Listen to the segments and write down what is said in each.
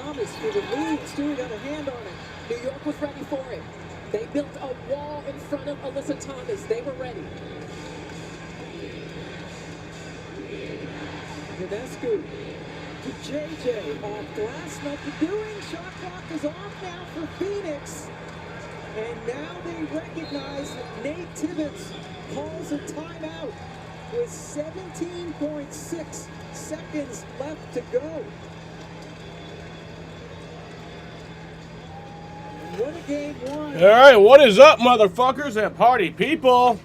Thomas for the lead. Stewie got a hand on it. New York was ready for it. They built a wall in front of Alyssa Thomas. They were ready. Ionescu to JJ. Off glass, nothing doing. Shot clock is off now for Phoenix. And now they recognize that Nate Tibbetts calls a timeout with 17.6 seconds left to go. What a game one. All right, what is up, motherfuckers and party people?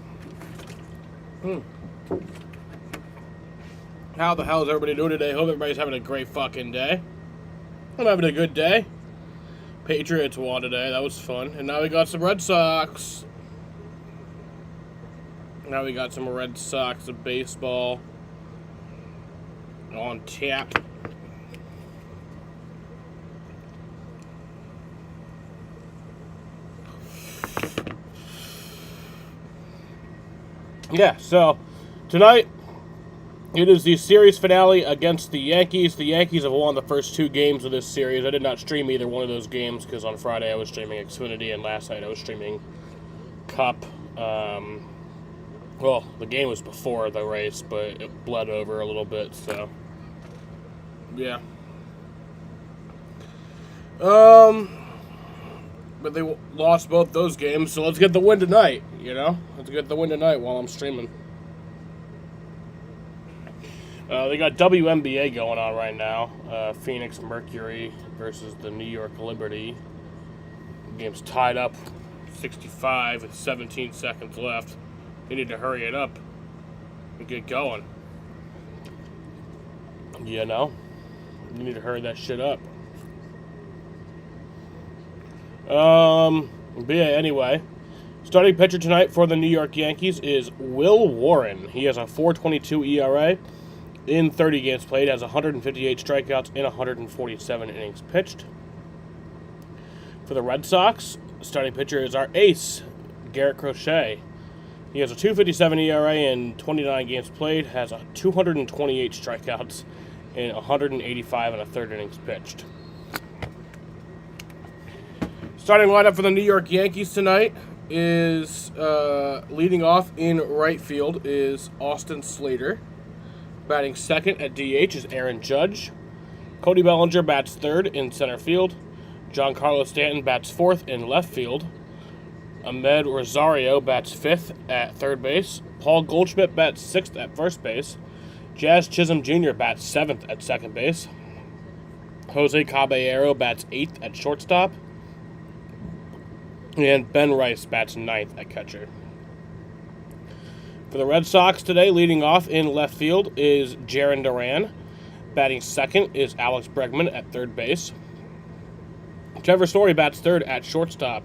How the hell is everybody doing today? Hope everybody's having a great fucking day. I'm having a good day. Patriots won today. That was fun. And now we got some Red Sox. Now we got some Red Sox of baseball on tap. Yeah, so tonight it is the series finale against the Yankees. The Yankees have won the first two games of this series. I did not stream either one of those games because on Friday I was streaming Xfinity and last night I was streaming Cup. Well, the game was before the race, but it bled over a little bit, so yeah. But they lost both those games, so let's get the win tonight, you know? Let's get the win tonight while I'm streaming. They got WNBA going on right now. Phoenix Mercury versus the New York Liberty. The game's tied up 65 with 17 seconds left. They need to hurry it up and get going. You know? You need to hurry that shit up. But yeah, anyway. Starting pitcher tonight for the New York Yankees is Will Warren. He has a 4.22 ERA in 30 games played, has 158 strikeouts in 147 innings pitched. For the Red Sox, starting pitcher is our ace, Garrett Crochet. He has a 2.57 ERA in 29 games played, has 228 strikeouts in 185 and a third innings pitched. Starting lineup for the New York Yankees tonight is, leading off in right field is Austin Slater. Batting second at DH is Aaron Judge. Cody Bellinger bats third in center field. Giancarlo Stanton bats fourth in left field. Ahmed Rosario bats fifth at third base. Paul Goldschmidt bats sixth at first base. Jazz Chisholm Jr. bats seventh at second base. Jose Caballero bats eighth at shortstop. And Ben Rice bats ninth at catcher. For the Red Sox today, leading off in left field is Jarren Duran. Batting second is Alex Bregman at third base. Trevor Story bats third at shortstop.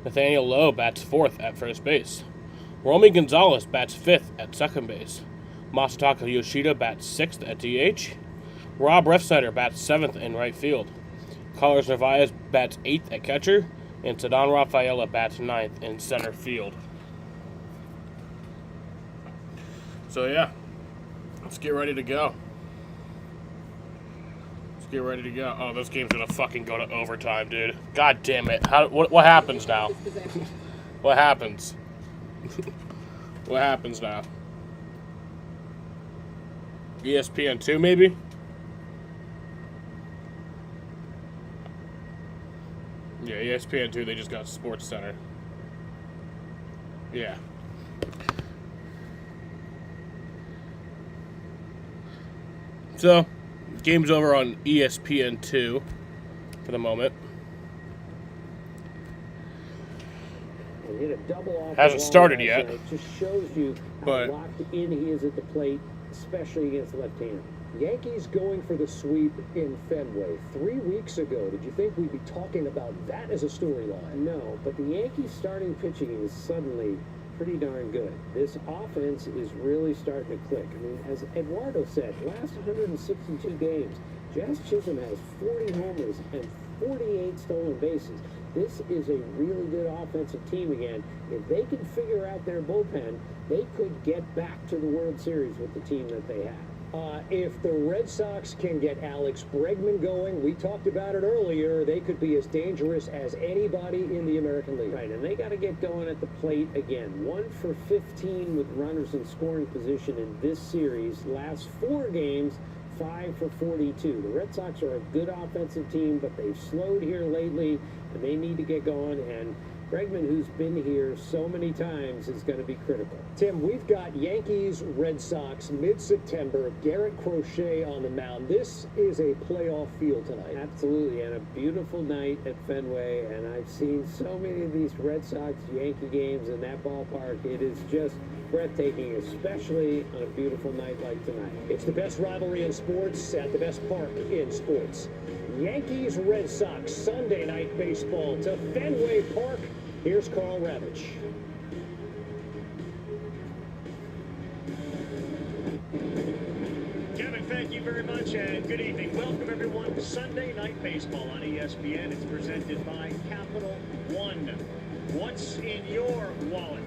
Nathaniel Lowe bats fourth at first base. Romy Gonzalez bats fifth at second base. Masataka Yoshida bats sixth at DH. Rob Refsnyder bats seventh in right field. Carlos Narvaez bats eighth at catcher. And Ceddanne Rafaela bats ninth in center field. So yeah, let's get ready to go. Get ready to go. Oh, this game's gonna fucking go to overtime, dude. God damn it. What happens now? What happens? What happens now? ESPN2, maybe? Yeah, ESPN2, they just got Sports Center. Yeah. So, game's over on ESPN2 for the moment. Hasn't started yet. It just shows you how locked in he is at the plate, especially against left-handed. Yankees going for the sweep in Fenway 3 weeks ago. Did you think we'd be talking about that as a storyline? No, but the Yankees starting pitching is suddenly pretty darn good. This offense is really starting to click. I mean, as Eduardo said, last 162 games, Jazz Chisholm has 40 homers and 48 stolen bases. This is a really good offensive team again. If they can figure out their bullpen, they could get back to the World Series with the team that they have. If the Red Sox can get Alex Bregman going, we talked about it earlier, they could be as dangerous as anybody in the American League. Right, and they got to get going at the plate again. 1 for 15 with runners in scoring position in this series. Last 4 games, 5 for 42. The Red Sox are a good offensive team, but they've slowed here lately, and they need to get going. And Bregman, who's been here so many times, is going to be critical. Tim, we've got Yankees, Red Sox, mid-September, Garrett Crochet on the mound. This is a playoff field tonight. Absolutely, and a beautiful night at Fenway, and I've seen so many of these Red Sox-Yankee games in that ballpark. It is just breathtaking, especially on a beautiful night like tonight. It's the best rivalry in sports at the best park in sports. Yankees, Red Sox, Sunday night baseball to Fenway Park. Here's Carl Ravitch. Kevin, thank you very much, and good evening. Welcome, everyone, to Sunday Night Baseball on ESPN. It's presented by Capital One. What's in your wallet?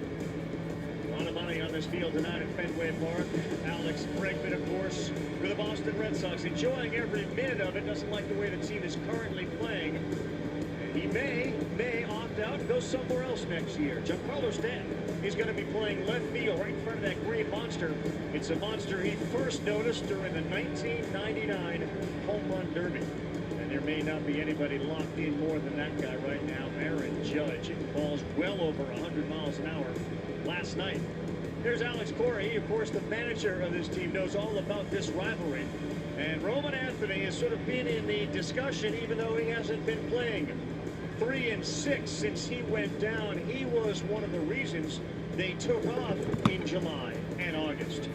A lot of money on this field tonight at Fenway Park. Alex Bregman, of course, for the Boston Red Sox, enjoying every minute of it. Doesn't like the way the team is currently playing. He may opt out and go somewhere else next year. Giancarlo Stanton is going to be playing left field right in front of that green monster. It's a monster he first noticed during the 1999 Home Run Derby. And there may not be anybody locked in more than that guy right now, Aaron Judge. Balls well over 100 miles an hour last night. There's Alex Cora. He, of course, the manager of this team, knows all about this rivalry. And Roman Anthony has sort of been in the discussion, even though he hasn't been playing. 3-6 since he went down. He was one of the reasons they took off in July and August.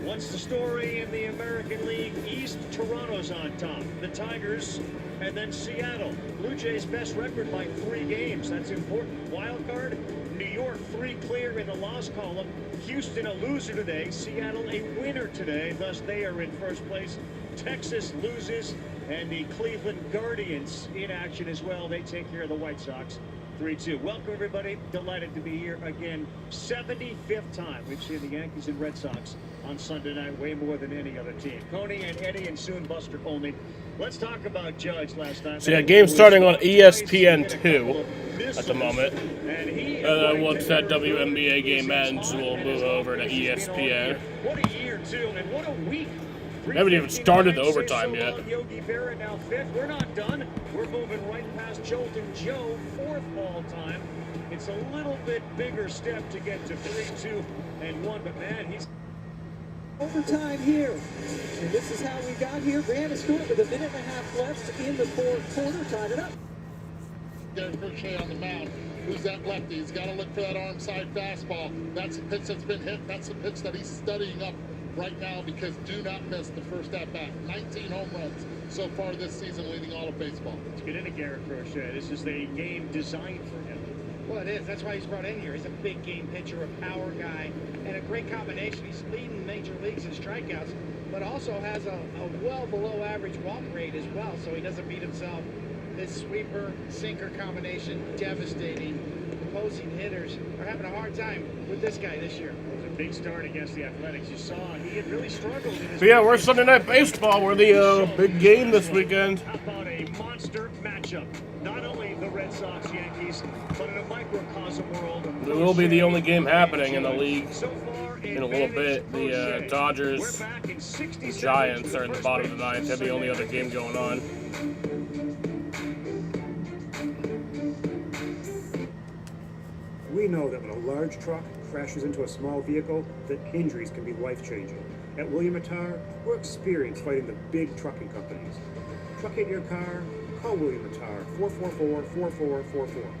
What's the story in the American League East? Toronto's on top. The Tigers, and then Seattle. Blue Jays' best record by 3 games. That's important. Wild card, New York 3 clear in the loss column. Houston a loser today. Seattle a winner today. Thus they are in first place. Texas loses, and the Cleveland Guardians in action as well. They take care of the White Sox 3-2. Welcome, everybody. Delighted to be here again. 75th time we've seen the Yankees and Red Sox on Sunday night, way more than any other team. Coney and Eddie, and soon Buster Olney. Let's talk about Judge last night. So yeah, game starting on ESPN2 at the moment. And once that WNBA game ends, we'll move over to ESPN. What a year, too, and what a week. We haven't even started the overtime yet. Yogi Berra now 5th. We're not done. We're moving right past Jolton Joe, 4th all time. It's a little bit bigger step to get to 3-2-1, but man, he's Overtime here. And this is how we got here. Brandon Stewart with 1.5 minutes left in the 4th quarter. Tied it up. Garrett Crochet on the mound. Who's that lefty? He's got to look for that arm side fastball. That's the pitch that's been hit. That's the pitch that he's studying up right now, because do not miss the first at bat. 19 home runs so far this season, leading all of baseball. Let's get into Garrett Crochet. This is the game designed for him. Well, it is. That's why he's brought in here. He's a big game pitcher, a power guy, and a great combination. He's leading major leagues in strikeouts, but also has a well below average walk rate as well, so he doesn't beat himself. This sweeper sinker combination, devastating. Opposing hitters are having a hard time with this guy this year. It was a big start against the Athletics. You saw he had really struggled in his. So yeah, we're Sunday Night Baseball. We're the big game this weekend. How about a monster matchup? Not only the Red Sox, Yankees, but in a microcosm world. It will be the only game happening in the league So far, in a little bit. The Dodgers, Giants are at the bottom of the 9th. They're the only other game going on. We know that when a large truck crashes into a small vehicle, that injuries can be life-changing. At William Attar, we're experienced fighting the big trucking companies. Truck hit your car? Call William Attar, 444-4444.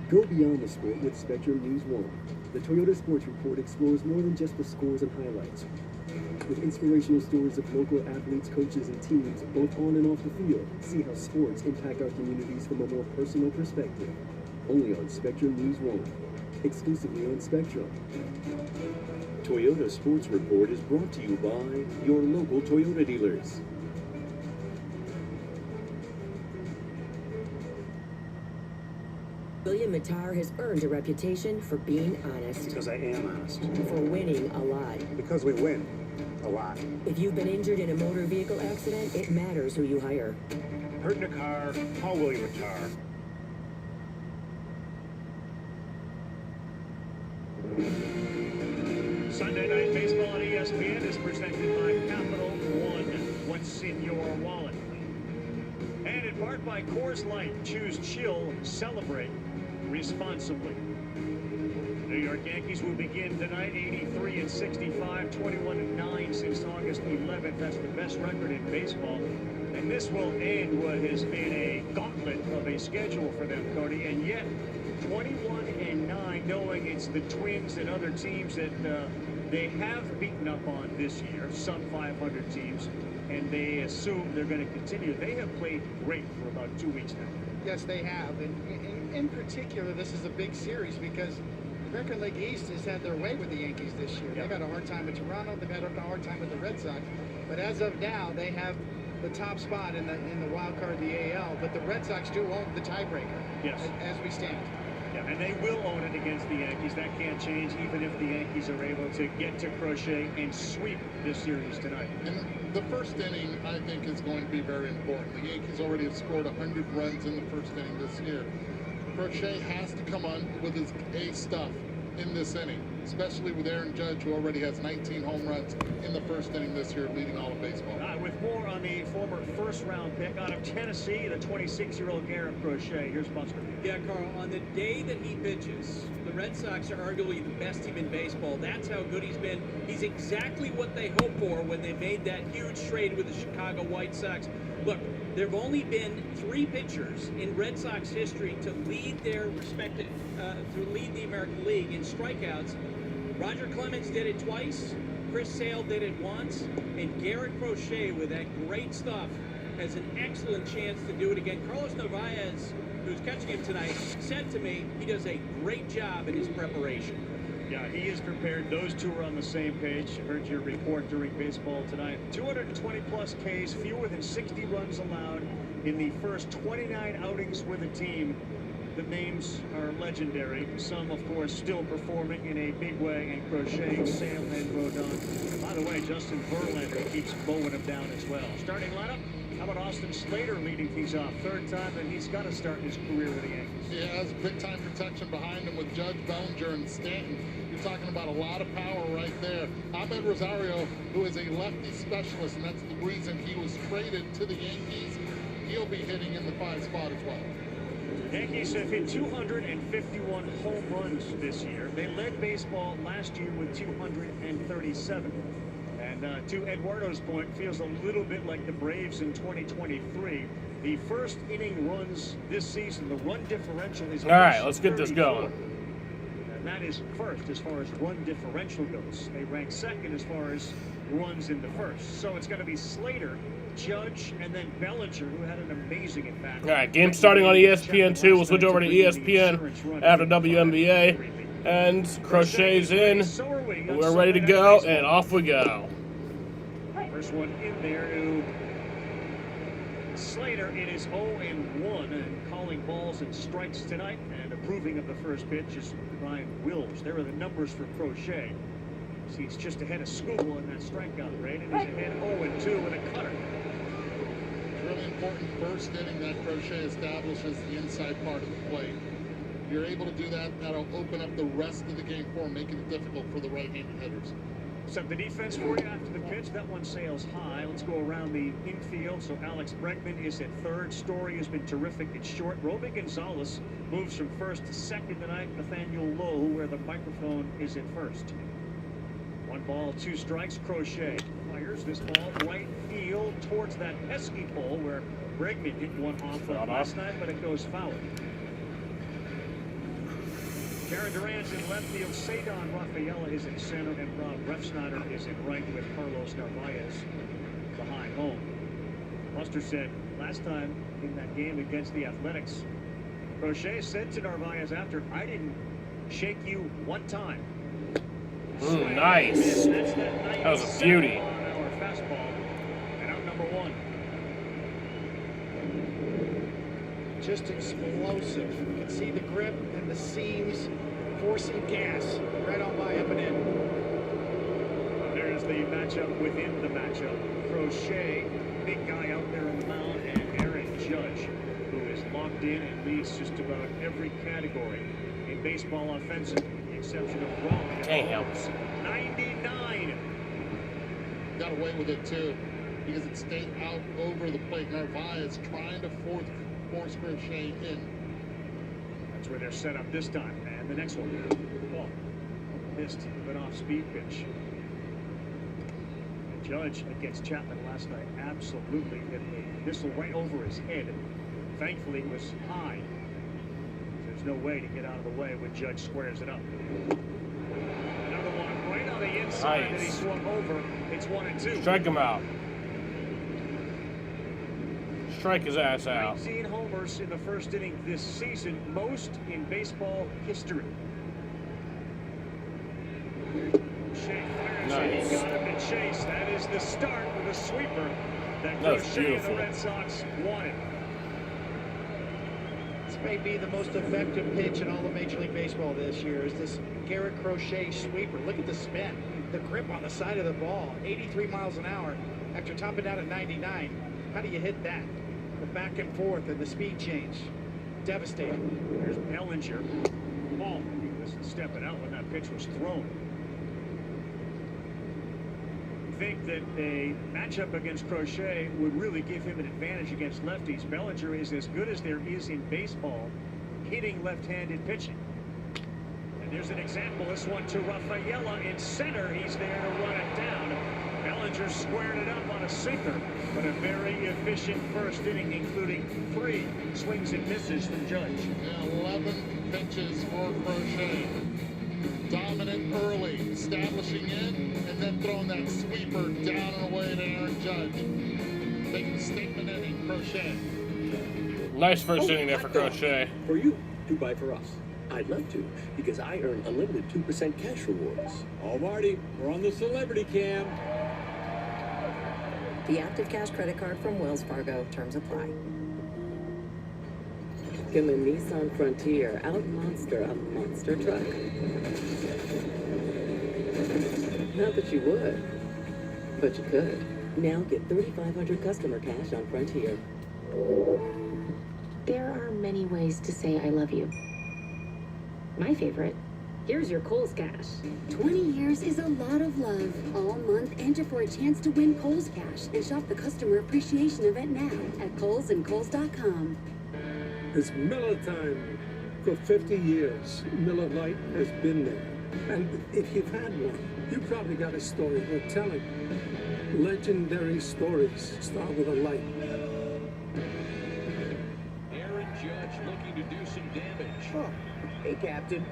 Go beyond the sport with Spectrum News 1. The Toyota Sports Report explores more than just the scores and highlights. With inspirational stories of local athletes, coaches, and teams, both on and off the field, see how sports impact our communities from a more personal perspective. Only on Spectrum News 1. Exclusively on Spectrum. Toyota Sports Report is brought to you by your local Toyota dealers. William Matar has earned a reputation for being honest, Because I am honest. for winning a lot. Because we win. A lot. If you've been injured in a motor vehicle accident, it matters who you hire. Hurt in a car, call William Matar. Sunday Night Baseball on ESPN is presented by Capital One. What's in your wallet? And in part by Coors Light. Choose chill, celebrate responsibly. New York Yankees will begin tonight 83-65, 21-9 since August 11th. That's the best record in baseball. And this will end what has been a gauntlet of a schedule for them, Cody. And yet, 21-9, knowing it's the Twins and other teams that they have beaten up on this year, some 500 teams, and they assume they're going to continue. They have played great for about 2 weeks now. Yes, they have. And in particular, this is a big series because American League East has had their way with the Yankees this year. Yeah. They've had a hard time with Toronto. They've had a hard time with the Red Sox. But as of now, they have the top spot in the wild card, the AL. But the Red Sox do own the tiebreaker. Yes. As we stand. Yeah, and they will own it against the Yankees. That can't change, even if the Yankees are able to get to Crochet and sweep this series tonight. And the first inning, I think, is going to be very important. The Yankees already have scored 100 runs in the first inning this year. Crochet has to come on with his A stuff in this inning, especially with Aaron Judge, who already has 19 home runs in the first inning this year, leading all of baseball. With more on the former first-round pick out of Tennessee, the 26-year-old Garrett Crochet. Here's Buster. Yeah, Carl, on the day that he pitches, the Red Sox are arguably the best team in baseball. That's how good he's been. He's exactly what they hoped for when they made that huge trade with the Chicago White Sox. Look, there have only been 3 pitchers in Red Sox history to lead their respective, to lead the American League in strikeouts. Roger Clemens did it twice, Chris Sale did it once, and Garrett Crochet, with that great stuff, has an excellent chance to do it again. Carlos Narvaez, who's catching him tonight, said to me he does a great job in his preparation. Yeah, he is prepared. Those two are on the same page. Heard your report during baseball tonight. 220-plus Ks, fewer than 60 runs allowed in the first 29 outings with the team. The names are legendary. Some, of course, still performing in a big way, and Crochet, Sale, and Rodon. By the way, Justin Verlander keeps mowing him down as well. Starting lineup, how about Austin Slater leading things off? Third time that he's got to start his career with the Yankees. He has big-time protection behind him with Judge, Bellinger, and Stanton. You're talking about a lot of power right there. Ahmed Rosario, who is a lefty specialist, and that's the reason he was traded to the Yankees. He'll be hitting in the 5 spot as well. Yankees have hit 251 home runs this year. They led baseball last year with 237. And to Eduardo's point, feels a little bit like the Braves in 2023. The first inning runs this season, the run differential is... All right, let's get this going. And that is first as far as run differential goes. They rank second as far as runs in the first. So it's going to be Slater, Judge, and then Bellinger, who had an amazing at-bat. All right, game starting on ESPN2. We'll switch over to ESPN after WNBA. And Crochet's in. We're ready to go, and off we go. First one in there to Slater. It is 0-1, and calling balls and strikes tonight, and approving of the first pitch is Ryan Wills. There are the numbers for Crochet. He's just ahead of Skubal in that strikeout rate, and he's ahead 0-2 with a cutter. Really important first inning that Crochet establishes the inside part of the plate. If you're able to do that, that'll open up the rest of the game for him, making it difficult for the right-handed hitters. Set the defense for you after the pitch. That one sails high. Let's go around the infield. So Alex Bregman is at third. Story has been terrific at short. Roby Gonzalez moves from first to second tonight. Nathaniel Lowe, where the microphone is at first. 1 ball, 2 strikes. Crochet fires this ball right field towards that pesky pole where Bregman hit one off last night, but it goes foul. Karen Durant's in left field. Cedon Rafaela is in center, and Rob Refsnyder is in right with Carlos Narvaez behind home. Buster said last time in that game against the Athletics, Crochet said to Narvaez after, "I didn't shake you one time." Ooh, nice. That was a beauty. Our fastball, and out number 1. just explosive. You can see the grip and the seams forcing gas right on by up and in. There's the matchup within the matchup. Crochet, big guy out there on the mound, and Aaron Judge, who is locked in and leads just about every category in baseball offensive, with the exception of Raleigh. Damn. 99. Got away with it too, because it stayed out over the plate. Narvaez trying to force Crochet in. That's where they're set up this time. And the next one, ball missed, but off speed pitch. And Judge against Chapman last night absolutely hit the missile right over his head. Thankfully, it was high. There's no way to get out of the way when Judge squares it up. Another one right on the inside that he swung over. It's 1-2. Strike him out. Strike his ass out. 19 homers in the first inning this season, most in baseball history. Shea fires Nice. He got him to chase. That is the start with a sweeper that That was Crochet and the beautiful. Red Sox wanted. This may be the most effective pitch in all of Major League Baseball this year, is this Garrett Crochet sweeper. Look at the spin, the grip on the side of the ball, 83 miles an hour after topping out at 99. How do you hit that? The back and forth and the speed change. Devastating. There's Bellinger. Ball. He was stepping out when that pitch was thrown. I think that a matchup against Crochet would really give him an advantage against lefties. Bellinger is as good as there is in baseball hitting left-handed pitching. And there's an example. This one to Rafaela in center. He's there to run it down. Bellinger squared it up on a sinker, but a very efficient first inning, including 3 swings and misses from Judge. 11 pitches for Crochet. Dominant early, establishing in, and then throwing that sweeper down and away to Aaron Judge. Making a statement inning, Crochet. Nice first inning there for Crochet. For you to buy for us. I'd love to, because I earn unlimited 2% cash rewards. Oh, Marty, we're on the celebrity cam. The Active Cash credit card from Wells Fargo. Terms apply. Can the Nissan Frontier out-monster a monster truck? Not that you would, but you could. Now get $3,500 customer cash on Frontier. There are many ways to say I love you. My favorite, here's your Kohl's Cash. 20 years is a lot of love. All month, enter for a chance to win Kohl's Cash and shop the Customer Appreciation Event now at Kohl's and Kohl's.com. It's Miller time. For 50 years, Miller Lite has been there. And if you've had one, you probably got a story worth telling. Legendary stories start with a light. Aaron Judge looking to do some damage. Oh. Hey, Captain.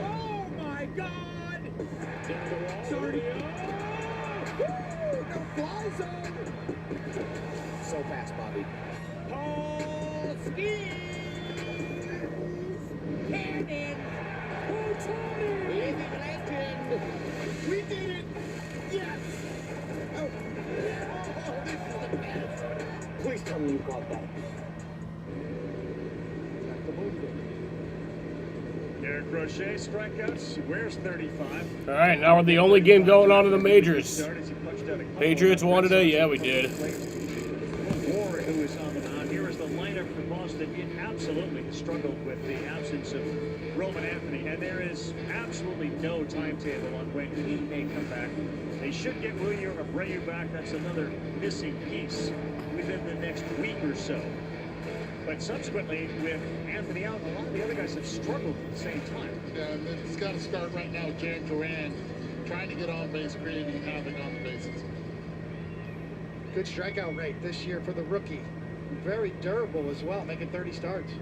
Oh my God! Sorry. No fly zone! So fast, Bobby. Paul Steve! Cannon! Oh, Tommy! Easy legend! We did it! Yes! Oh, this is the best! Please tell me you caught that. Garrett Crochet strikeouts. Where's 35? All right, now we're the only game going on in the majors. Patriots won today? Yeah, we did. Ward, who is on the mound. Here is the lineup for Boston. It absolutely struggled with the absence of Roman Anthony, and there is absolutely no timetable on when he may come back. They should get William Abreu back. That's another missing piece within the next week or so. But subsequently, with Anthony out, a lot of the other guys have struggled at the same time. Yeah, and it's got to start right now. Jared Duran trying to get on base, creating havoc on the bases. Good strikeout rate this year for the rookie. Very durable as well, making 30 starts.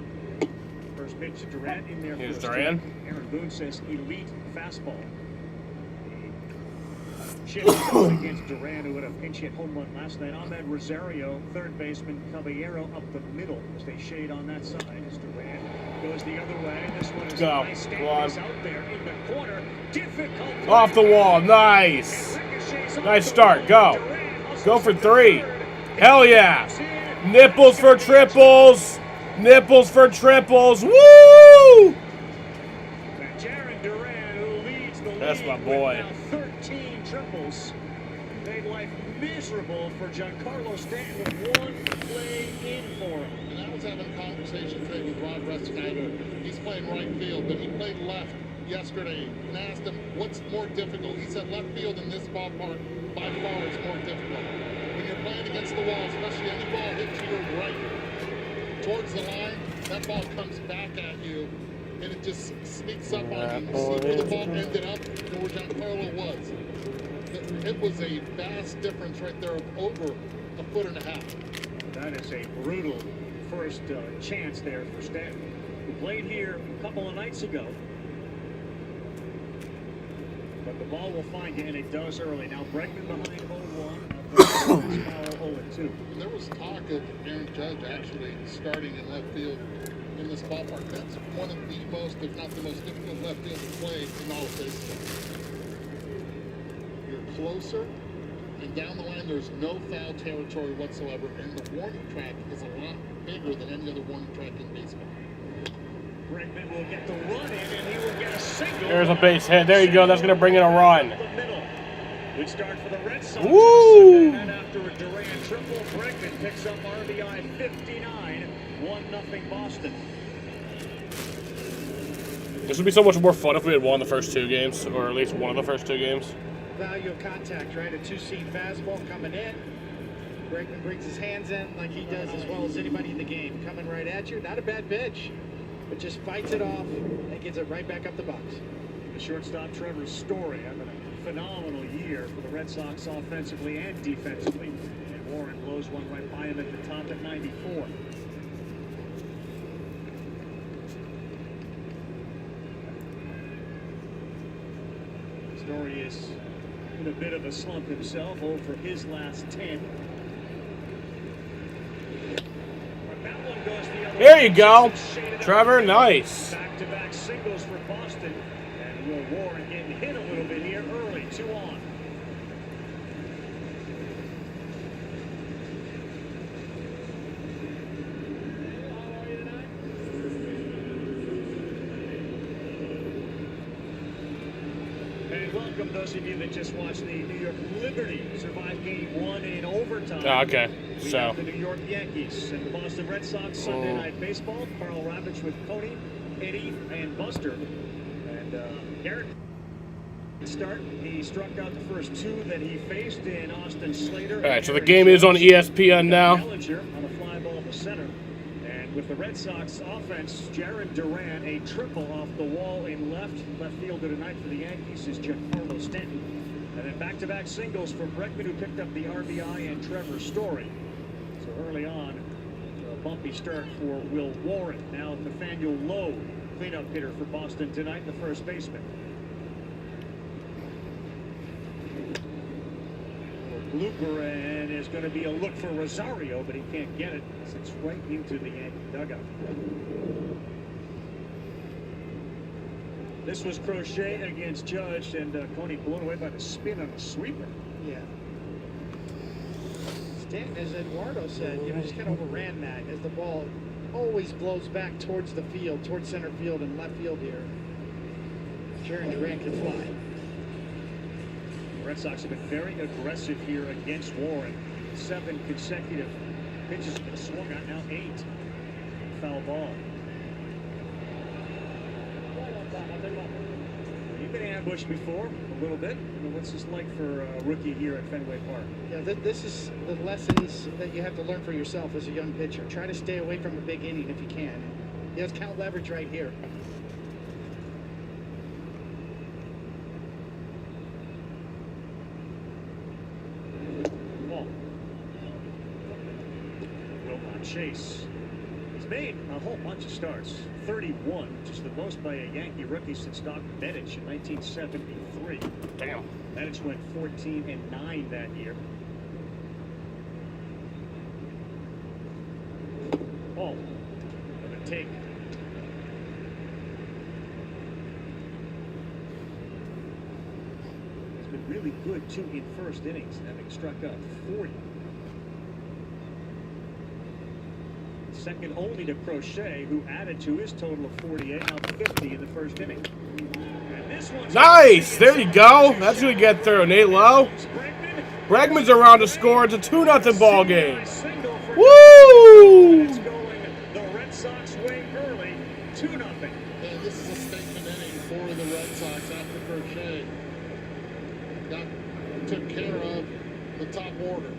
First pitch to Durant in there. Here's for Durant. Aaron Boone says elite fastball. Chip against Duran, who had a pinch hit home run last night. Ahmed Rosario, third baseman, Caballero up the middle as they shade on that side. As Duran goes the other way. This one is Go. nice. Go on. Is out there in the corner. Difficult. Off the wall. Nice. Nice start. Go. Go for 3. Hell yeah. Nipples for triples. Nipples for triples. Woo! Jarren Duran, who leads the That's league my boy. with now 13 triples, made life miserable for Giancarlo Stanton with one play in for him. And I was having a conversation today with Rob Restinato. He's playing right field, but he played left yesterday. And I asked him, what's more difficult? He said left field in this ballpark by far is more difficult. When you're playing against the wall, especially any ball hits you right towards the line, that ball comes back at you, and it just sneaks up on you. You see where the ball ended up and where Giancarlo was. It was a vast difference right there of over a foot and a half. That is a brutal first chance there for Stanton, who played here a couple of nights ago. But the ball will find you, and it does early. Now Bregman behind 0-1. Foul 0-2. There was talk of Aaron Judge actually starting in left field in this ballpark. That's one of the most, if not the most difficult left field to play in all of baseball. You're closer, and down the line there's no foul territory whatsoever, and the warning track is a lot bigger than any other warning track in baseball. Bregman will get the run in, and he will get a single. There's a base hit. There you go. That's going to bring in a run. Good start for the Red Sox. Woo! And after a Duran triple, Bregman picks up RBI 59. 1-0 Boston. This would be so much more fun if we had won the first two games, or at least one of the first two games. Value of contact, right? A two-seam fastball coming in. Bregman brings his hands in like he does as well as anybody in the game. Coming right at you. Not a bad pitch, but just fights it off and gets it right back up the box. The shortstop Trevor Story having a phenomenal year for the Red Sox offensively and defensively. And Warren blows one right by him at the top at 94. Story is in a bit of a slump himself over his last 10. But that one goes the other There way. you go. Trevor, nice. Back-to-back singles for Boston. And Will Warren getting hit a little bit here early, 2 on. And welcome those of you that just watched the New York Liberty survive game 1 in overtime. Oh, okay. We So. have the New York Yankees and the Boston Red Sox Sunday Night Baseball. Carl Ravitch with Coney, Eddie, and Buster. And Garrett start. He struck out the first 2 that he faced in Austin Slater. All right, so the game is on ESPN now. Bellinger on a fly ball to center. And with the Red Sox offense, Jarren Duran, a triple off the wall in left fielder tonight for the Yankees is Giancarlo Stanton. And then back-to-back singles for Bregman, who picked up the RBI, and Trevor Story. So early on, a bumpy start for Will Warren. Now Nathaniel Lowe, cleanup hitter for Boston tonight, the first baseman. Blooper, and is going to be a look for Rosario, but he can't get it. It's right into the Yankee dugout. This was Crochet against Judge, and Coney blown away by the spin on the sweeper. Yeah. Stanton, as Eduardo said, just kind of overran that as the ball always blows back towards the field, towards center field and left field here. Jarren Duran can fly. The Red Sox have been very aggressive here against Warren. 7 consecutive pitches swung on, now 8. Foul ball. You've been ambushed before, a little bit. What's this like for a rookie here at Fenway Park? Yeah, this is the lessons that you have to learn for yourself as a young pitcher. Try to stay away from a big inning if you can. He has count leverage right here. Chase. He's made a whole bunch of starts. 31, which is the most by a Yankee rookie since Doc Medich in 1973. Damn. Medich went 14-9 that year. Ball. For the take. He's been really good, too, in first innings, having struck out 40. second only to Crochet, who added to his total of 48, now 50 in the first inning. And this one's Nice! There you go. That's who we get through. Nate Lowe. Bregman's around to score. It's a 2-0 ball game. Woo! The Red Sox way early, 2-0. And this is a statement inning for the Red Sox after Crochet took care of the top order.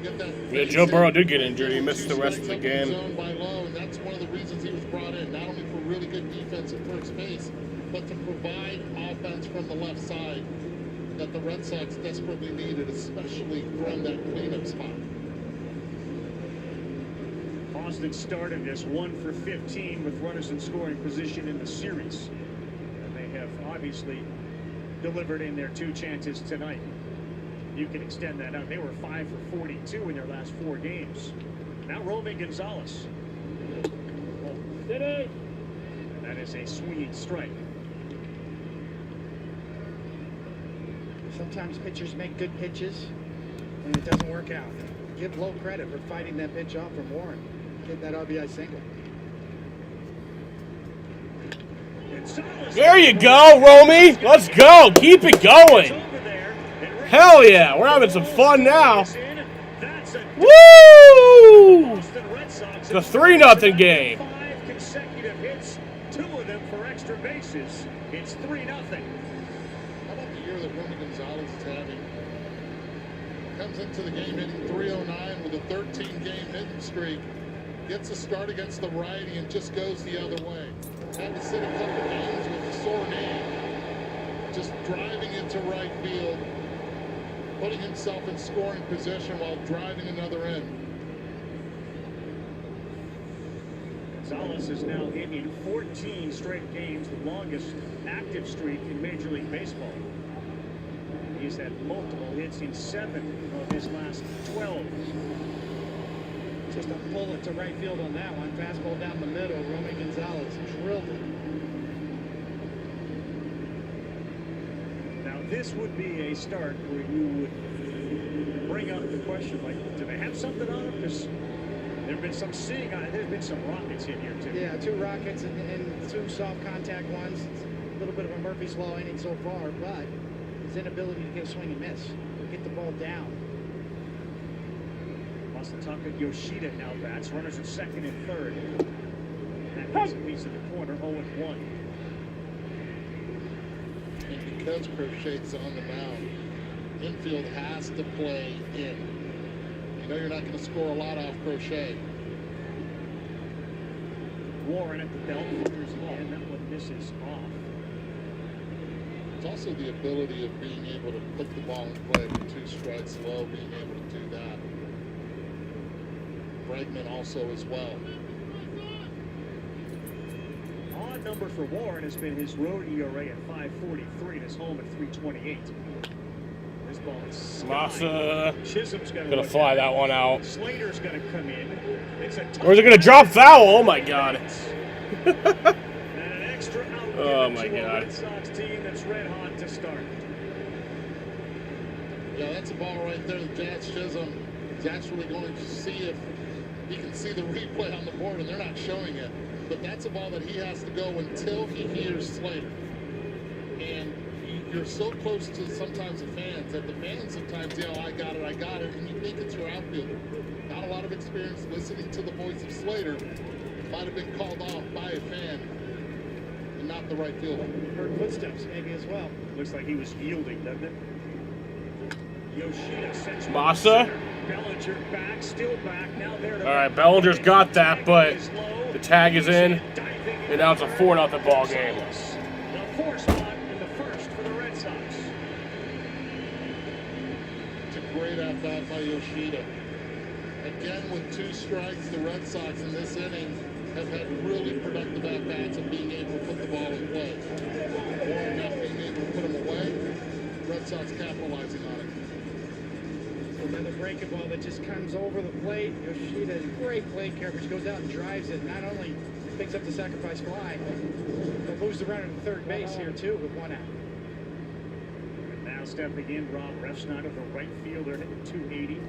Get that. Yeah, Joe Burrow did get injured. He missed the rest of the game. Zone by Lowe, and that's one of the reasons he was brought in, not only for really good defense at first base, but to provide offense from the left side that the Red Sox desperately needed, especially from that cleanup spot. Boston started as 1 for 15 with runners in scoring position in the series. And they have obviously delivered in their 2 chances tonight. You can extend that out. They were 5 for 42 in their last 4 games. Now Romy Gonzalez. And that is a swinging strike. Sometimes pitchers make good pitches and it doesn't work out. Give Lowe credit for fighting that pitch off from Warren. Getting that RBI single. There you go, Romy. Let's go. Keep it going. Hell yeah. We're having some fun now. Woo! It's a 3-0 game. 5 consecutive hits, 2 of them for extra bases. It's 3-0. How about the year that Romy Gonzalez is having? Comes into the game hitting .309 with a 13-game hitting streak. Gets a start against the righty and just goes the other way. Had to sit a couple games with a sore knee. Just driving into right field, putting himself in scoring position while driving another in. Gonzalez is now in 14 straight games, the longest active streak in Major League Baseball. He's had multiple hits in 7 of his last 12. Just a bullet to right field on that one. Fastball down the middle. Romy Gonzalez drilled it. Now this would be a start where you would bring up the question, like, do they have something on them? Because there have been some there's been some rockets in here too. Yeah, 2 rockets and 2 soft contact ones. It's a little bit of a Murphy's Law inning so far, but his inability to get a swing and miss, get the ball down. Masataka Yoshida now bats. Runners at second and third. That gives a piece of the corner, 0-1. And because Crochet's on the mound, infield has to play in. You know you're not going to score a lot off Crochet. Warren at the belt. And that one misses off. It's also the ability of being able to put the ball in play with 2 strikes low, being able to do that. Bregman also as well. Odd number for Warren has been his road ERA at 5.43 and his home at 3.28. This ball is Massa Chisholm's gonna fly that one out. Slater's gonna come in. It's a Or is it gonna drop foul? Oh my god. and an extra out. Oh my to a god. Red Sox team that's red hot to start. Yeah, that's a ball right there that Jazz Chisholm is actually going to see if he can see the replay on the board, and they're not showing it. But that's a ball that he has to go until he hears Slater. And you're so close to sometimes the fans that the fans sometimes yell, I got it, and you think it's your outfielder. Not a lot of experience listening to the voice of Slater. Might have been called off by a fan and not the right fielder. Heard footsteps maybe as well. Looks like he was yielding, doesn't it? Yoshida sends Massa. Bellinger back, still back. Now there to Alright, Bellinger's got that, but the tag is in. And now it's a 4-0 ball game. The 4 spot in the first for the Red Sox. It's a great at-bat by Yoshida. Again, with 2 strikes, the Red Sox in this inning have had really productive at-bats of being able to put the ball in play. Warren not being able to put them away, Red Sox capitalizing on it. Another breaking ball that just comes over the plate. Yoshida, great plate coverage, goes out and drives it. Not only picks up the sacrifice fly, but moves the runner to third base here too with 1 out. And now stepping in, Rob Refsnyder, the right fielder, hitting 280.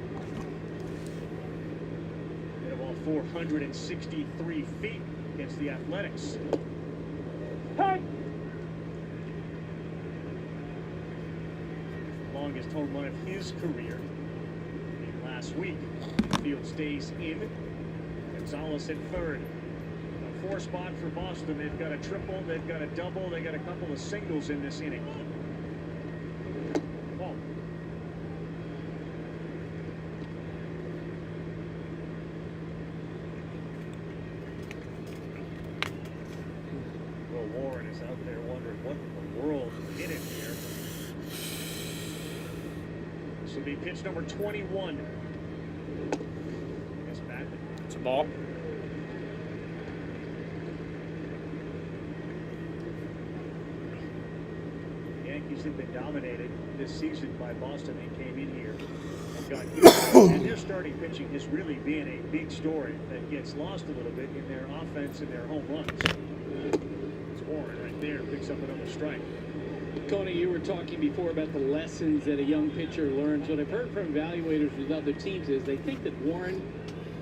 Hit a ball 463 feet against the Athletics. Hey! Longest home run of his career. Last week, field stays in. Gonzalez at third. A 4 spot for Boston. They've got a triple, they've got a double, they got a couple of singles in this inning. Ball. Well, Warren is out there wondering what in the world hit him here. This will be pitch number 21. It's a ball. The Yankees have been dominated this season by Boston. They came in here and got good. And their starting pitching has really been a big story that gets lost a little bit in their offense and their home runs. It's Warren right there, picks up another strike. Tony, you were talking before about the lessons that a young pitcher learns. What I've heard from evaluators with other teams is they think that Warren,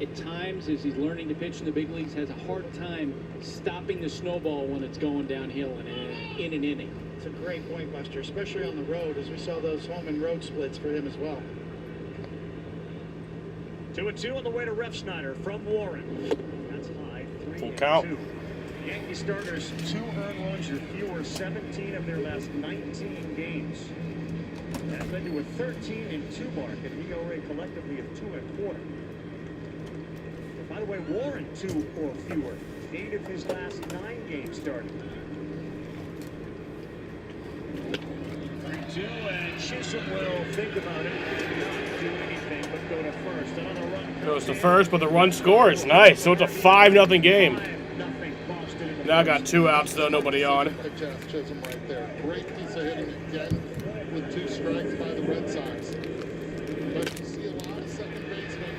at times, as he's learning to pitch in the big leagues, has a hard time stopping the snowball when it's going downhill in an inning. It's a great point, Buster, especially on the road, as we saw those home and road splits for him as well. 2-2 on the way to Refsnyder from Warren. That's high. 3-2. Full count. Yankee starters 2 earned runs or fewer 17 of their last 19 games. That led to a 13-2 mark and an ERA collectively of 2.25. By the way, Warren 2 or fewer. 8 of his last 9 games started. 3-2, and Chisholm will think about it. Not do anything but go to first. Another run Goes to first, but the run scores. Nice. So it's a 5-0 game. Now got 2 outs though, nobody on. Chisholm right there. Great piece of hitting again with 2 strikes by the Red Sox. But you see a lot of second basemen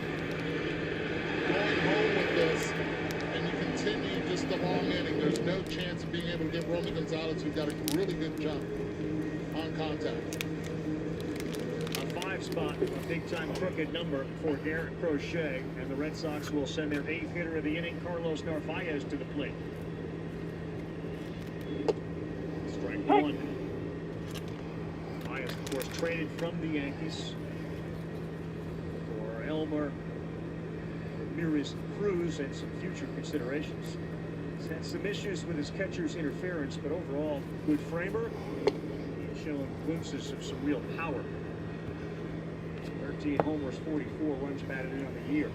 going home with this, and you continue just the long inning. There's no chance of being able to get Romy Gonzalez, who got a really good jump on contact. A 5 spot, a big-time crooked number for Garrett Crochet, and the Red Sox will send their 8th hitter of the inning, Carlos Narvaez, to the plate. Strike 1. Narvaez, of course, traded from the Yankees for Elmer, Ramirez, Cruz, and some future considerations. He's had some issues with his catcher's interference, but overall, good framer. He's showing glimpses of some real power. 13 homers, 44 runs batted in on the year.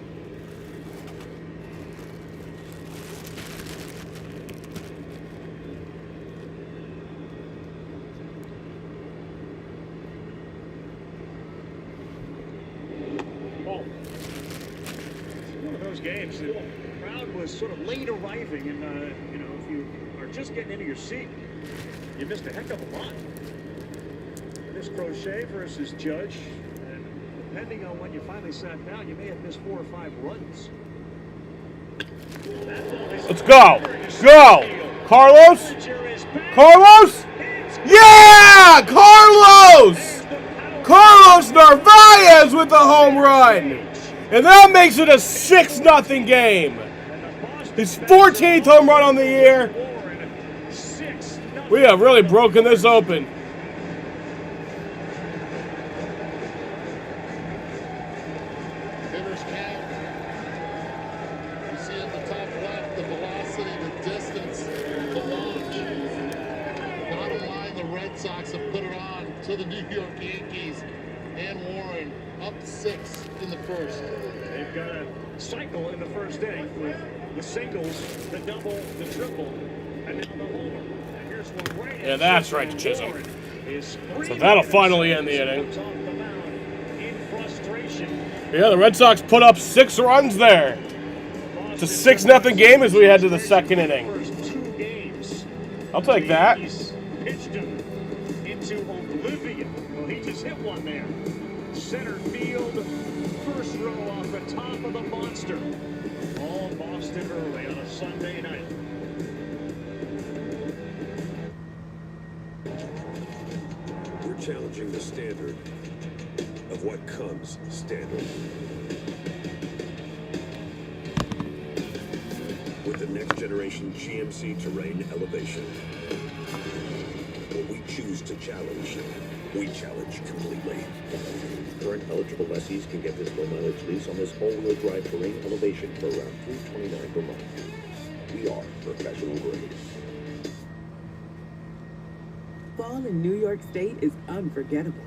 One of those games, the crowd was sort of late arriving, and you know, if you are just getting into your seat, you missed a heck of a lot. This Crochet versus Judge, and depending on when you finally sat down, you may have missed 4 or 5 runs. Let's go. Go. Carlos. Carlos. Yeah, Carlos. Carlos Narvaez with the home run. And that makes it a 6-0 game. His 14th home run on the year. We have really broken this open. Hitters count. You see at the top left the velocity, the distance, the launch. Bottom line, the Red Sox have put it on to the New York Yankees. And Warren up 6 in the first. They've got a cycle in the first inning with the singles, the double, the triple, and now the homer. And here's one right. Yeah, that's right to Chisholm. So that'll finally end the inning. In frustration. Yeah, the Red Sox put up 6 runs there. It's a 6-0 game as we head to the second inning. I'll take that. Pitched him into oblivion. Well, he just hit one there. Center field, first row off the top of the monster. All Boston early on a Sunday night. We're challenging the standard of what comes standard. with the next generation GMC Terrain Elevation. When we choose to challenge, we challenge completely. Current eligible lessees can get this low mileage lease on this all-wheel drive Terrain Elevation for around $329 per month. We are professional grade. Fall in New York State is unforgettable.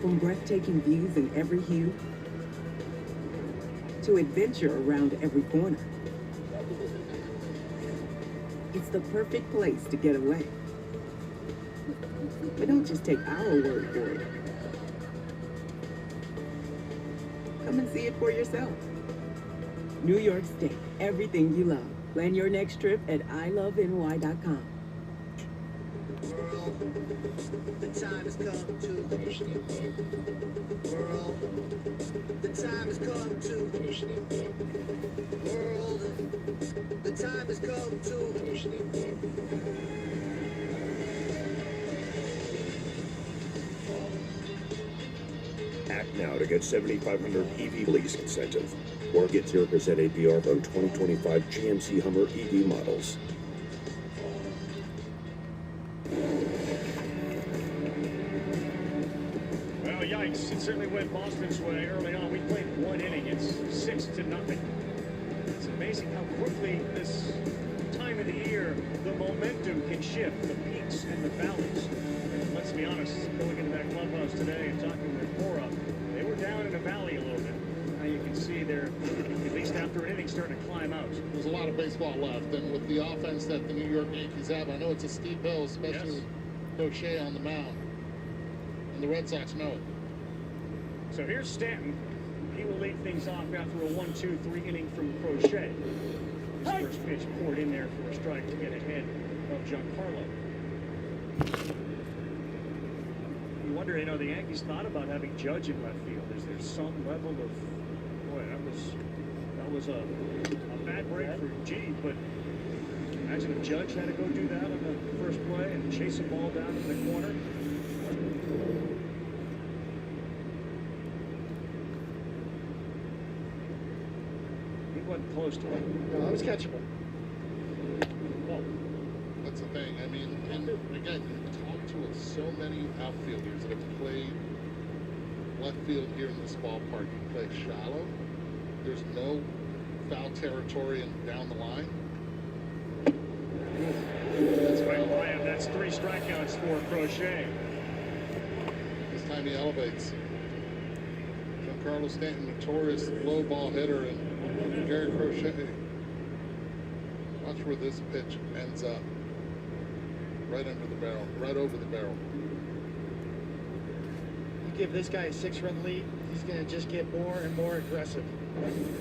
From breathtaking views in every hue to adventure around every corner. It's the perfect place to get away. But don't just take our word for it. Come and see it for yourself. New York State, everything you love. Plan your next trip at iloveny.com. The time has come to world. The time has come to world. The time has come to Act now to get $7,500 EV lease incentive, or get 0% APR on 2025 GMC Hummer EV models. Well, yikes. It certainly went Boston's way early on. We played one inning. It's 6-0. It's amazing how quickly this time of the year the momentum can shift, the peaks and the valleys. And let's be honest, going into that clubhouse today and talking with Cora, they were down in a valley a little bit. Now you can see they're, at least after an inning, starting to climb out. There's a lot of baseball left, and with the offense that the New York Yankees have, I know it's a steep hill, especially with Crochet on the mound. And the Red Sox know it. So here's Stanton. He will lead things off after a 1-2-3 inning from Crochet. His first pitch poured in there for a strike to get ahead of Giancarlo. You wonder, you know, the Yankees thought about having Judge in left field. Is there some level of, boy, that was a bad break for G, but imagine if Judge had to go do that on the first play and chase a ball down in the corner. He wasn't close to it. No, it was catchable. That's the thing. I mean, and again, you talk to so many outfielders that have played left field here in this ballpark. You play shallow. There's no foul territory and down the line. That's right, Ryan. That's 3 strikeouts for Crochet. This time he elevates. Giancarlo Stanton, notorious low ball hitter, and Gary Crochet. Watch where this pitch ends up. Right under the barrel, right over the barrel. You give this guy a 6-run lead, he's going to just get more and more aggressive.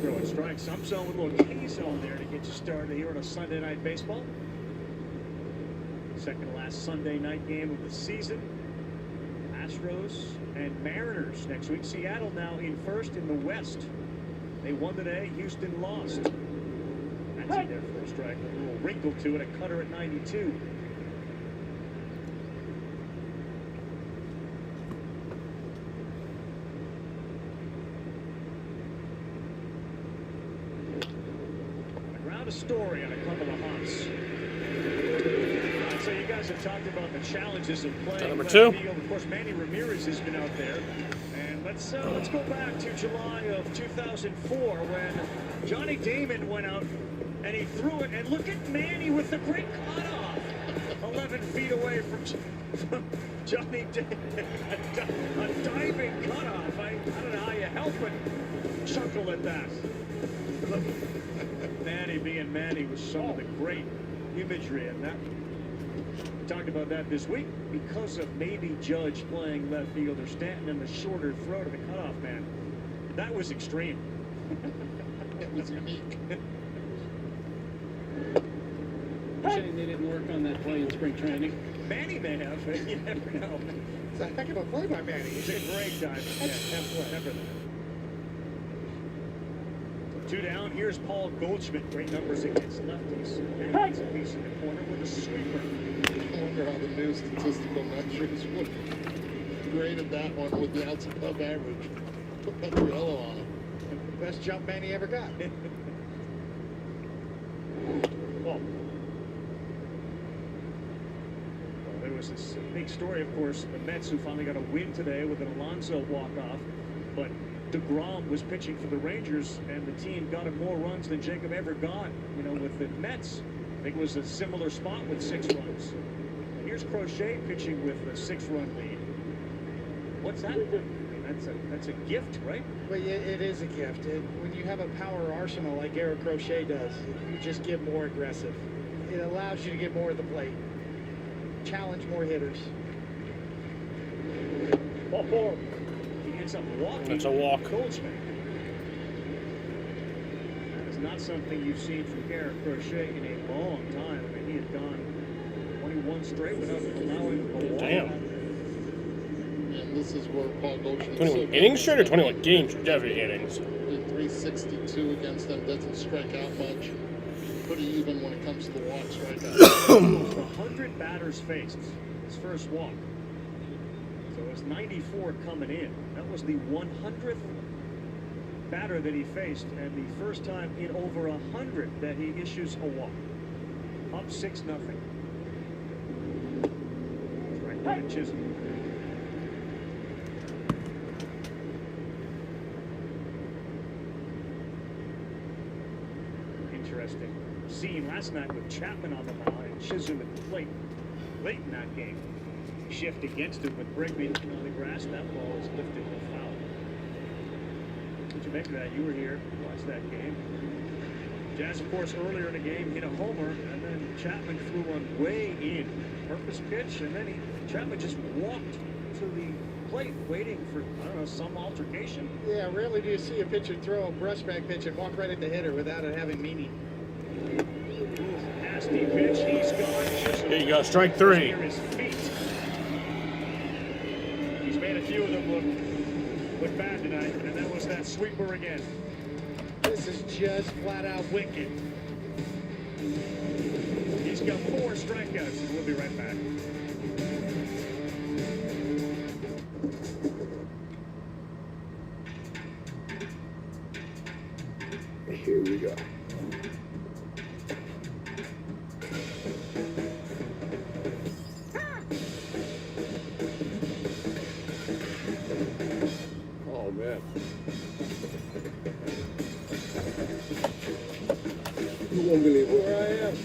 Throwing strikes, some zone with a little K zone there to get you started here on a Sunday night baseball. Second to last Sunday night game of the season. Astros and Mariners next week. Seattle now in first in the West. They won today, Houston lost. That's in there for a strike. A little wrinkle to it, a cutter at 92. A story on a couple of hops. So you guys have talked about the challenges of playing Number left 2. field. Of course, Manny Ramirez has been out there. And let's go back to July of 2004 when Johnny Damon went out and he threw it. And look at Manny with the great cutoff, 11 feet away from Johnny Damon. A diving cutoff. I don't know how you help but chuckle at that. Manny being Manny was some of the great imagery, and that we talked about that this week because of maybe Judge playing left field or Stanton and the shorter throw to the cutoff man. That was extreme. It was unique. Shame they didn't work on that play in spring training. Manny may have, you never know. It's a heck of a play by Manny. He's a great diver. Yeah, never that. 2 down. Here's Paul Goldschmidt. Great numbers against lefties. And he's a piece in the corner with a sweeper. I wonder how the new statistical measures would graded that one with the outside above average. Put that yellow on it. Best jump Manny ever got. Well, there was this big story, of course, the Mets who finally got a win today with an Alonso walk-off, but DeGrom was pitching for the Rangers, and the team got him more runs than Jacob ever got, you know, with the Mets. I think it was a similar spot with 6 runs. And here's Crochet pitching with a 6-run lead. What's that? I mean, that's a gift, right? Well, yeah, it is a gift. When you have a power arsenal like Garrett Crochet does, you just get more aggressive. It allows you to get more at the plate, challenge more hitters. Ball 4. He ends up walking. That's a walk. Goldschmidt. That is not something you've seen from Garrett Crochet in a long time. I mean, he had gone 21 straight without allowing a walk. Damn. And this is where Paul Goldschmidt. 21 innings straight or 21 games? Definitely innings. 362 against them, doesn't strike out much. Pretty even when it comes to the walk strikeout. 100 batters faced his first walk. So it was 94 coming in. That was the 100th batter that he faced, and the first time in over 100 that he issues a walk. Up 6-0. Right by Chisholm. Interesting scene last night with Chapman on the mound and Chisholm at the plate late in that game. Shift against it with Brigby on the grass. That ball is lifted and foul. What you make of that? You were here, watched that game. Jazz, of course, earlier in the game hit a homer, and then Chapman threw one way in. Purpose pitch, and then Chapman just walked to the plate waiting for, I don't know, some altercation. Yeah, rarely do you see a pitcher throw a brushback pitch and walk right at the hitter without it having meaning. Nasty pitch, he's gone. There you go, strike 3. Near his feet. He's made a few of them look bad tonight, and that was that sweeper again. This is just flat out wicked. He's got 4 strikeouts. We'll be right back. Here we go. Oh, man. You won't believe where I am.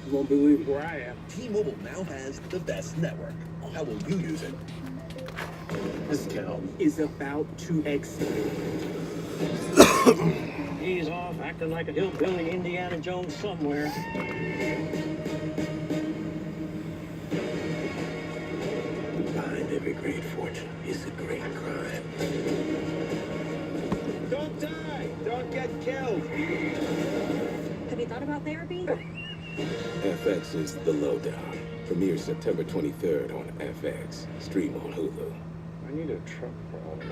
You won't believe where I am. T-Mobile now has the best network. How will you use it? This cow is about to explode. He's off acting like a hillbilly Indiana Jones somewhere. Behind every great fortune is a great crime. Don't die! Don't get killed! Have you thought about therapy? FX is The Lowdown. Premieres September 23rd on FX. Stream on Hulu. I need a truck for all this.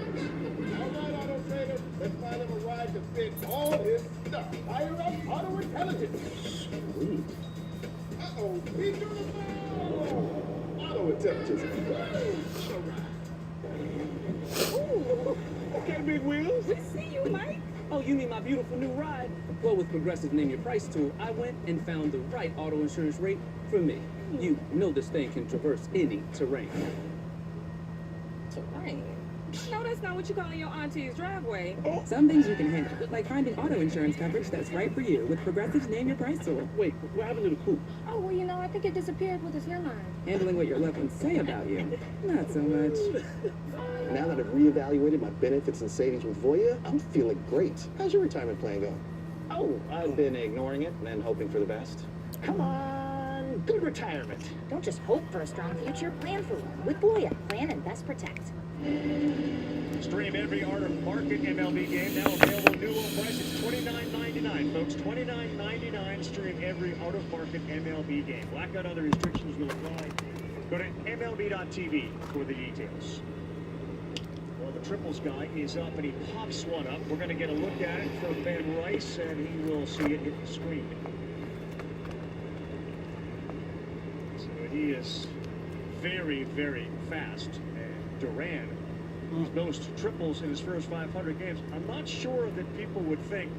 All right, Auto Trader, let's find him a ride to fix all his stuff. Hire up Auto Intelligence. Sweet. Uh-oh, he's doing the ball. Auto Intelligence. All right. Ooh, okay, big wheels. We see you, Mike. Oh, you need my beautiful new ride? Well, with Progressive Name Your Price tool, I went and found the right auto insurance rate for me. You know this thing can traverse any terrain. Terrain? No, that's not what you call in your auntie's driveway. Some things you can handle, like finding auto insurance coverage that's right for you with Progressive's Name Your Price tool. Wait, what happened to the coupe? Oh, well, you know, I think it disappeared with his hairline. Handling what your loved ones say about you, not so much. Now that I've reevaluated my benefits and savings with Voya, I'm feeling great. How's your retirement plan going? Oh, I've been ignoring it and hoping for the best. Come on, good retirement. Don't just hope for a strong future, plan for one. With Voya, plan, invest, protect. Stream every Art of Market MLB game, now available new low price. It's $29.99, folks. $29.99. Stream every Art of Market MLB game. Blackout other restrictions will apply. Go to MLB.tv for the details. Well, the triples guy is up and he pops one up. We're going to get a look at it from Ben Rice, and he will see it hit the screen. So he is very, very fast. And Duran, who's most triples in his first 500 games, I'm not sure that people would think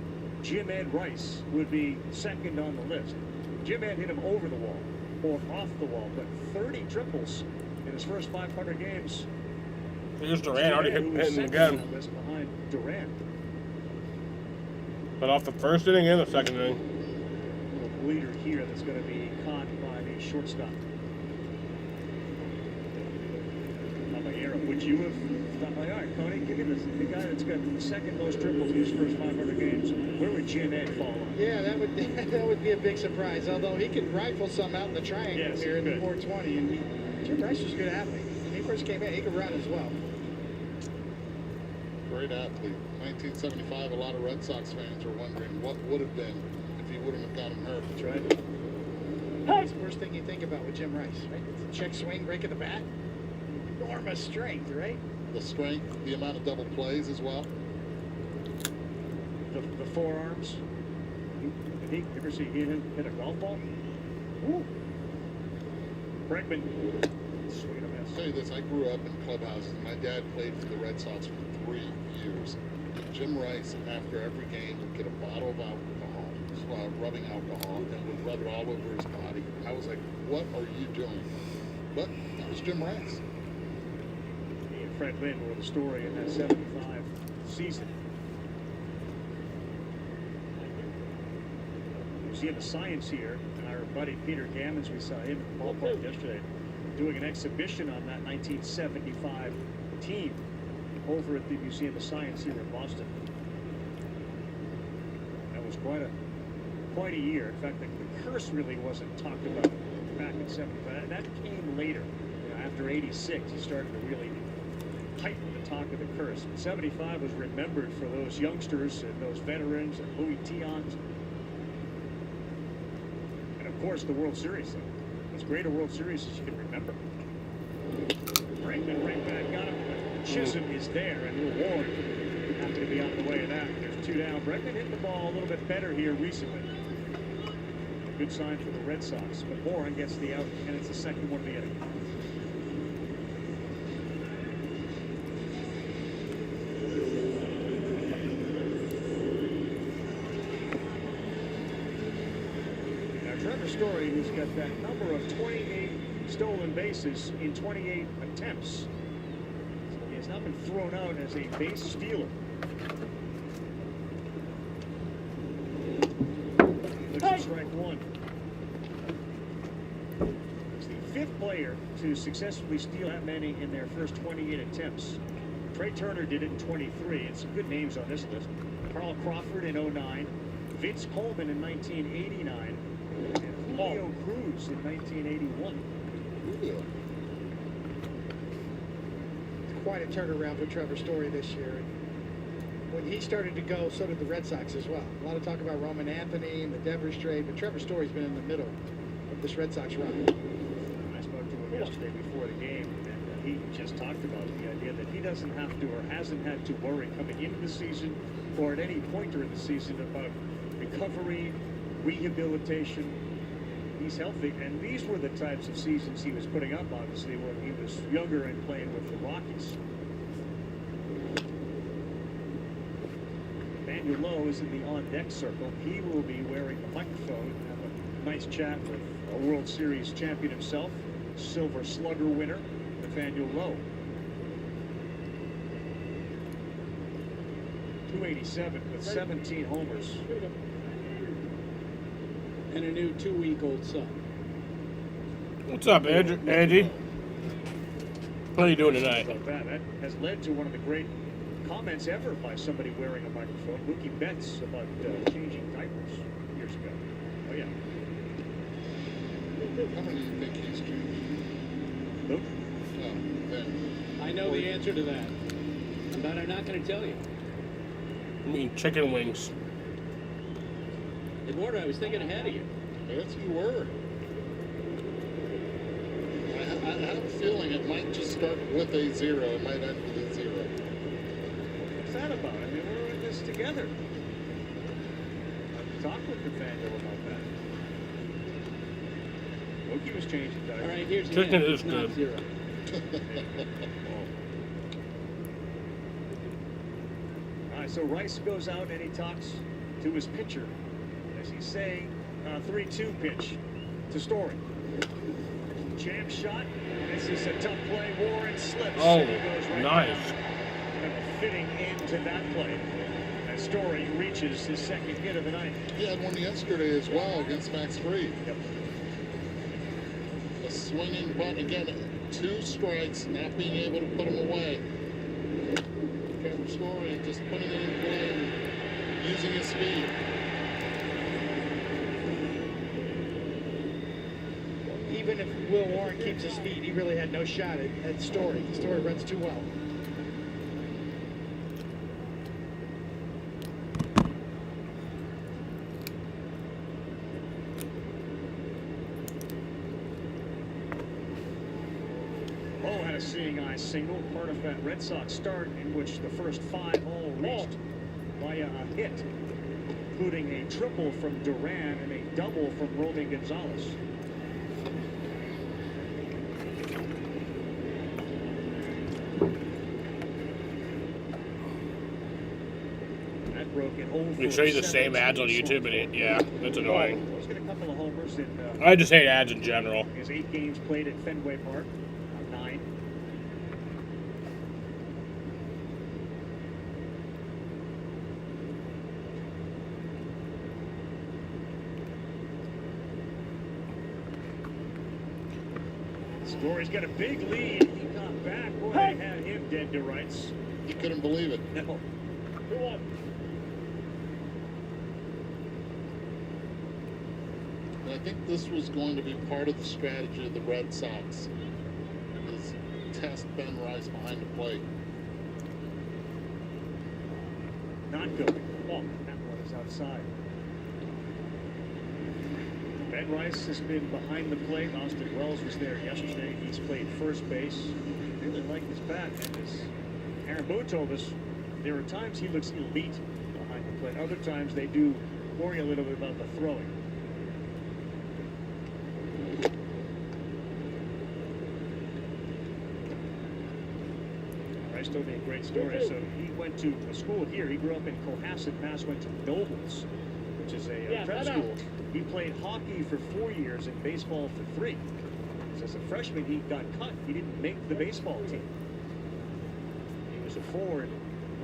Jim Ed Rice would be second on the list. Jim Ed hit him over the wall or off the wall, but 30 triples in his first 500 games. Here's Durant already hitting again. Behind Durant. But off the first inning and the second inning. A little bleeder here that's going to be caught by the shortstop. Caballero, would you have thought, all right, Tony, give me the guy that's got the second most triples in his first 500 games. Where would Jim Ed fall on? Yeah, that would be a big surprise. Although he could rifle some out in the triangle here in the 420, and Jim Rice was a good athlete. When he first came in, he could run as well. Great athlete. 1975, a lot of Red Sox fans are wondering what would have been if he wouldn't have gotten hurt. That's right. That's the first thing you think about with Jim Rice, right? It's a check swing, break of the bat. Enormous strength, right? The strength, the amount of double plays as well. The forearms. Did he ever see him hit a golf ball? Woo. Bregman. Sweet of I'll tell you this, I grew up in clubhouses. My dad played for the Red Sox for 3 years. Jim Rice, after every game, would get a bottle of alcohol, rubbing alcohol, and would rub it all over his body. I was like, what are you doing? But that was Jim Rice. He and Fred Lynn were the story in that 75 season. You see the science here, and our buddy Peter Gammons, we saw him at the ballpark yesterday, doing an exhibition on that 1975 team over at the Museum of Science here in Boston. That was quite a year. In fact, the curse really wasn't talked about back in 75. That came later. You know, after 86, he started to really heighten the talk of the curse. But 75 was remembered for those youngsters and those veterans and Louis Tiant. And of course, the World Series. As great a World Series as you can remember. Bregman right back, got him. Chisholm is there, and Will Ward happy to be out of the way of that. There's 2 down. Bregman hit the ball a little bit better here recently. Good sign for the Red Sox. But Boren gets the out, and it's the second one of the inning. Now Trevor Story, who's got that number of 28 stolen bases in 28 attempts. He has not been thrown out as a base stealer. Looks at strike one. He's the 5th player to successfully steal that many in their first 28 attempts. Trey Turner did it in 23, and some good names on this list. Carl Crawford in 09, Vince Coleman in 1989, and Julio Cruz in 1981. Julio. Quite a turnaround for Trevor Story this year. When he started to go, so did the Red Sox as well. A lot of talk about Roman Anthony and the Devers trade, but Trevor Story's been in the middle of this Red Sox run. I spoke to him yesterday before the game, and he just talked about the idea that he doesn't have to or hasn't had to worry coming into the season or at any point during the season about recovery, rehabilitation. He's healthy, and these were the types of seasons he was putting up, obviously, when he was younger and playing with the Rockies. Daniel Lowe is in the on-deck circle. He will be wearing the microphone, have a nice chat with a World Series champion himself, Silver Slugger winner, Nathaniel Lowe. 287 with 17 homers. And a new 2-week-old son. What's up, Angie? How are you doing tonight? That has led to one of the great comments ever by somebody wearing a microphone. Mookie Betts about changing diapers years ago. Oh, yeah. How many do you think he's changed? Luke? I know the answer to that, but I'm not going to tell you. I mean, chicken wings. Eduardo, I was thinking ahead of you. Yes, you were. I have a feeling it might just start with a 0. It might end with a 0. What's that about? I mean, we're in this together. I've talked with Nathaniel about that. Mookie was changing diapers. All right, here's the Chicken answer. is It's not good. 0. All right, so Rice goes out and he talks to his pitcher as he's saying 3-2 pitch to Story. Jam shot. This is a tough play. Warren slips. Oh, and he goes right nice. down. Kind of fitting into that play. As Story reaches his second hit of the night. He had one yesterday as well against Max Fried. Yep. A swinging bunt again. 2 strikes, not being able to put him away. Trevor Story just putting it in play and using his speed. Even if Will Warren keeps his speed, he really had no shot at Story. Story runs too well. Bo had a seeing eye single, part of that Red Sox start in which the first 5 all reached via a hit, including a triple from Duran and a double from Romy Gonzalez. That broke it over. We show you the same ads on YouTube, and yeah, that's annoying. He's got a couple of homers in I just hate ads in general. his 8 games played at Fenway Park. 9. Story's got a big lead. He got back. Boy, they had him dead to rights. He couldn't believe it. No. 2-1. And I think this was going to be part of the strategy of the Red Sox. Is test Ben Rice behind the plate. Not going. Oh, that one is outside. Ben Rice has been behind the plate. Austin Wells was there yesterday. He's played first base. Really like his bat. And as Aaron Boone told us, there are times he looks elite behind the plate. Other times they do worry a little bit about the throwing. Rice told me a great story. So he went to a school here. He grew up in Cohasset, Mass. Went to Nobles, which is a prep school. He played hockey for 4 years and baseball for 3. So as a freshman, he got cut. He didn't make the baseball team. He was a forward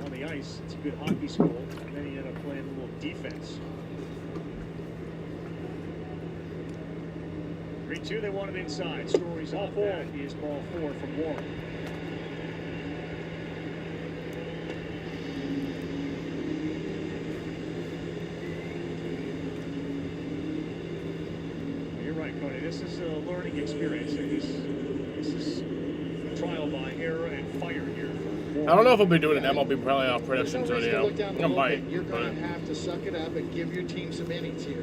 on the ice. It's a good hockey school. And then he ended up playing a little defense. 3-2, they want him inside. Story's off that is ball 4 from Warren. Cody, this is a learning experience. This is trial by error and fire here. I don't know if we'll be doing an MLB playoff predictions There's no video. reason to look down the I might, bullpen. You're going to have to suck it up and give your team some innings here.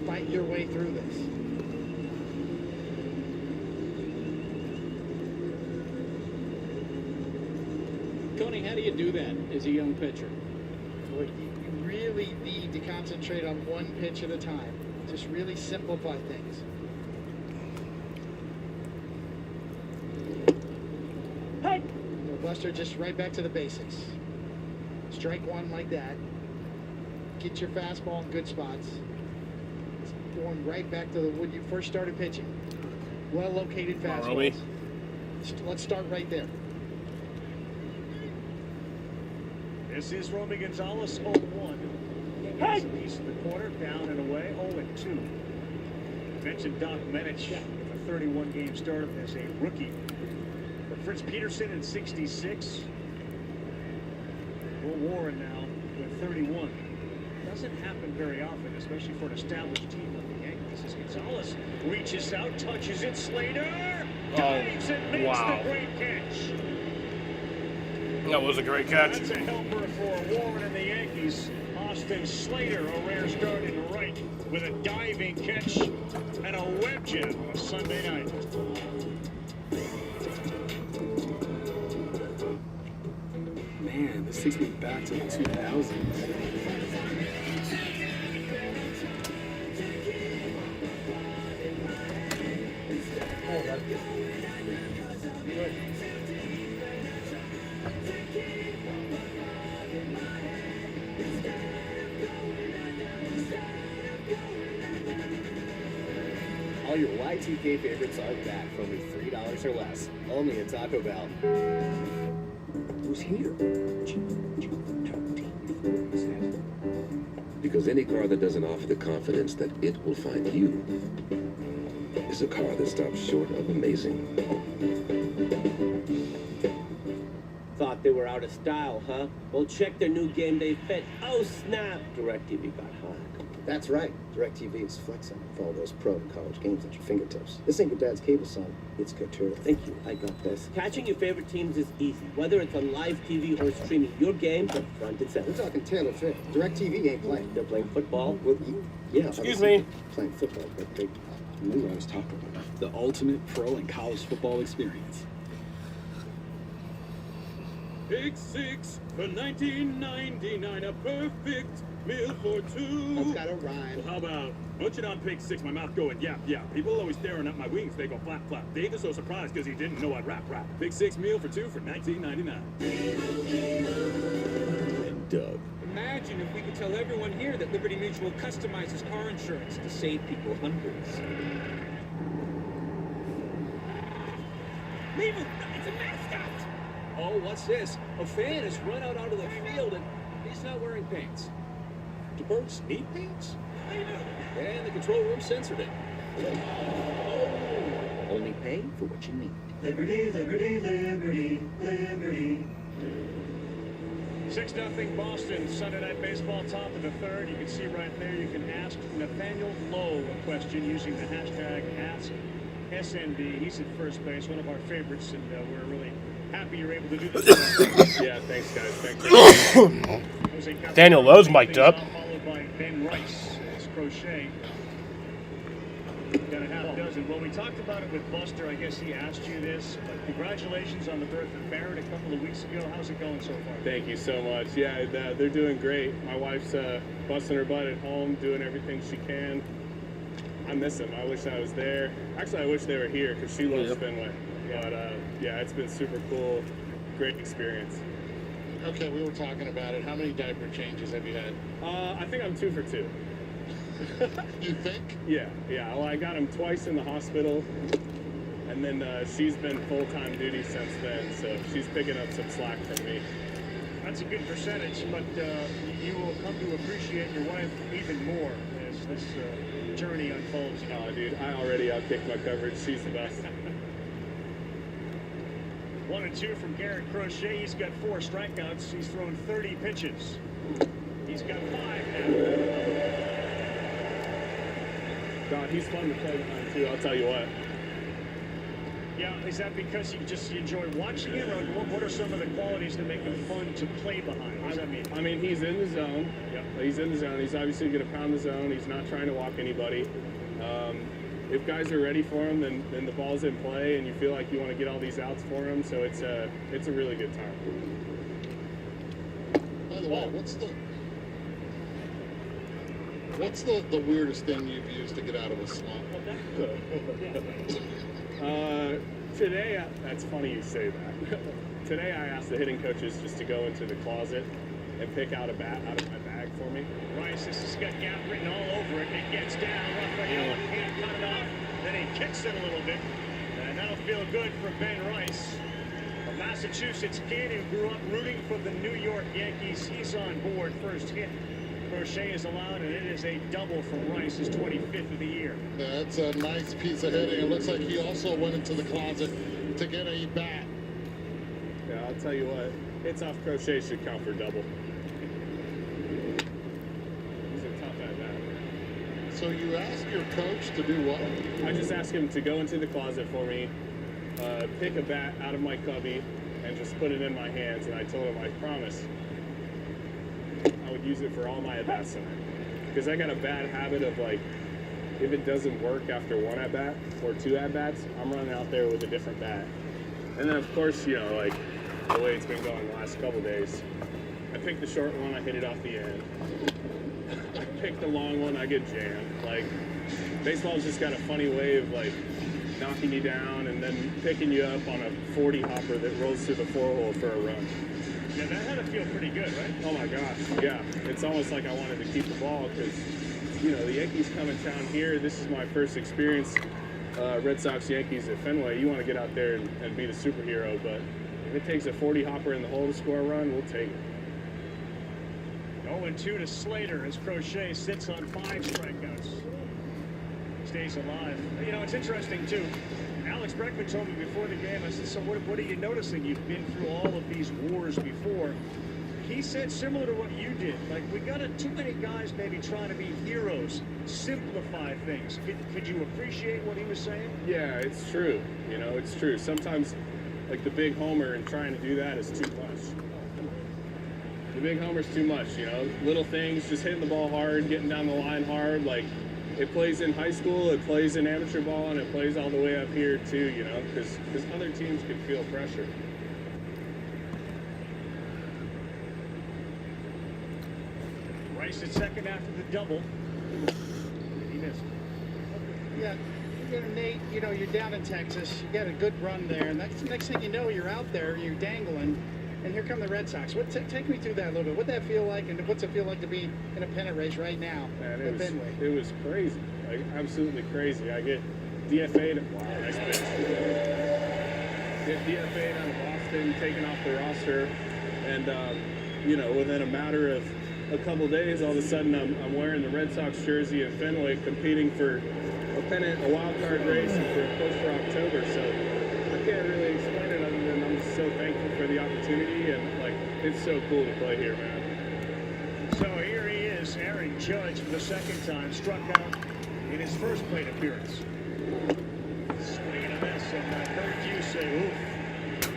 Fight your way through this. Tony, how do you do that as a young pitcher? Well, you really need to concentrate on one pitch at a time. Just really simplify things. Hey! Buster, just right back to the basics. Strike one like that. Get your fastball in good spots. Going right back to when you first started pitching. Well-located fastballs. Let's start right there. This is Romy Gonzalez, 0-1. Hey! Piece of the corner, down and away, 0-2. I mentioned Doc Menich, a 31-game start as a rookie. But Fritz Peterson in 66. Will Warren now with 31. Doesn't happen very often, especially for an established team like the Yankees. As Gonzalez reaches out, touches it, Slater dives and makes the great catch. That was a great catch. That's a helper for Warren and the Yankees. Austin Slater, a rare start in right with a diving catch and a web gem on a Sunday night. Man, this takes me back to the 2000s. All your Y2K favorites are back for only $3 or less. Only at Taco Bell. Who's here? Because any car that doesn't offer the confidence that it will find you is a car that stops short of amazing. Thought they were out of style, huh? Well, check their new game day fit. Oh, snap! DirecTV got hot. That's right. DirecTV is flexing with all those pro and college games at your fingertips. This ain't your dad's cable, son. It's couture. Thank you. I got this. Catching your favorite teams is easy. Whether it's on live TV or streaming, your game is front and center. We're talking Taylor Fit. DirecTV ain't playing. They're playing football. Well, yeah. Excuse me. Playing football, but they knew what I was talking about. The ultimate pro and college football experience. Pick six for $19.99, a perfect meal for two. That's got a rhyme. Well, how about munching on pick six, my mouth going yap, yap. People always staring at my wings, they go flap, flap. Dave is so surprised because he didn't know I'd rap. Pick six meal for two for $19.99. And Doug. Imagine if we could tell everyone here that Liberty Mutual customizes car insurance to save people hundreds. Leave him! It's a mascot! Oh, what's this? A fan has run out onto the field and he's not wearing pants. Do birds need pants? And the control room censored it. Oh. Only pay for what you need. Liberty, liberty, liberty, liberty. 6-0 Boston, Sunday Night Baseball, top of the third. You can see right there, you can ask Nathaniel Lowe a question using the hashtag AskSNB. He's at first base, one of our favorites, and we're really happy you're able to do this. Yeah, thanks, guys. Thanks. Daniel Lowe's mic'd up. Followed by Ben Rice as Crochet. Got a half dozen. Well, we talked about it with Buster. I guess he asked you this, but congratulations on the birth of Barrett a couple of weeks ago. How's it going so far? Thank you so much. Yeah, they're doing great. My wife's busting her butt at home, doing everything she can. I miss them. I wish I was there. Actually, I wish they were here because she loves Fenway. But yeah, it's been super cool. Great experience. Okay, we were talking about it. How many diaper changes have you had? I think I'm 2 for 2. You think? Yeah. Well, I got him twice in the hospital, and then she's been full-time duty since then, so she's picking up some slack from me. That's a good percentage, but you will come to appreciate your wife even more as this journey unfolds. Oh, dude, I already outkicked my coverage. She's the best. 1 and 2 from Garrett Crochet. He's got 4 strikeouts. He's thrown 30 pitches. He's got 5 now. God, he's fun to play behind too, I'll tell you what. Yeah, is that because you enjoy watching him, or what are some of the qualities that make him fun to play behind? What does that mean? I mean, he's in the zone. Yep. He's in the zone. He's obviously going to pound the zone. He's not trying to walk anybody. If guys are ready for him, then the ball's in play, and you feel like you want to get all these outs for him. So it's a really good time. By the way, what's the weirdest thing you've used to get out of a slump? Today, that's funny you say that. Today I asked the hitting coaches just to go into the closet and pick out a bat out of my bag for me. Rice, this has got gap written all over it. It gets down. Rafael can't cut it off. Then he kicks it a little bit. And that'll feel good for Ben Rice. A Massachusetts kid who grew up rooting for the New York Yankees. He's on board. First hit. Crochet is allowed, and it is a double from Rice, his 25th of the year. That's a nice piece of hitting. It looks like he also went into the closet to get a bat. Yeah, I'll tell you what. Hits off Crochet should count for double. He's a tough at bat. So you asked your coach to do what? I just asked him to go into the closet for me, pick a bat out of my cubby, and just put it in my hands. And I told him I promised I would use it for all my at-bats tonight. Because I got a bad habit of, like, if it doesn't work after 1 at-bat or 2 at-bats, I'm running out there with a different bat. And then, of course, you know, like, the way it's been going the last couple days, I picked the short one, I hit it off the end. I picked the long one, I get jammed. Like, baseball's just got a funny way of, like, knocking you down and then picking you up on a 40 hopper that rolls through the 4-hole for a run. Yeah, that had to feel pretty good, right? Oh my gosh, yeah. It's almost like I wanted to keep the ball because, you know, the Yankees come in town here. This is my first experience Red Sox Yankees at Fenway, you want to get out there and be the superhero, but if it takes a 40 hopper in the hole to score a run, we'll take it. 0-2 to Slater as Crochet sits on 5 strikeouts. Stays alive. You know, it's interesting, too. Alex Bregman told me before the game, I said, so what are you noticing? You've been through all of these wars before. He said similar to what you did. Like, we got too many guys maybe trying to be heroes, simplify things. Could you appreciate what he was saying? Yeah, it's true. You know, it's true. Sometimes, like the big homer and trying to do that is too much. The big homer's too much, you know. Little things, just hitting the ball hard, getting down the line hard. Like, it plays in high school, it plays in amateur ball, and it plays all the way up here, too, you know, because other teams can feel pressure. Rice at second after the double. He missed. Yeah, Nate, you know, you're down in Texas. You got a good run there, and that's the next thing you know, you're out there, you're dangling, and here come the Red Sox. Take me through that a little bit. What'd that feel like, and what's it feel like to be in a pennant race right now at Fenway? It was crazy, like absolutely crazy. I get DFA'd. Wow, nice pitch. Get DFA'd out of Boston, taken off the roster, and you know, within a matter of a couple days, all of a sudden I'm wearing the Red Sox jersey at Fenway, competing for a pennant, a wild card race, and for a push for October. So I can't really explain it other than I'm just so thankful for the opportunity, and like it's so cool to play here, man. So here he is, Aaron Judge for the second time, struck out in his first plate appearance. Swing and a miss, and I heard you say, oof.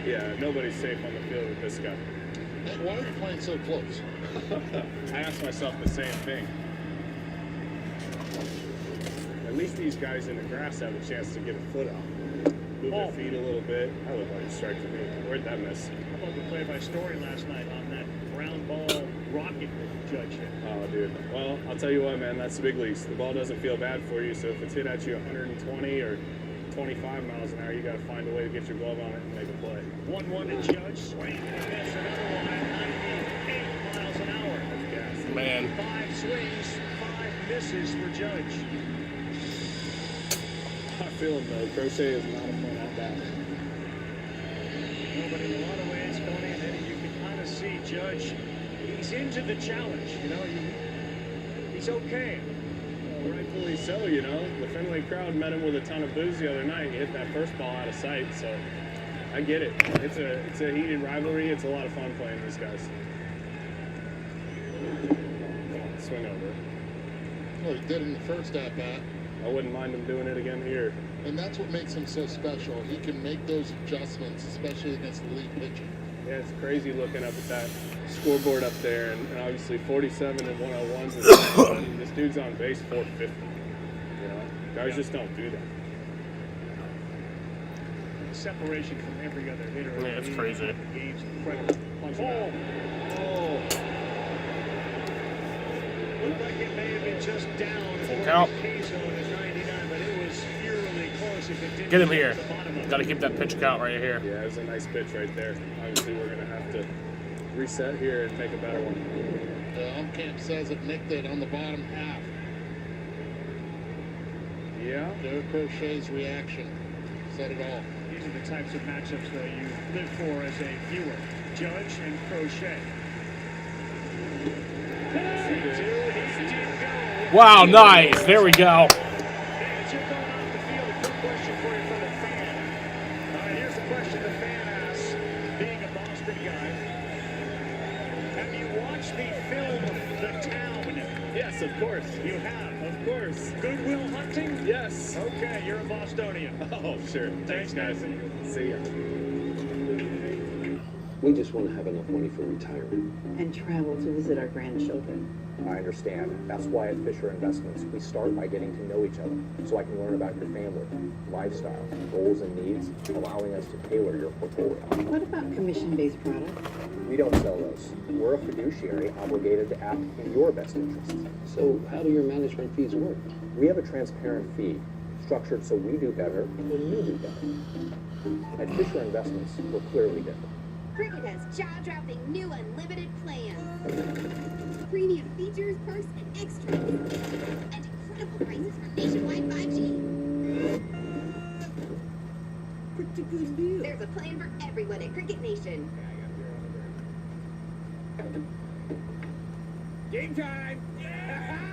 Yeah, nobody's safe on the field with this guy. Why are you playing so close? I asked myself the same thing. At least these guys in the grass have a chance to get a foot out. Move their feet a little bit. That looked like a strike to me. Where'd that miss? How about the play-by-story last night on that ground ball rocket that Judge hit? Oh, dude. Well, I'll tell you what, man. That's the big leagues. The ball doesn't feel bad for you, so if it's hit at you 120 or 25 miles an hour, you got to find a way to get your glove on it and make a play. 1-1 to Judge. Swing and a miss. Another one at 98 miles an hour. Man. 5 swings, 5 misses for Judge. I feel him, though. Crochet is not a fun at bat. No, but in a lot of ways, Tony and Eddie, you can kind of see Judge. He's into the challenge. You know, he's okay. Well, rightfully so, you know. The Fenway crowd met him with a ton of boos the other night. He hit that first ball out of sight, so I get it. It's a heated rivalry. It's a lot of fun playing these guys. Swing over. Well, he did in the first at-bat. I wouldn't mind him doing it again here. And that's what makes him so special. He can make those adjustments, especially against the lead pitcher. Yeah, it's crazy looking up at that scoreboard up there, and obviously 47 and 101s. And this dude's on base 450. You know, guys just don't do that. Separation from every other hitter. Yeah, it's crazy. The game's incredible. Oh! Looked like it may have been just down for count. K-zone is 99, but it was eerily close if it didn't Get him here. the bottom of it. Got to keep that pitch count right here. Yeah, it was a nice pitch right there. Obviously, we're going to have to reset here and make a better one. Umcamp says it nicked it on the bottom half. Yeah? Joe Crochet's reaction said it all. These are the types of matchups that you live for as a viewer. Judge and Crochet. Wow, nice. There we go. As you're going off the field, a quick question for you from a fan. All right, here's the question the fan asks, being a Boston guy. Have you watched the film The Town? Yes, of course. You have? Of course. Good Will Hunting? Yes. Okay, you're a Bostonian. Oh, sure. Thanks, guys. See ya. We just want to have enough money for retirement. And travel to visit our grandchildren. I understand. That's why at Fisher Investments, we start by getting to know each other, so I can learn about your family, lifestyle, goals and needs, allowing us to tailor your portfolio. What about commission-based products? We don't sell those. We're a fiduciary obligated to act in your best interests. So how do your management fees work? We have a transparent fee, structured so we do better when you do better. At Fisher Investments, we're clearly different. Cricket has jaw-dropping new unlimited plans. Premium features, perks, and extras. And incredible prices for nationwide 5G. plan for everyone at Cricket Nation. Game time!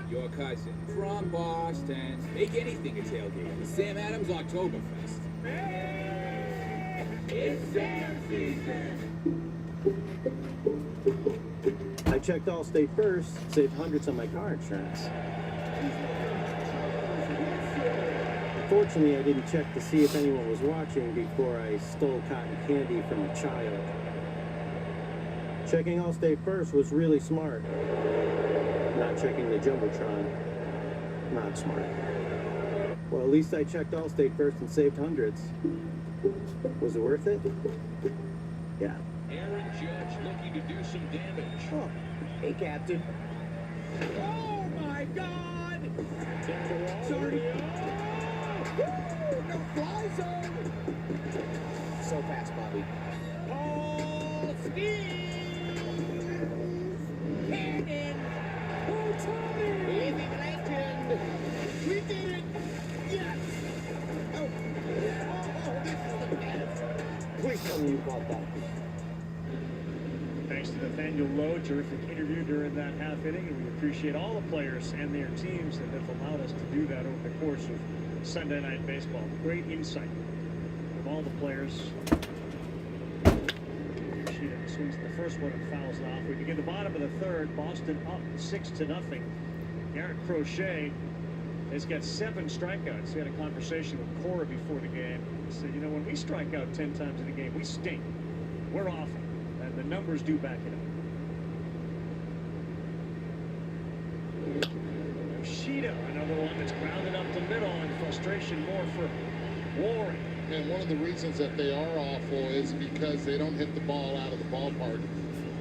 York Hudson from Boston. Make anything a tailgate. Sam Adams Oktoberfest. It's Sam season! I checked Allstate first, saved hundreds on my car insurance. Unfortunately, I didn't check to see if anyone was watching before I stole cotton candy from a child. Checking Allstate first was really smart. Not checking the Jumbotron, not smart. Well, at least I checked Allstate first and saved hundreds. Was it worth it? Yeah. Aaron Judge looking to do some damage. Oh, hey, Captain. Oh my God! Sorry. No fly zone! So fast, Bobby. Paul Steve! Cannon! Oh, Tommy! Living legend! We did it! Yes! Oh, this is the best. Please tell me you caught that. Thanks to Nathaniel Lowe, terrific interview during that half inning, and we appreciate all the players and their teams that have allowed us to do that over the course of Sunday Night Baseball. Great insight from all the players. She swings the first one and fouls it off. We begin the bottom of the third. Boston up 6-0. Garrett Crochet has got 7 strikeouts. He had a conversation with Cora before the game. He said, you know, when we strike out 10 times in a game, we stink. We're awful. And the numbers do back it up. Yoshida, another one that's grounded up the middle, and frustration more for Warren. And one of the reasons that they are awful is because they don't hit the ball out of the ballpark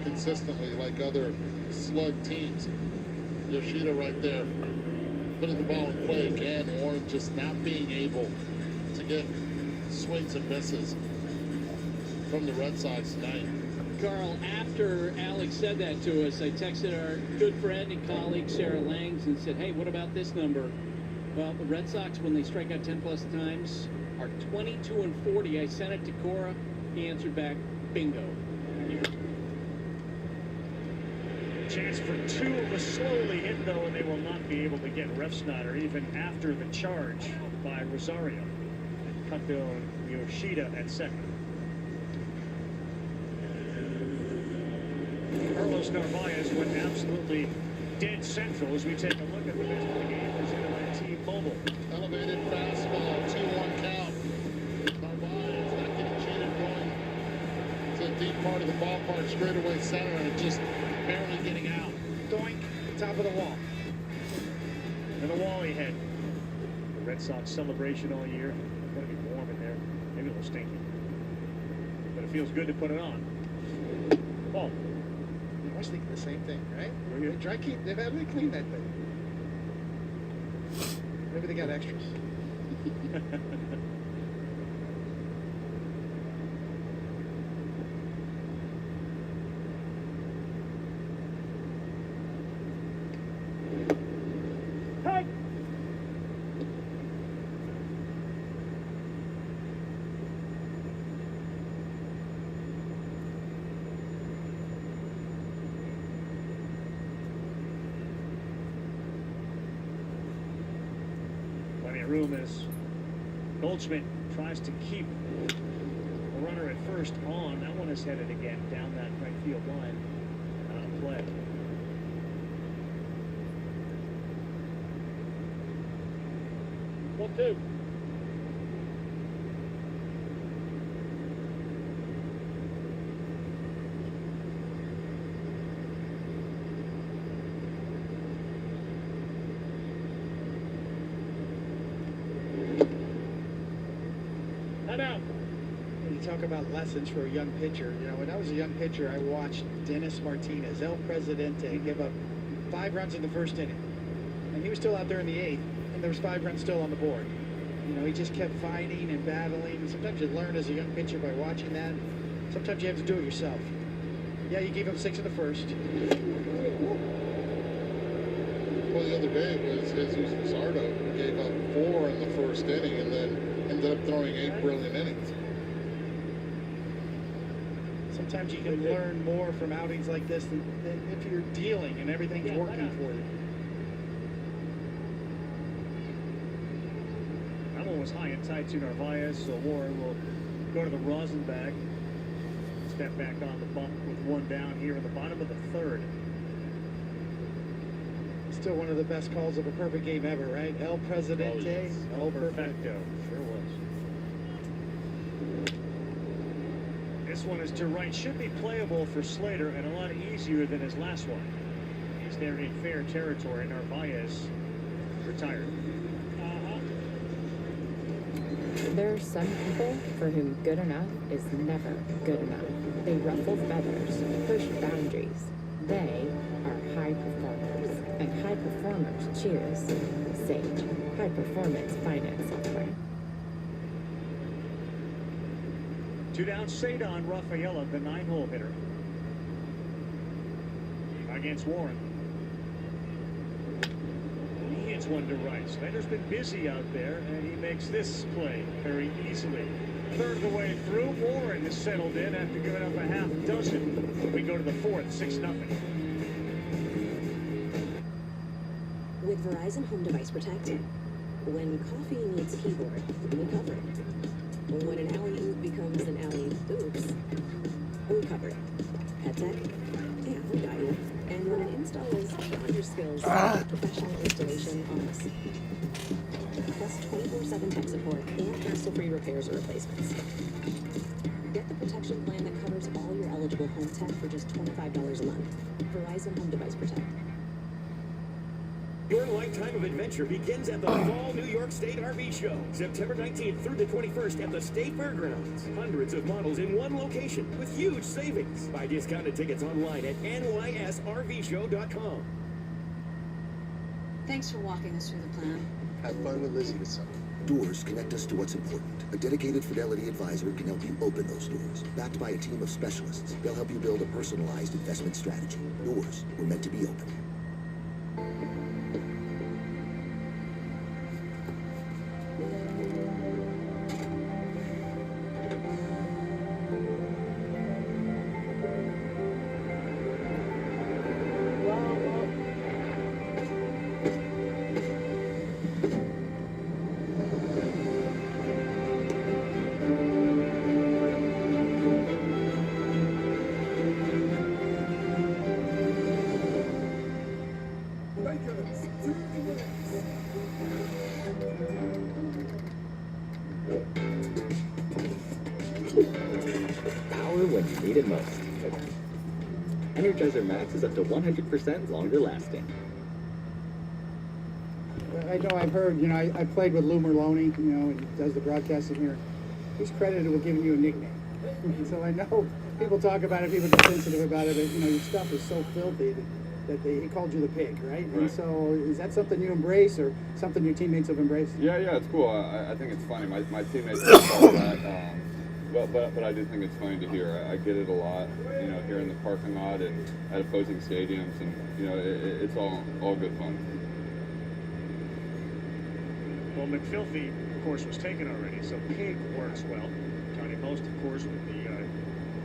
consistently like other slug teams. Yoshida right there, putting the ball in play again. Warren just not being able to get swings and misses from the Red Sox tonight. Carl, after Alex said that to us, I texted our good friend and colleague Sarah Langs and said, hey, what about this number? Well, the Red Sox, when they strike out 10 plus times, are 22-40. I sent it to Cora. He answered back, bingo. Chance for 2 was slowly hit, though, and they will not be able to get Refsnyder even after the charge by Rosario. And cut down Yoshida at second. Carlos Narvaez went absolutely dead central as we take a look at the rest of the game presented by T-Mobile. Elevated fastball, 2-1 count. Narvaez not getting cheated, going to the deep part of the ballpark, straightaway center, and just barely getting out. Doink, top of the wall. And the wall he had. The Red Sox celebration all year. It's going to be warm in there. Maybe a little stinky. But it feels good to put it on. Ball. I was thinking the same thing, right? They dry keep. They've had to clean that thing. Maybe they got extras. Hey! Plenty of room as Goldschmidt tries to keep the runner at first on. That one is headed again down that right field line. Out of play. Well, 2. You talk about lessons for a young pitcher. You know, when I was a young pitcher, I watched Dennis Martinez, El Presidente, give up 5 runs in the first inning. And he was still out there in the 8th, and there was 5 runs still on the board. You know, he just kept fighting and battling. Sometimes you learn as a young pitcher by watching that. Sometimes you have to do it yourself. Yeah, you gave up 6 in the first. Well, the other day was Jesus Luzardo, who gave up 4 in the first inning and then ended up throwing 8 brilliant innings. Sometimes you can learn more from outings like this than if you're dealing and everything's working for you. That one was high and tight to Narvaez, so Warren will go to the rosin bag. Step back on the bump with one down here in the bottom of the third. Still one of the best calls of a perfect game ever, right? El Presidente, El Perfecto. Sure was. This one is to right. Should be playable for Slater and a lot easier than his last one. He's there in fair territory. Narvaez retired. There are some people for whom good enough is never good enough. They ruffle feathers, push boundaries. They are high performers, and high performers choose Sage, high performance finance software. 2 down, Cedon Rafaela, the 9-hole hitter. Against Warren. He hits one to right. Slater's been busy out there, and he makes this play very easily. Third of the way through, Warren has settled in after giving up a half dozen. We go to the fourth, 6-0. With Verizon Home Device Protect, when coffee meets keyboard, we cover it. When an alley-oop becomes an alley-oops, we cover it. Pet tech? Yeah, we got you. And when an install is beyond your skills, professional installation on us. Plus 24/7 tech support and hassle-free repairs or replacements. Get the protection plan that covers all your eligible home tech for just $25 a month. Verizon Home Device Protect. Your lifetime of adventure begins at the Fall New York State RV Show, September 19th through the 21st at the State Fairgrounds. Hundreds of models in one location with huge savings. Buy discounted tickets online at nysrvshow.com. Thanks for walking us through the plan. Have fun with Lizzie this summer. Doors connect us to what's important. A dedicated Fidelity advisor can help you open those doors. Backed by a team of specialists, they'll help you build a personalized investment strategy. Doors were meant to be open. Power when you need it most. Energizer Max is up to 100% longer lasting. I know I've heard, I played with Lou Merloni, and he does the broadcasting here. He's credited with giving you a nickname. So I know people talk about it, people get sensitive about it, but, your stuff is so filthy that he called you the pig, right? And so is that something you embrace or something your teammates have embraced? Yeah, it's cool. I think it's funny. My teammates call that, but I do think it's funny to hear. I get it a lot, here in the parking lot and at opposing stadiums, and it's all good fun. Well, McFilthy, of course, was taken already, so pig works well. Johnny Most, of course, with the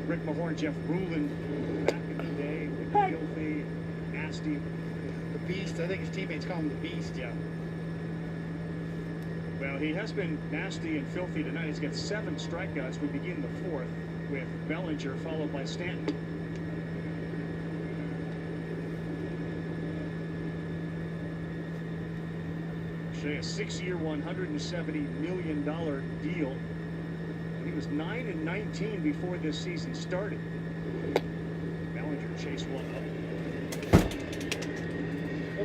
Rick Mahorn, Jeff Ruland back in the day. McFilthy, Nasty. The Beast. I think his teammates call him the Beast. Yeah. Well, he has been nasty and filthy tonight. He's got 7 strikeouts. We begin the fourth with Bellinger, followed by Stanton. A 6-year, $170 million deal. He was 9-19 before this season started. Bellinger chased one up.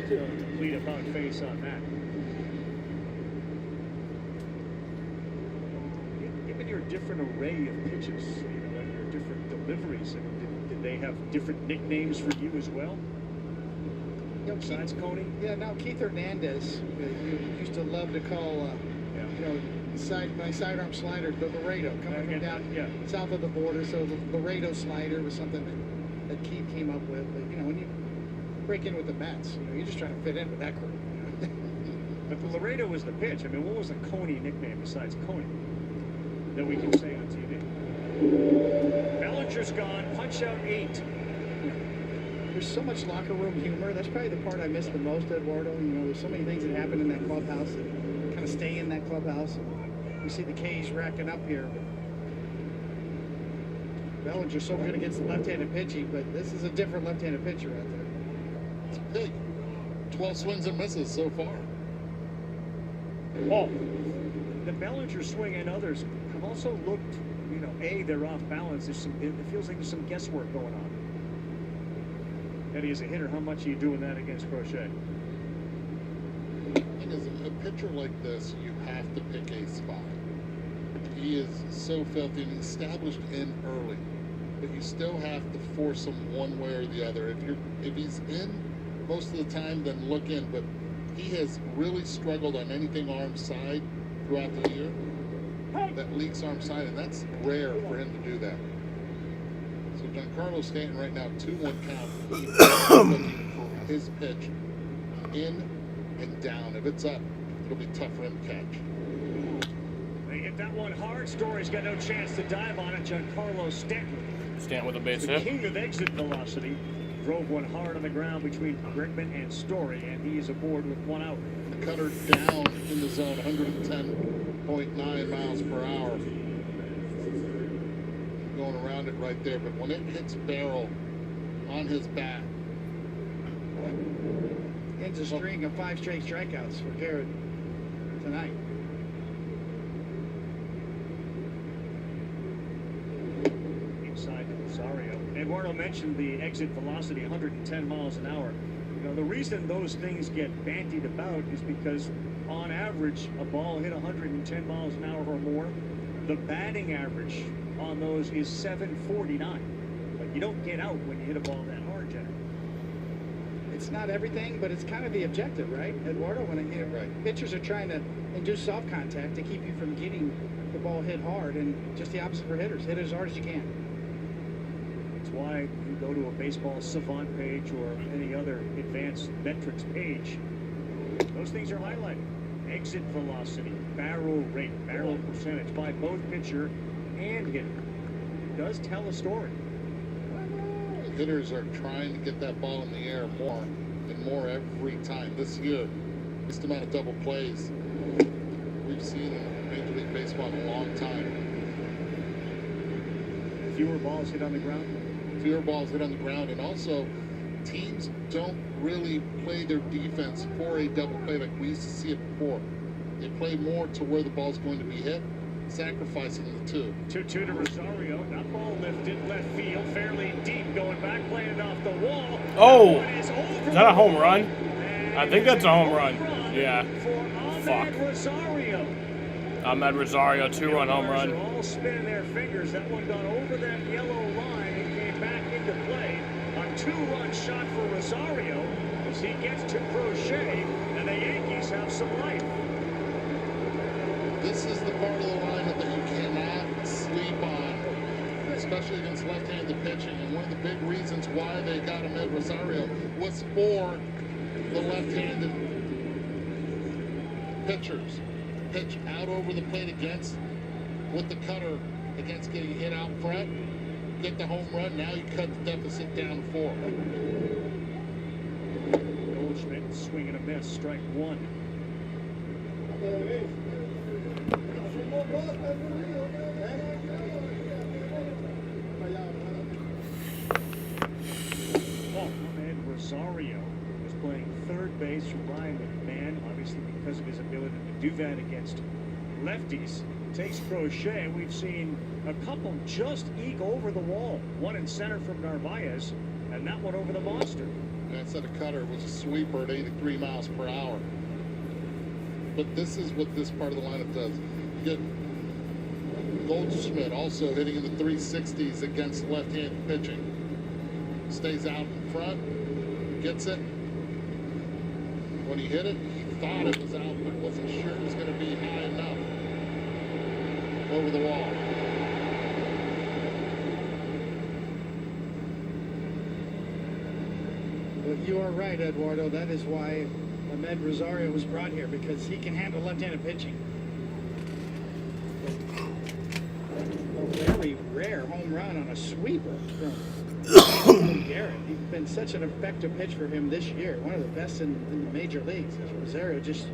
Complete about face on that. Given your different array of pitches, and your different deliveries, did they have different nicknames for you as well? Besides Coney? Yeah, now Keith Hernandez, you used to love to call, my sidearm slider, the Laredo, coming from down south of the border. So the Laredo slider was something that Keith came up with. But, when you break in with the Mets, you're just trying to fit in with that crew. But the Laredo was the pitch. I mean, what was a Coney nickname besides Coney that we can say on TV? Bellinger's gone. Punch out 8. There's so much locker room humor. That's probably the part I miss the most, Eduardo. You know, there's so many things that happen in that clubhouse that kind of stay in that clubhouse. You see the K's racking up here. Bellinger's so good against the left-handed pitching, but this is a different left-handed pitcher out there. It's big. 12 swings and misses so far. Oh, the Bellinger swing and others have also looked, you know, they're off balance. There's some, it feels like there's some guesswork going on. Eddie, as a hitter, how much are you doing that against Crochet? As a pitcher like this, you have to pick a spot. He is so filthy and established in early, but you still have to force him one way or the other. If he's in most of the time, then look in. But he has really struggled on anything arm side throughout the year. That leaks arm side, and that's rare for him to do that. So Giancarlo Stanton right now, 2-1 count. Looking for his pitch in and down. If it's up, it'll be tough for him to catch. They hit that one hard. Story's got no chance to dive on it. Giancarlo Stanton. Stanton with a base The hit. king of exit velocity. Drove one hard on the ground between Brickman and Story, and he is aboard with 1 out. The cutter down in the zone, 110.9 miles per hour. Going around it right there, but when it hits barrel on his bat. Ends a string of 5 straight strikeouts for Garrett tonight. Inside to Rosario. Eduardo mentioned the exit velocity, 110 miles an hour. You know, the reason those things get bandied about is because, on average, a ball hit 110 miles an hour or more. The batting average on those is 749. But you don't get out when you hit a ball that hard, Jenner. It's not everything, but it's kind of the objective, right, Eduardo? When pitchers are trying to induce soft contact to keep you from getting the ball hit hard, and just the opposite for hitters. Hit it as hard as you can. That's why you go to a baseball savant page or any other advanced metrics page. Those things are highlighted. Exit velocity, barrel rate, barrel percentage by both pitcher and hitter. It does tell a story. Hitters are trying to get that ball in the air more and more every time. This year, least amount of double plays we've seen in Major League Baseball in a long time. Fewer balls hit on the ground? Fewer balls hit on the ground, and also teams don't really play their defense for a double play like we used to see it before. They play more to where the ball's going to be hit, sacrificing the two. 2-2 to Rosario. That ball lifted left field, fairly deep, going back, playing it off the wall. Oh! Is that a home run? I think that's a home run. Yeah. Fuck. Rosario. Ahmed Rosario, 2-run home run. They're all spinning their fingers. That one got over that yellow line and came back into play. A 2-run shot for Rosario as he gets to Crochet, and the Yankees have some life. This is the part of the lineup that you cannot sleep on, especially against left-handed pitching. And one of the big reasons why they got Ahmed Rosario was for the left-handed pitchers. Pitch out over the plate against, with the cutter, against getting hit out front. Get the home run. Now you cut the deficit down to 4. Goldschmidt swing and a miss. Strike 1. Ahmed Rosario was playing third base for Ryan McMahon, obviously because of his ability to do that against lefties. Takes Crochet. We've seen a couple just eke over the wall. One in center from Narvaez, and that one over the monster. That set of cutter was a sweeper at 83 miles per hour. But this is what this part of the lineup does. You get Goldschmidt also hitting in the 360s against left-handed pitching. Stays out in front, gets it. When he hit it, he thought it was out, but wasn't sure it was going to be high enough. Over the wall. Well, you are right, Eduardo. That is why Ahmed Rosario was brought here, because he can handle left-handed pitching. very rare home run on a sweeper from Garrett. He's been such an effective pitch for him this year. One of the best in the major leagues. Rosario just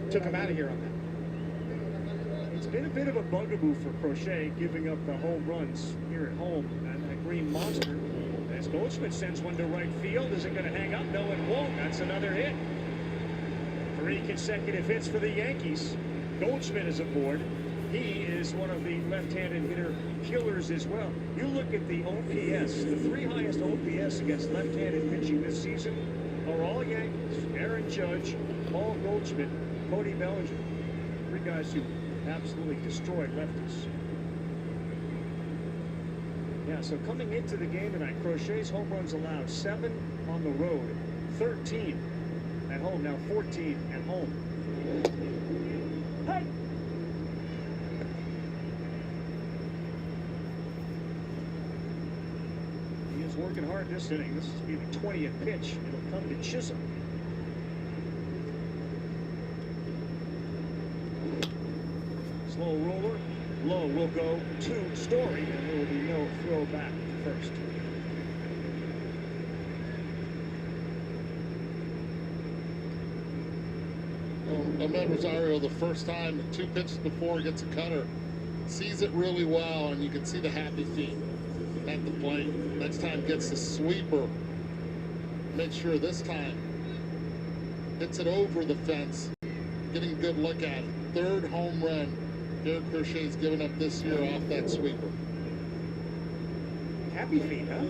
took him out of here on that. It's been a bit of a bugaboo for Crochet, giving up the home runs here at home and that Green Monster. As Goldschmidt sends one to right field, is it going to hang up? No, it won't. That's another hit. 3 consecutive hits for the Yankees. Goldschmidt is aboard. He is one of the left-handed hitter killers as well. You look at the OPS, the 3 highest OPS against left-handed pitching this season are all Yankees. Aaron Judge, Paul Goldschmidt, Cody Bellinger. 3 guys who absolutely destroyed lefties. Yeah, so coming into the game tonight, Crochet's home runs allowed 7 on the road, 13 at home, now 14 at home. Hey! He is working hard this inning. This will be the 20th pitch. It'll come to Chisholm. Slow roller. Low will go to Story, and there will be no throw back to first. I met Rosario the first time, 2 pitches before, gets a cutter, sees it really well, and you can see the happy feet at the plate. Next time gets the sweeper. Make sure this time hits it over the fence, getting a good look at it. 3rd home run Garrett Crochet's given up this year off that sweeper. Happy feet, huh?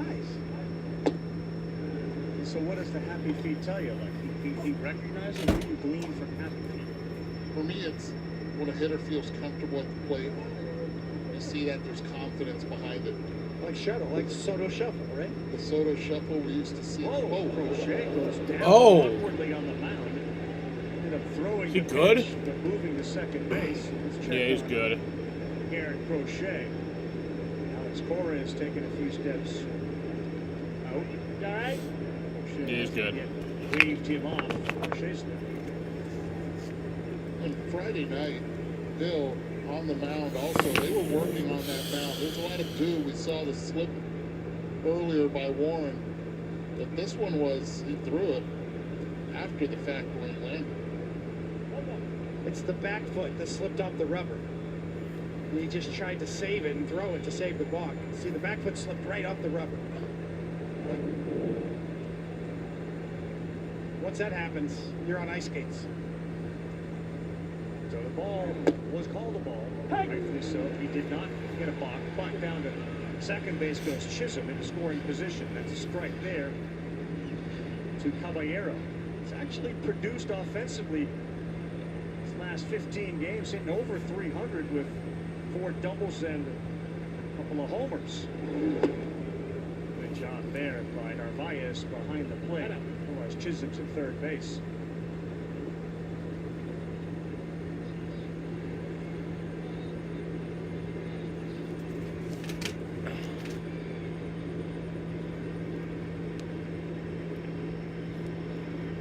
Nice. So what does the happy feet tell you? Like he recognizes, what do you glean from happy feet? For me, it's when a hitter feels comfortable at the plate. You see that there's confidence behind it. Like Shuttle, like Soto Shuffle, right? The Soto Shuffle we used to see. Crochet goes down awkwardly on the mound. Ended up throwing He the good? pitch, but moving to second base. Yeah, he's good. Garrett Crochet. Alex Cora is taking a few steps out. All right. Yeah, he's good. Waved him off. Crochet's there. And Friday night, Bill on the mound also, they were working on that mound. There's a lot of dew. We saw the slip earlier by Warren. But this one was, he threw it after the fact when he landed. It's the back foot that slipped off the rubber. And he just tried to save it and throw it to save the ball. See, the back foot slipped right off the rubber. Once that happens, you're on ice skates. So the ball was called a ball. Rightfully so. He did not get a balk. Back down to second base goes Chisholm in scoring position. That's a strike there to Caballero. It's actually produced offensively his last 15 games, hitting over 300 with 4 doubles and a couple of homers. Good job there by Narvaez behind the plate. Otherwise, Chisholm's at third base.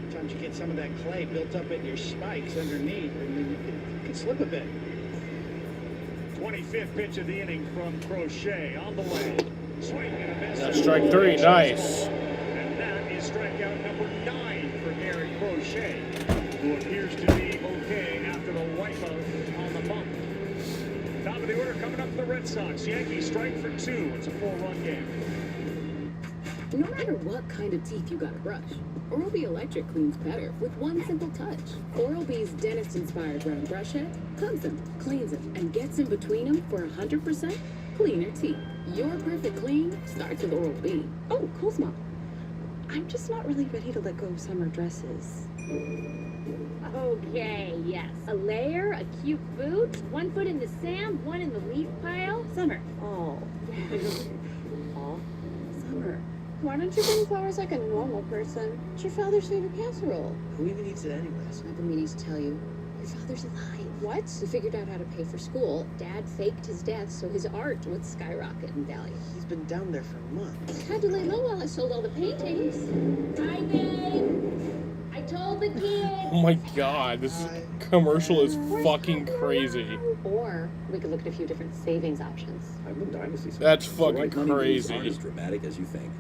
Sometimes you get some of that clay built up in your spikes underneath, and then you can slip a bit. 25th pitch of the inning from Crochet on the way. Swing and a miss. That's strike 3. Nice. And that is strikeout number 9 for Garrett Crochet, who appears to be okay after the wipeout on the bump. Top of the order coming up for the Red Sox. Yankees strike for 2. It's a 4-run game. No matter what kind of teeth you gotta brush, Oral-B Electric cleans better with one simple touch. Oral-B's dentist-inspired round brush head comes them, cleans them, and gets in between them for 100% cleaner teeth. Your perfect clean starts with Oral-B. Oh, Kuzma. I'm just not really ready to let go of summer dresses. Okay, yes. A layer, a cute boot, 1 foot in the sand, 1 in the leaf pile. Summer. Oh. Aw. Summer. Why don't you bring flowers like a normal person? It's your father's favorite casserole. Who even eats it anyways? I've been meaning to tell you. Your father's alive. What? We figured out how to pay for school. Dad faked his death so his art would skyrocket in value. He's been down there for months. Had to lay low while I sold all the paintings. Hi, babe. I told the kids. Oh my god, this is commercial is fucking crazy. Or we could look at a few different savings options. I'm in Dynasty. That's The fucking right money moves aren't crazy. as dramatic as you think.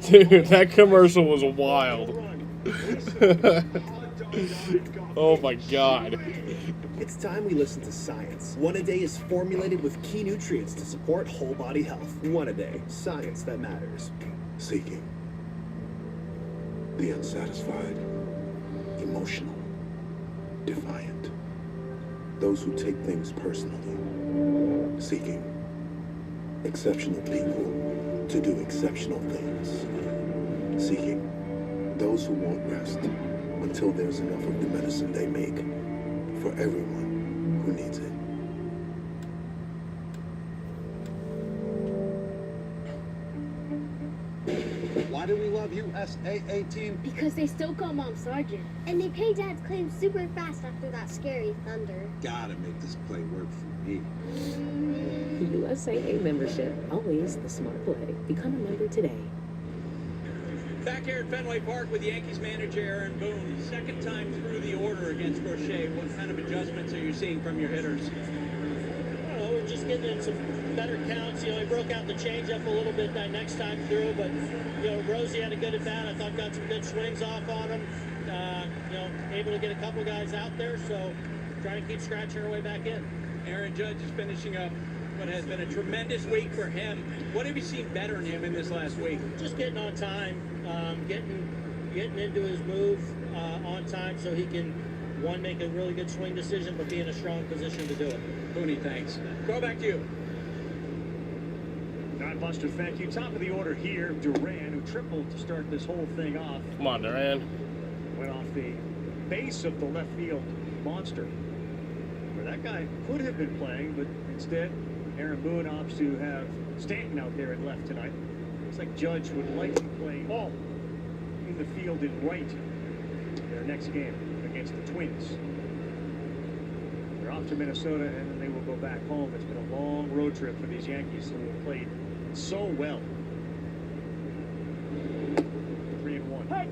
Dude, that commercial was wild. Oh my god. It's time we listen to science. One A Day is formulated with key nutrients to support whole body health. One A Day, science that matters. Seeking. The unsatisfied. Emotional. Defiant. Those who take things personally. Seeking. Exceptional people to do exceptional things. Seeking. Those who won't rest until there's enough of the medicine they make for everyone who needs it. Why do we love USAA team? Because they still call Mom Sergeant. And they pay Dad's claims super fast after that scary thunder. Gotta make this play work for me. USAA membership, always the smart play. Become a member today. Back here at Fenway Park with Yankees manager Aaron Boone. Second time through the order against Crochet. What kind of adjustments are you seeing from your hitters? I don't know, we're just getting in some better counts. You know, he broke out the changeup a little bit that next time through, but, you know, Rosie had a good at bat. I thought got some good swings off on him. You know, able to get a couple guys out there, so trying to keep scratching our way back in. Aaron Judge is finishing up what has been a tremendous week for him. What have you seen better in him in this last week? Just getting on time, getting into his move on time so he can, one, make a really good swing decision, but be in a strong position to do it. Booney, thanks. Go back to you. All right, Buster, thank you. Top of the order here, Duran, who tripled to start this whole thing off. Come on, Duran. Went off the base of the left field monster, where that guy could have been playing, but instead, Aaron Boone opts to have Stanton out there at left tonight. Looks like Judge would likely play all in the field in right their next game against the Twins. They're off to Minnesota, and then they will go back home. It's been a long road trip for these Yankees who have played so well. 3-1. Hey!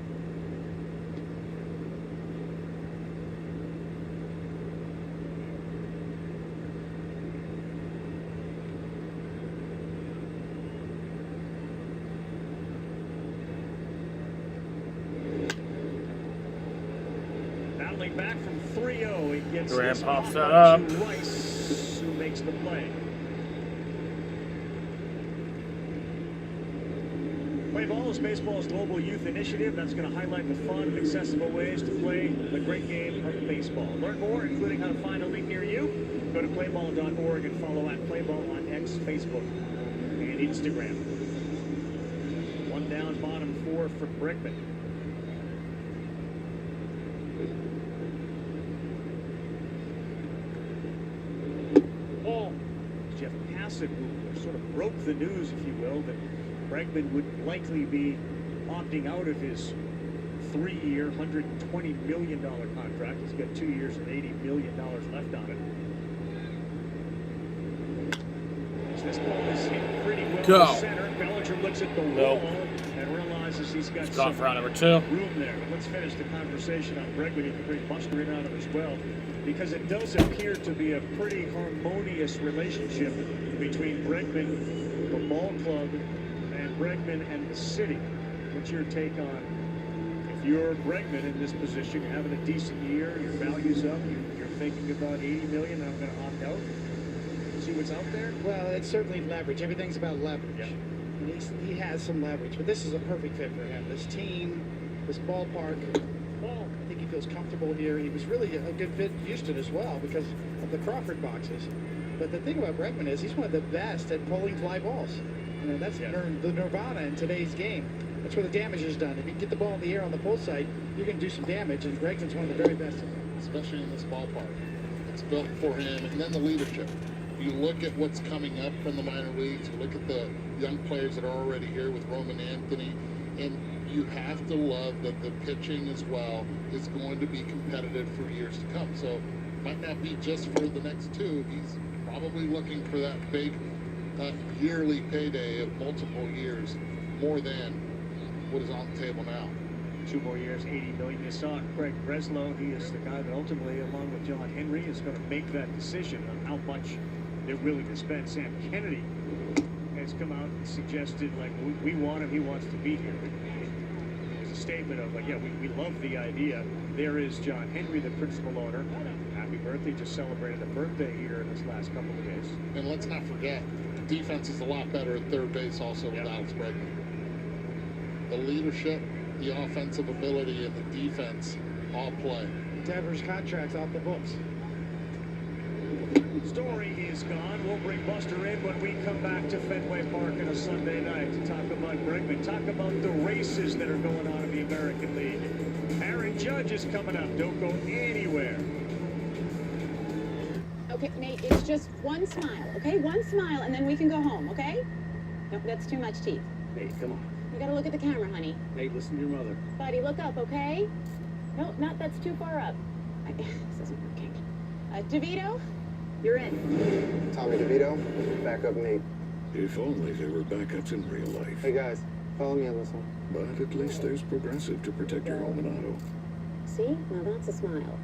Battling back from 3-0, he gets Duran this pops off that by up. Rice, who makes the play. Play Ball is baseball's global youth initiative that's going to highlight the fun and accessible ways to play the great game of baseball. Learn more, including how to find a league near you. Go to playball.org and follow at Playball on X, Facebook, and Instagram. One down, bottom four for Brickman. Jeff Passan, who sort of broke the news, if you will, that Bregman would likely be opting out of his 3-year, $120 million contract. He's got 2 years and $80 million left on it. As this ball is hit pretty well Go. to center, Bellinger looks at the wall and realizes he's got some Golf round number 2. room there. But let's finish the conversation on Bregman. You can bring Buster in on it as well, because it does appear to be a pretty harmonious relationship between Bregman, the ball club, and Bregman and the city. What's your take on, if you're Bregman in this position, you're having a decent year, your value's up, you're thinking about $80 million, I'm going to opt out? See what's out there? Well, it's certainly leverage. Everything's about leverage. Yeah. And he has some leverage, but this is a perfect fit for him. This team, this ballpark. I think he feels comfortable here. He was really a good fit in Houston as well because of the Crawford boxes. But the thing about Bregman is he's one of the best at pulling fly balls. You know, that's the nirvana in today's game. That's where the damage is done. If you get the ball in the air on the pull side, you're going to do some damage, and Bregman's one of the very best. Especially in this ballpark. It's built for him, and then the leadership. You look at what's coming up from the minor leagues, you look at the young players that are already here with Roman Anthony, and you have to love that the pitching as well is going to be competitive for years to come. So might not be just for the next two. He's probably looking for that big yearly payday of multiple years, more than what is on the table now. 2 more years, $80 million. You saw Craig Breslow. He is the guy that ultimately, along with John Henry, is going to make that decision on how much they're willing to spend. Sam Kennedy has come out and suggested, like, we want him. He wants to be here. It's a statement of, like, yeah, we love the idea. There is John Henry, the principal owner. Happy birthday. Just celebrated a birthday here in this last couple of days. And let's not forget, defense is a lot better at third base also with Alex Bregman. The leadership, the offensive ability, and the defense all play. Devers' contract's off the books. Story is gone. We'll bring Buster in when we come back to Fenway Park on a Sunday night to talk about Bregman, talk about the races that are going on in the American League. Aaron Judge is coming up. Don't go anywhere. Okay, Nate, it's just one smile, okay? One smile, and then we can go home, okay? No, that's too much teeth. Nate, come on. You gotta look at the camera, honey. Nate, listen to your mother. Buddy, look up, okay? No, that's too far up. This isn't working. DeVito, you're in. Tommy DeVito, backup Nate. If only there were backups in real life. Hey guys, follow me on this one. But at least there's Progressive to protect your home and auto. See? Now that's a smile.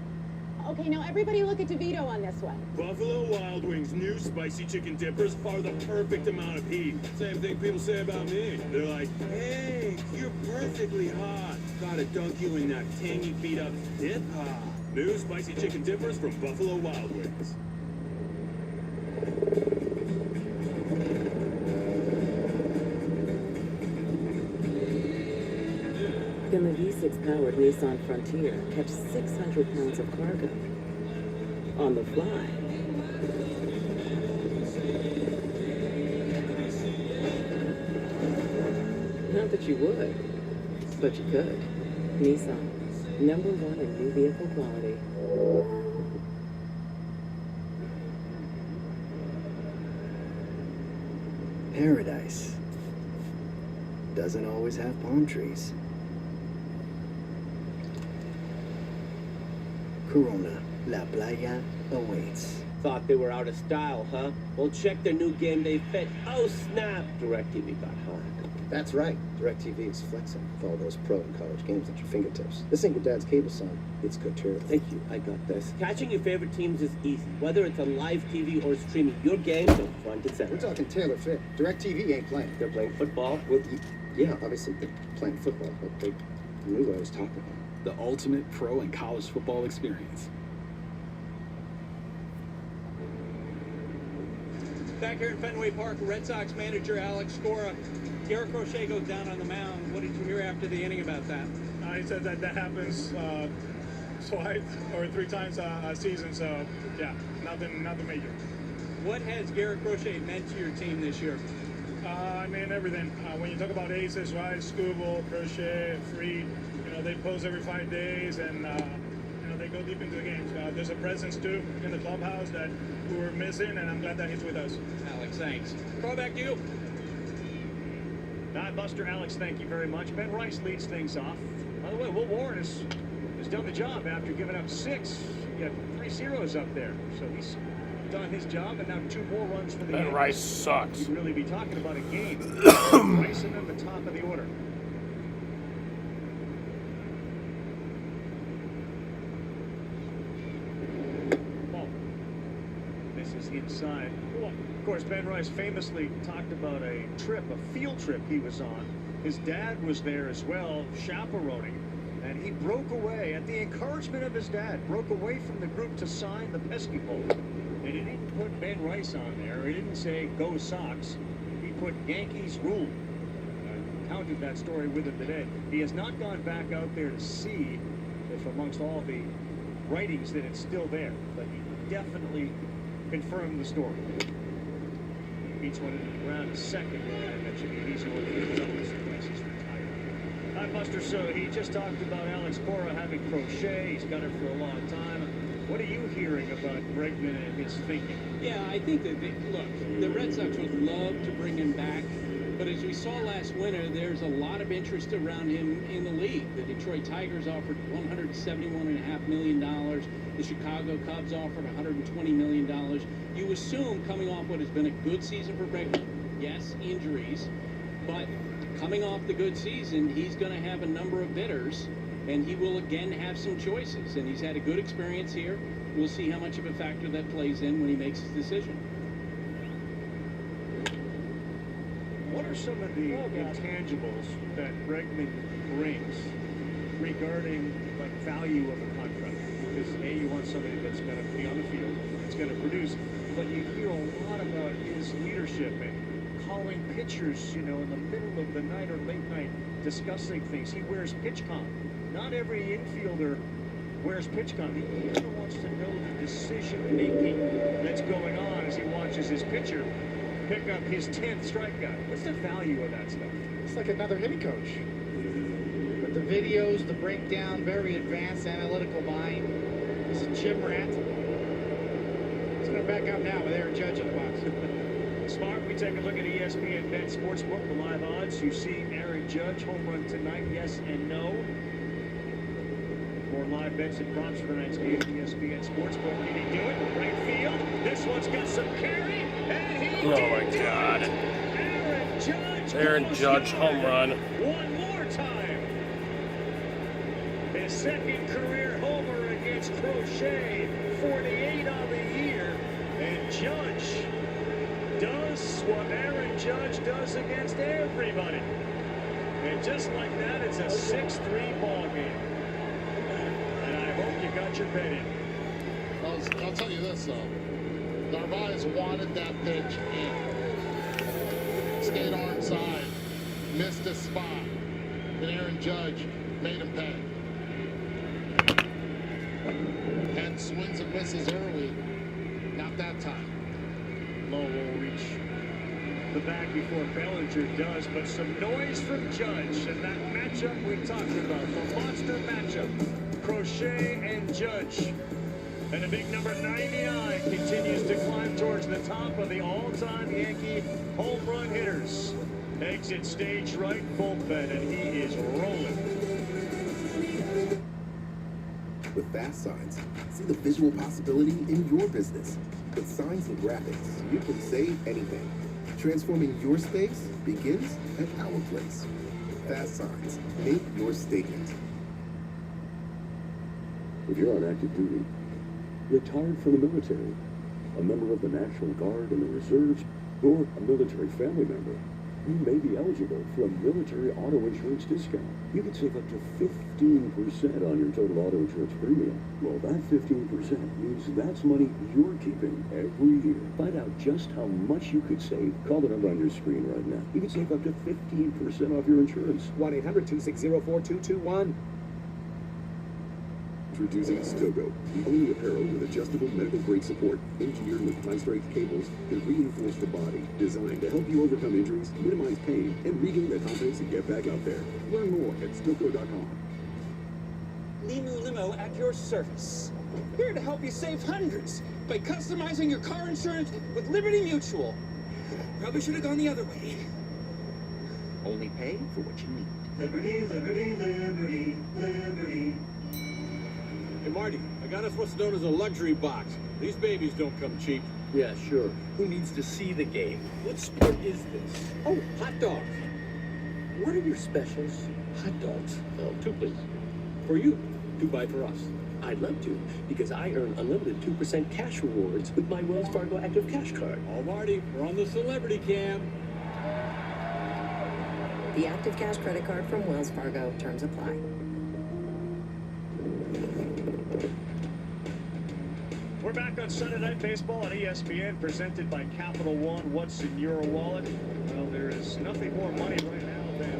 Okay, now everybody look at DeVito on this one. Buffalo Wild Wings' new spicy chicken dippers are the perfect amount of heat. Same thing people say about me. They're like, hey, you're perfectly hot. Gotta dunk you in that tangy beat-up dip. New spicy chicken dippers from Buffalo Wild Wings. Can the V6-powered Nissan Frontier catch 600 pounds of cargo on the fly? Not that you would, but you could. Nissan, #1 in new vehicle quality. Paradise doesn't always have palm trees. Corona, La Playa awaits. Thought they were out of style, huh? Well, check their new game day fit. Oh, snap! DirecTV got hot. That's right. DirecTV is flexing with all those pro and college games at your fingertips. This ain't your dad's cable, son. It's couture. Thank you. I got this. Catching your favorite teams is easy. Whether it's on live TV or streaming, your games are front and center. We're talking Taylor Fit. DirecTV ain't playing. They're playing football. Well, yeah, obviously they're playing football, but they knew what I was talking about. The ultimate pro and college football experience. Back here in Fenway Park, Red Sox manager Alex Cora. Garrett Crochet goes down on the mound. What did you hear after the inning about that? He said that happens twice or 3 times a season, so yeah, nothing major. What has Garrett Crochet meant to your team this year? I mean, everything. When you talk about aces, right? Scooble, Crochet, Freed, they pose every 5 days, and they go deep into the games. There's a presence too in the clubhouse that we were missing, and I'm glad that he's with us. Alex, thanks. Throw back to you. Buster, Alex, thank you very much. Ben Rice leads things off. By the way, Will Warren has done the job after giving up 6. You got 3 zeros up there, so he's done his job, and now 2 more runs for the Ben Rice sucks. You'd really be talking about a game. Rice at the top of the order. Inside. Of course, Ben Rice famously talked about a field trip he was on. His dad was there as well, chaperoning, and he broke away, at the encouragement of his dad, broke away from the group to sign the pesky pole. And he didn't put Ben Rice on there. He didn't say, "Go Sox." He put Yankees rule. I counted that story with him today. He has not gone back out there to see if amongst all the writings that it's still there, but he definitely confirm the story. Beats one around a second, and that should be an easy one to get done with he's retired. Hi, Buster. So he just talked about Alex Cora having Crochet. He's got it for a long time. What are you hearing about Bregman and his thinking? Yeah, I think that, look, the Red Sox would love to bring him back, but as we saw last winter, there's a lot of interest around him in the league. The Detroit Tigers offered $171.5 million. The Chicago Cubs offered $120 million. You assume, coming off what has been a good season for Bregman, yes, injuries, but coming off the good season, he's going to have a number of bidders, and he will again have some choices. And he's had a good experience here. We'll see how much of a factor that plays in when he makes his decision. What are some of the intangibles that Bregman brings regarding like value of a contract? Because you want somebody that's going to be on the field, that's going to produce, but you hear a lot about his leadership and calling pitchers, in the middle of the night or late night, discussing things. He wears PitchCom. Not every infielder wears PitchCom. He kind of wants to know the decision making that's going on as he watches his pitcher pick up his 10th strikeout. What's the value of that stuff? It's like another hitting coach. But the videos, the breakdown, very advanced analytical mind. He's a gym rat. He's going to back up now with Aaron Judge in the box. Smart, we take a look at ESPN Bet Sportsbook, the live odds. You see Aaron Judge, home run tonight, yes and no. More live bets and props for tonight's game, ESPN Sportsbook. Did he do it? Right field. This one's got some carry, and he Oh my God. Aaron Judge home run. One more time. His second career homer against Crochet, 48 on the year, and Judge does what Aaron Judge does against everybody. And just like that, it's a 6-3 ball game. And I hope you got your bet in. I'll tell you this, though. Narvaez wanted that pitch in. Stayed arm side. Missed his spot. And Aaron Judge made him pay. And swings and misses early. Not that time. Low will reach the back before Bellinger does, but some noise from Judge and that matchup we talked about, the monster matchup, Crochet and Judge. And the big number 99 continues to climb towards the top of the all-time Yankee home run hitters. Exit stage right bullpen, and he is rolling. With Fast Signs, see the visual possibility in your business. With signs and graphics, you can save anything. Transforming your space begins at our place. Fast Signs, make your statement. If you're on active duty, retired from the military, a member of the National Guard and the Reserves, or a military family member, you may be eligible for a military auto insurance discount. You can save up to 15% on your total auto insurance premium. Well, that 15% means that's money you're keeping every year. Find out just how much you could save. Call the number on your screen right now. You can save up to 15% off your insurance. 1-800-260-4221. Introducing Stogo, the only apparel with adjustable medical-grade support, engineered with high-strength cables that reinforce the body, designed to help you overcome injuries, minimize pain, and regain the confidence to get back out there. Learn more at Stogo.com. Limu Limo at your service. Here to help you save hundreds by customizing your car insurance with Liberty Mutual. Probably should have gone the other way. Only pay for what you need. Liberty, liberty, liberty, liberty. Hey, Marty, I got us what's known as a luxury box. These babies don't come cheap. Yeah, sure. Who needs to see the game? What sport is this? Oh, hot dogs. What are your specials? Hot dogs. Oh, 2 please. For you. 2 buy for us. I'd love to, because I earn unlimited 2% cash rewards with my Wells Fargo Active Cash Card. Oh, Marty, we're on the celebrity cam. The Active Cash credit card from Wells Fargo. Terms apply. We're back on Sunday Night Baseball on ESPN, presented by Capital One. What's in your wallet? Well, there is nothing more money right now than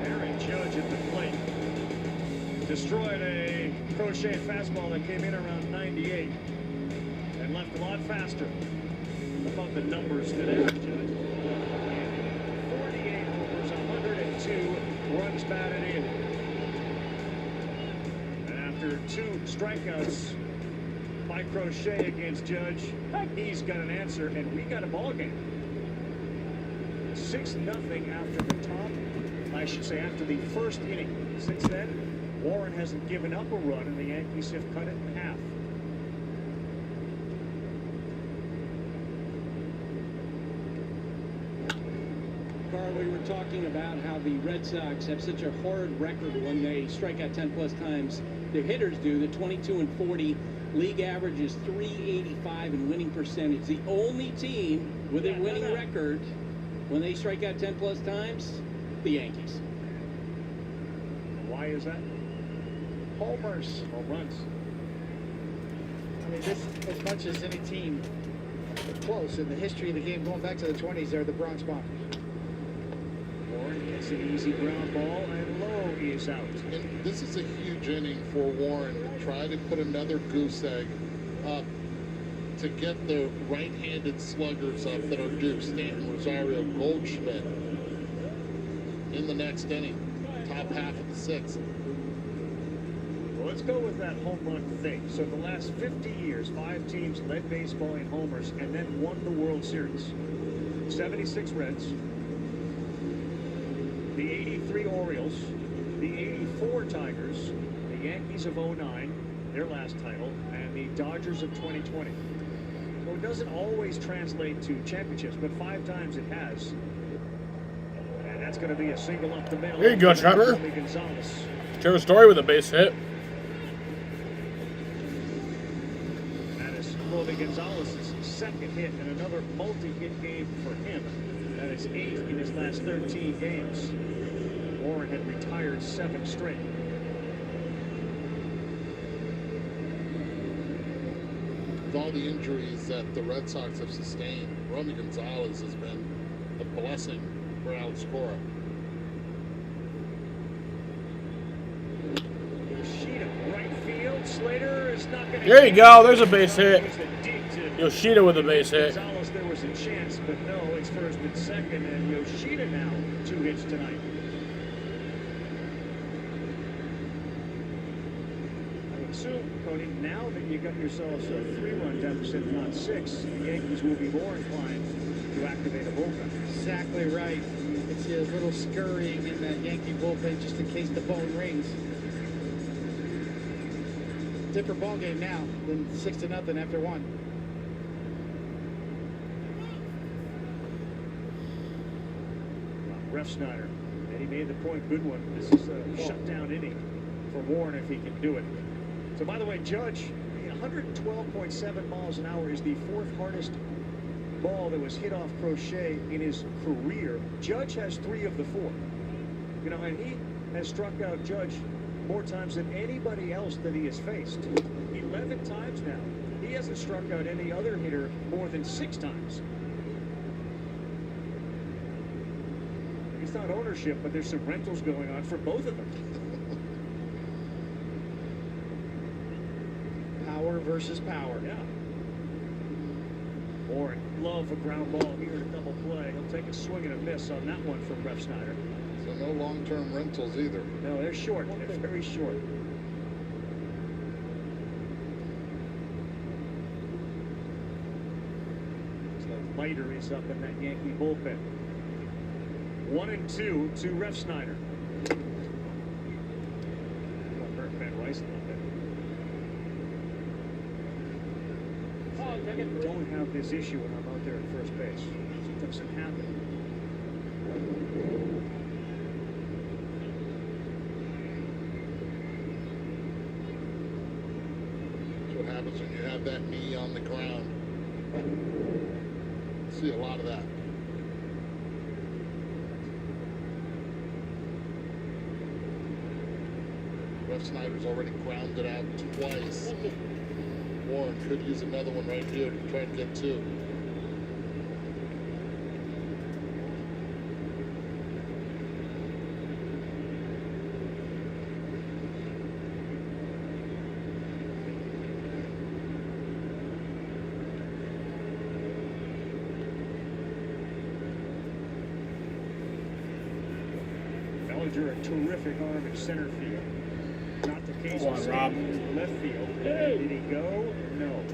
Aaron Judge at the plate. Destroyed a Crochet fastball that came in around 98 and left a lot faster. How about the numbers that Aaron Judge? 48 homers, 102 runs batted in. And after 2 strikeouts by Crochet against Judge, he's got an answer, and we got a ball game. 6-0 after the top, I should say after the first inning. Since then, Warren hasn't given up a run, and the Yankees have cut it in half. Carl, we were talking about how the Red Sox have such a horrid record when they strike out 10-plus times. Their hitters do. The 22-40. League average is .385 in winning percentage. The only team with a winning record when they strike out 10-plus times, the Yankees. Why is that? Homers. Home runs. I mean, this, as much as any team close in the history of the game, going back to the 20s, they're the Bronx Bombers. Warren gets an easy ground ball, and Lowe is out. And this is a huge inning for Warren to try to put another goose egg up to get the right-handed sluggers up that are due. Stanton, Rosario, Goldschmidt in the next inning, top half of the sixth. Well, let's go with that home run thing. So the last 50 years, 5 teams led baseball in homers and then won the World Series. 76 Reds, the 83 Orioles, the 84 Tigers, the Yankees of '09, their last title, and the Dodgers of 2020. So it doesn't always translate to championships, but 5 times it has. And that's going to be a single up the middle. There you go, Trevor. Gonzalez. Trevor Story with a base hit. That is Romy Gonzalez's second hit and another multi-hit game for him. That is 8 in his last 13 games. Warren had retired 7 straight. With all the injuries that the Red Sox have sustained, Romy Gonzalez has been a blessing for Alex Cora. Yoshida, right field. Slater is not going to. There you go. There's a base hit. Yoshida with a base hit. Gonzalez, there was a chance, but no, it's first and second, and Yoshida now 2 hits tonight. I would assume, Cody, now that you got yourselves a 3-run deficit, not 6, the Yankees will be more inclined to activate a bullpen. Exactly right. You can see a little scurrying in that Yankee bullpen just in case the phone rings. Different ball game now than 6-0 after 1. Refsnyder, and he made the point, good one. This is a shutdown inning for Warren if he can do it. So, by the way, Judge, 112.7 miles an hour is the 4th hardest ball that was hit off Crochet in his career. Judge has 3 of the 4. You know, and he has struck out Judge more times than anybody else that he has faced. 11 times now. He hasn't struck out any other hitter more than 6 times. It's not ownership, but there's some rentals going on for both of them. Power versus power. Yeah. Warren, love a ground ball here to double play. He'll take a swing and a miss on that one from Refsnyder. So no long-term rentals either. No, they're short. They're very short. So Leiter is up in that Yankee bullpen. 1-2 to Refsnyder. Hurt Ben Rice a little bit. I don't have this issue when I'm out there at first base. It doesn't happen. That's what happens when you have that knee on the ground. See a lot of that. Refsnyder's already grounded out twice. Warren could use another one right here to try to get 2. Bellinger, a terrific arm in center field. Not the case Come on, Rob. left field. Hey. Did he go? No.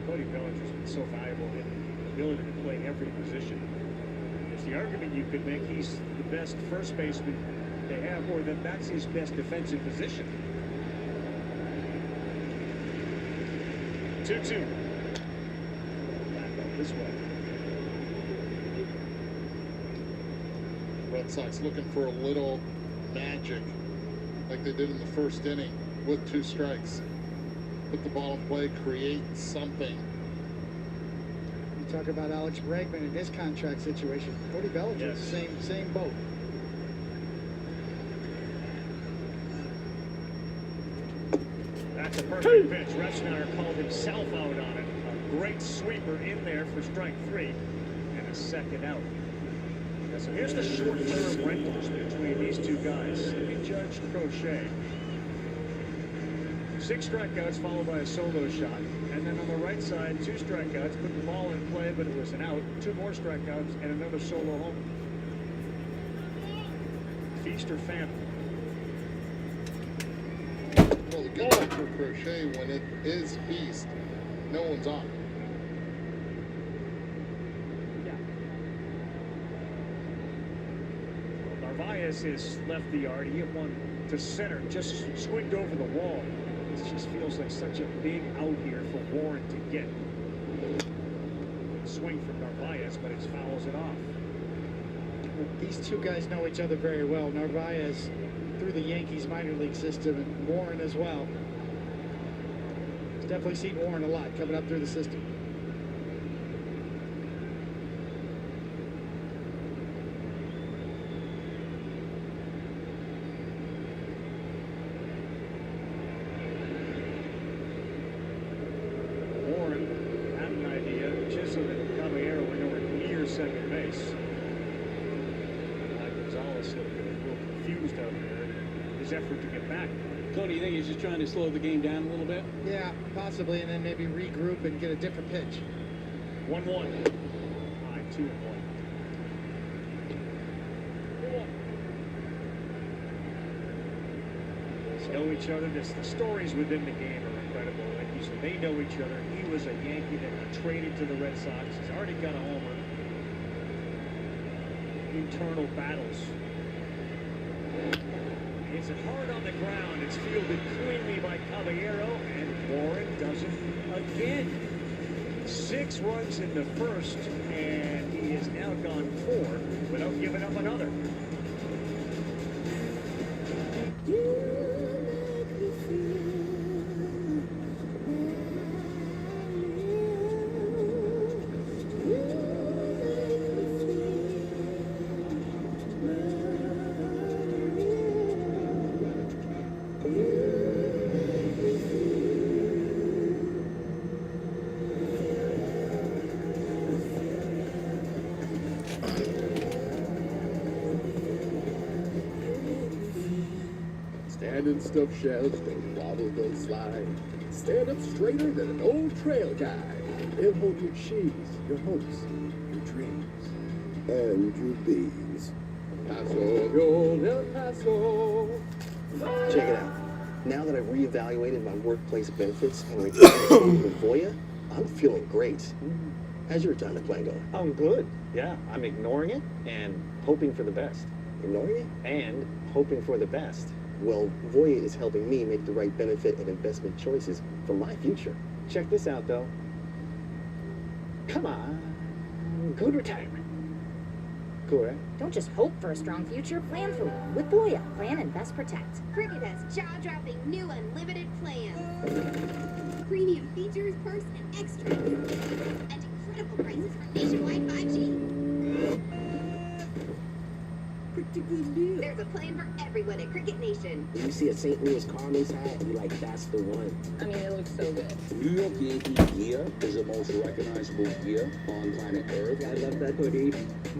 Cody Bellinger's been so valuable in the ability to play every position. There's the argument you could make he's the best first baseman they have, or that that's his best defensive position. 2-2. this way. Red Sox looking for a little magic like they did in the first inning with 2 strikes. Put the ball in play, create something. You talk about Alex Bregman in his contract situation. Cody Bellinger, same boat. That's a perfect pitch. Reschneider called himself out on it. A great sweeper in there for strike 3 and a second out. So here's the short-term rentals between these two guys. He judged Crochet. 6 strikeouts followed by a solo shot. And then on the right side, 2 strikeouts, put the ball in play, but it was an out. 2 more strikeouts and another solo home. Feast or famine? Well, the good thing for Crochet, when it is feast, no one's on. Narvaez has left the yard. He hit one to center, just squigged over the wall. It just feels like such a big out here for Warren to get. Swing from Narvaez, but it fouls it off. These two guys know each other very well. Narvaez through the Yankees minor league system, and Warren as well. He's definitely seen Warren a lot coming up through the system. Warren had an idea. Chisholm and Caballero were nowhere near second base. Gonzalez looked a little confused out there in his effort to get back. Tony, you think he's just trying to slow the game down a little bit? Yeah, possibly, and then maybe regroup and get a different pitch. 1-1. High 2-1. They know each other. The stories within the game are incredible. Like you said, they know each other. He was a Yankee that got traded to the Red Sox. He's already got a homer. Internal battles. Hits it hard on the ground. It's fielded cleanly by Caballero, and Warren does it again. 6 runs in the first, and he has now gone 4 without giving up another. Standing stuffed shells, don't wobble, don't slide. Stand up straighter than an old trail guy. And hold your cheese, your hopes, your dreams, and your bees. Paso, yo, El Paso. Check it out. Now that I've reevaluated my workplace benefits and retired with Voya, I'm feeling great. How's your retirement plan going? I'm good. Yeah, I'm ignoring it and hoping for the best. Ignoring it? And hoping for the best. Well, Voya is helping me make the right benefit and investment choices for my future. Check this out, though. Come on. Good retirement. Cool, right? Don't just hope for a strong future, plan for one. With Voya, plan, invest, protect. Cricket has jaw-dropping new unlimited plans. Premium features, perks, and extras. And incredible prices for nationwide 5G. Pretty good deal. There's a plan for everyone at Cricket Nation. When you see a St. Louis Cardinals hat, you're like, that's the one. I mean, it looks so good. New York Yankees gear is the most recognizable gear on planet Earth. I love that hoodie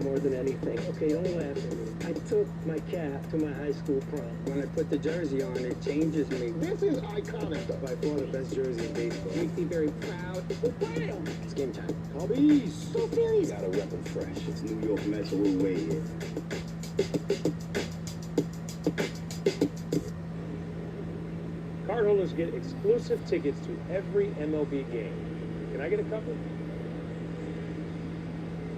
more than anything. Okay, don't laugh at me. I took my cap to my high school prom. When I put the jersey on, it changes me. This is iconic. By far the best jersey in baseball. Makes me very proud. It's game time. Cubbies. Go Phillies. Gotta rep them fresh. It's New York Mets all the way in. Cardholders get exclusive tickets to every MLB game. Can I get a couple?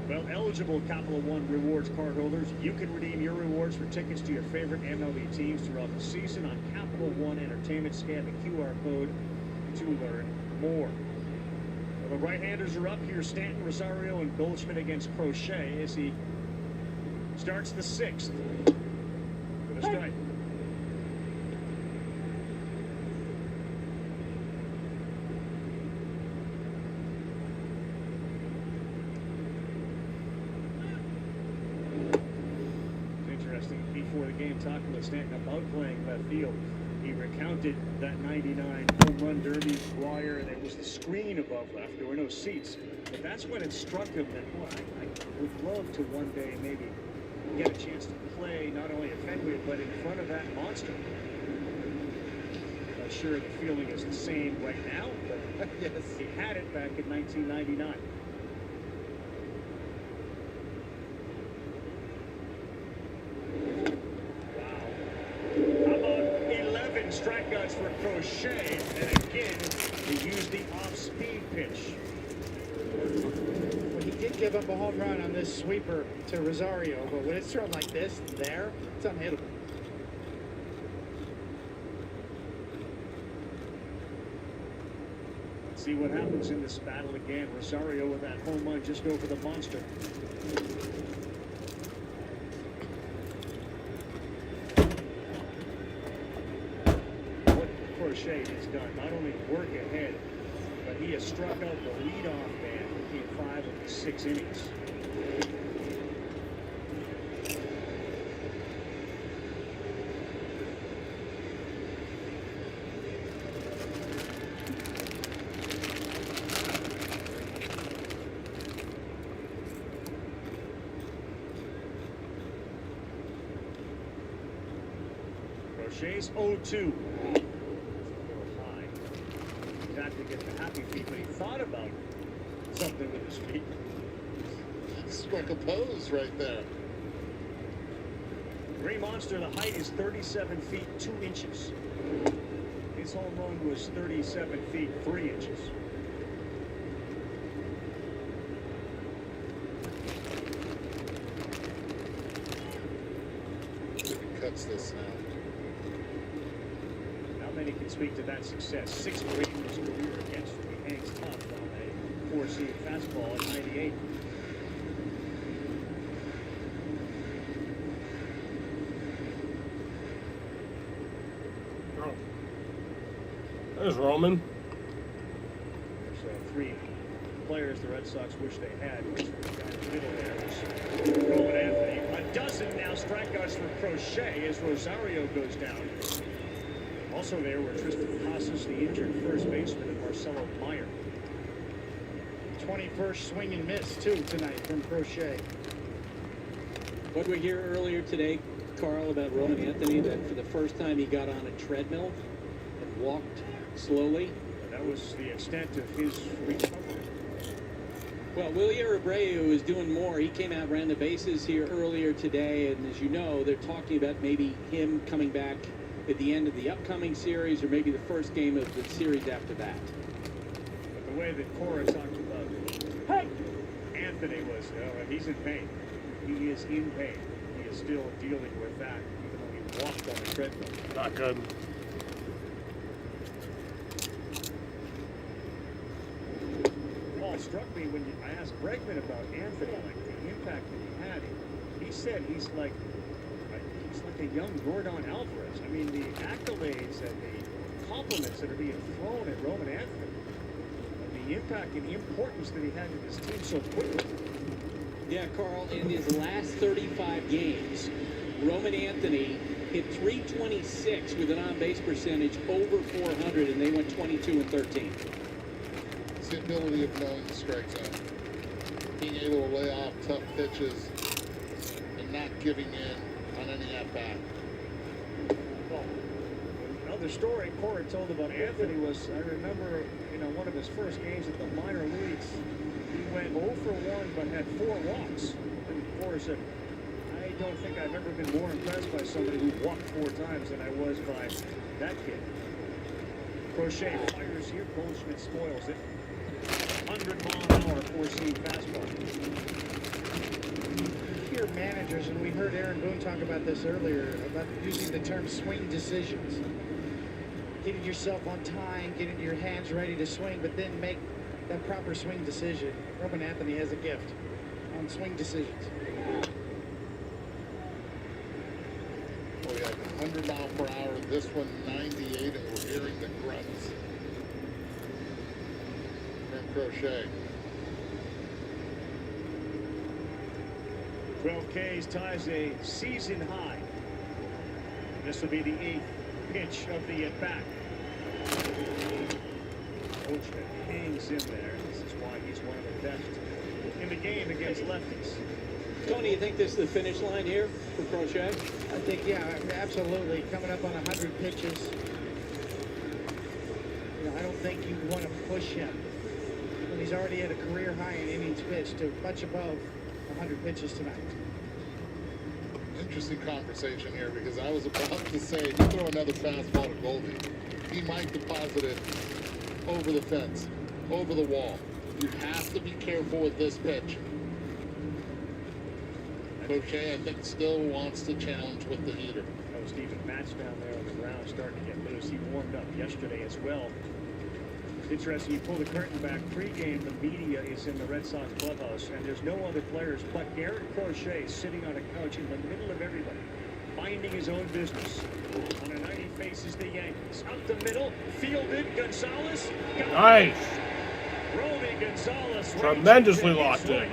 Well, eligible Capital One Rewards cardholders, you can redeem your rewards for tickets to your favorite MLB teams throughout the season on Capital One Entertainment. Scan the QR code to learn more. Well, the right-handers are up here. Stanton, Rosario, and Goldschmidt against Crochet as he starts the sixth with a strike. Interesting. Before the game, talking with Stanton about playing left field, he recounted that 99 home run derby wire. There was the screen above left. There were no seats. But that's when it struck him that, well, I would love to one day maybe get a chance to play not only at Fenway, but in front of that monster. Not sure the feeling is the same right now, but yes, he had it back in 1999. Strikeouts for Crochet, and again, he used the off-speed pitch. Well, he did give up a home run on this sweeper to Rosario, but when it's thrown like this, there, it's unhittable. Let's see what happens in this battle again. Rosario with that home run just over the monster. Crochet has done not only work ahead, but he has struck out the leadoff man in 5 of the 6 innings. Crochet's 0-2. To get the happy feet, but he thought about something with his feet. Struck a pose right there. Green Monster, the height is 37 feet 2 inches. His home run was 37 feet 3 inches. He cuts this now. Many can speak to that success. 6 for 8 in his career against he hangs tough on a 4-seam fastball at 98. Oh. There's Roman. There's 3 players the Red Sox wish they had. Which guy in the middle there was Roman Anthony. A dozen now strikeouts for Crochet as Rosario goes down. Also there were Tristan Casas, the injured first baseman, and Marcelo Meyer. 21st swing and miss, too, tonight from Crochet. What did we hear earlier today, Carl, about Roman Anthony, that for the first time he got on a treadmill and walked slowly? That was the extent of his recovery. Well, Wilyer Abreu is doing more. He came out, ran the bases here earlier today, and as you know, they're talking about maybe him coming back at the end of the upcoming series, or maybe the first game of the series after that. But the way that Cora talked about Anthony was, he's in pain. He is in pain. He is still dealing with that, even though he walked on a treadmill. Not good. Paul struck me when I asked Bregman about Anthony, like the impact that he had. He said he's like a young Gordon Alvarez. I mean, the accolades and the compliments that are being thrown at Roman Anthony, and the impact and the importance that he had to this team so quickly. Yeah, Carl, in his last 35 games, Roman Anthony hit .326 with an on-base percentage over 400, and they went 22-13. It's the ability of knowing the strike zone, being able to lay off tough pitches, and not giving in on any at-bat. Well, another story Cora told about Anthony was, I remember, one of his first games at the minor leagues, he went 0 for 1 but had 4 walks. And Cora said, I don't think I've ever been more impressed by somebody who walked 4 times than I was by that kid. Crochet fires here, Goldschmidt spoils it. 100-mile-an-hour 4-seam fastball. Your managers, and we heard Aaron Boone talk about this earlier, about using the term swing decisions. Getting yourself on time, getting your hands ready to swing, but then make that proper swing decision. Robin Anthony has a gift on swing decisions. Oh, yeah, 100 mile per hour. This one 98, and we're hearing the grunts from Crochet. 12 Ks ties a season high. This will be the 8th pitch of the at-bat. Goldschmidt hangs in there. This is why he's one of the best in the game against lefties. Tony, you think this is the finish line here for Crochet? I think, yeah, absolutely. Coming up on 100 pitches. You know, I don't think you want to push him when he's already at a career high in innings pitched to much above 100 pitches tonight. Interesting conversation here, because I was about to say, if you throw another fastball to Goldie, he might deposit it over the fence, over the wall. You have to be careful with this pitch. Crochet, I think, still wants to challenge with the heater. Oh, Stephen Matz down there on the ground starting to get loose. He warmed up yesterday as well. It's interesting, you pull the curtain back pre-game, the media is in the Red Sox clubhouse, and there's no other players but Garrett Crochet sitting on a couch in the middle of everybody, minding his own business. On a 90 faces the Yankees. Up the middle, fielded, Gonzalez. Nice. Romy Gonzalez. Tremendously locked in.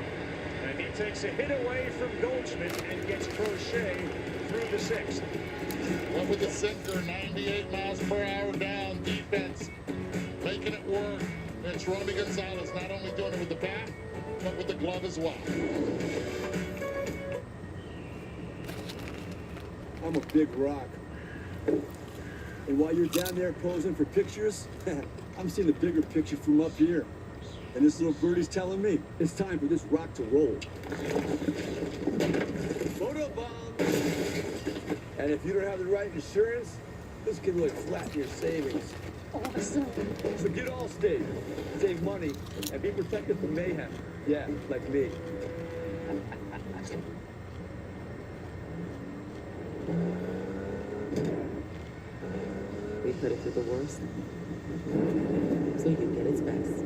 And he takes a hit away from Goldschmidt and gets Crochet through the 6th. Went with the sinker, 98 miles per hour down, defense, making it work. It's Romy Gonzalez not only doing it with the bat, but with the glove as well. I'm a big rock. And while you're down there posing for pictures, I'm seeing the bigger picture from up here. And this little birdie's telling me it's time for this rock to roll. Photo bomb! And if you don't have the right insurance, this can really flatten your savings. Awesome. So get Allstate, save money, and be protected from mayhem. Yeah, like me. We put it through the worst, so you can get its best.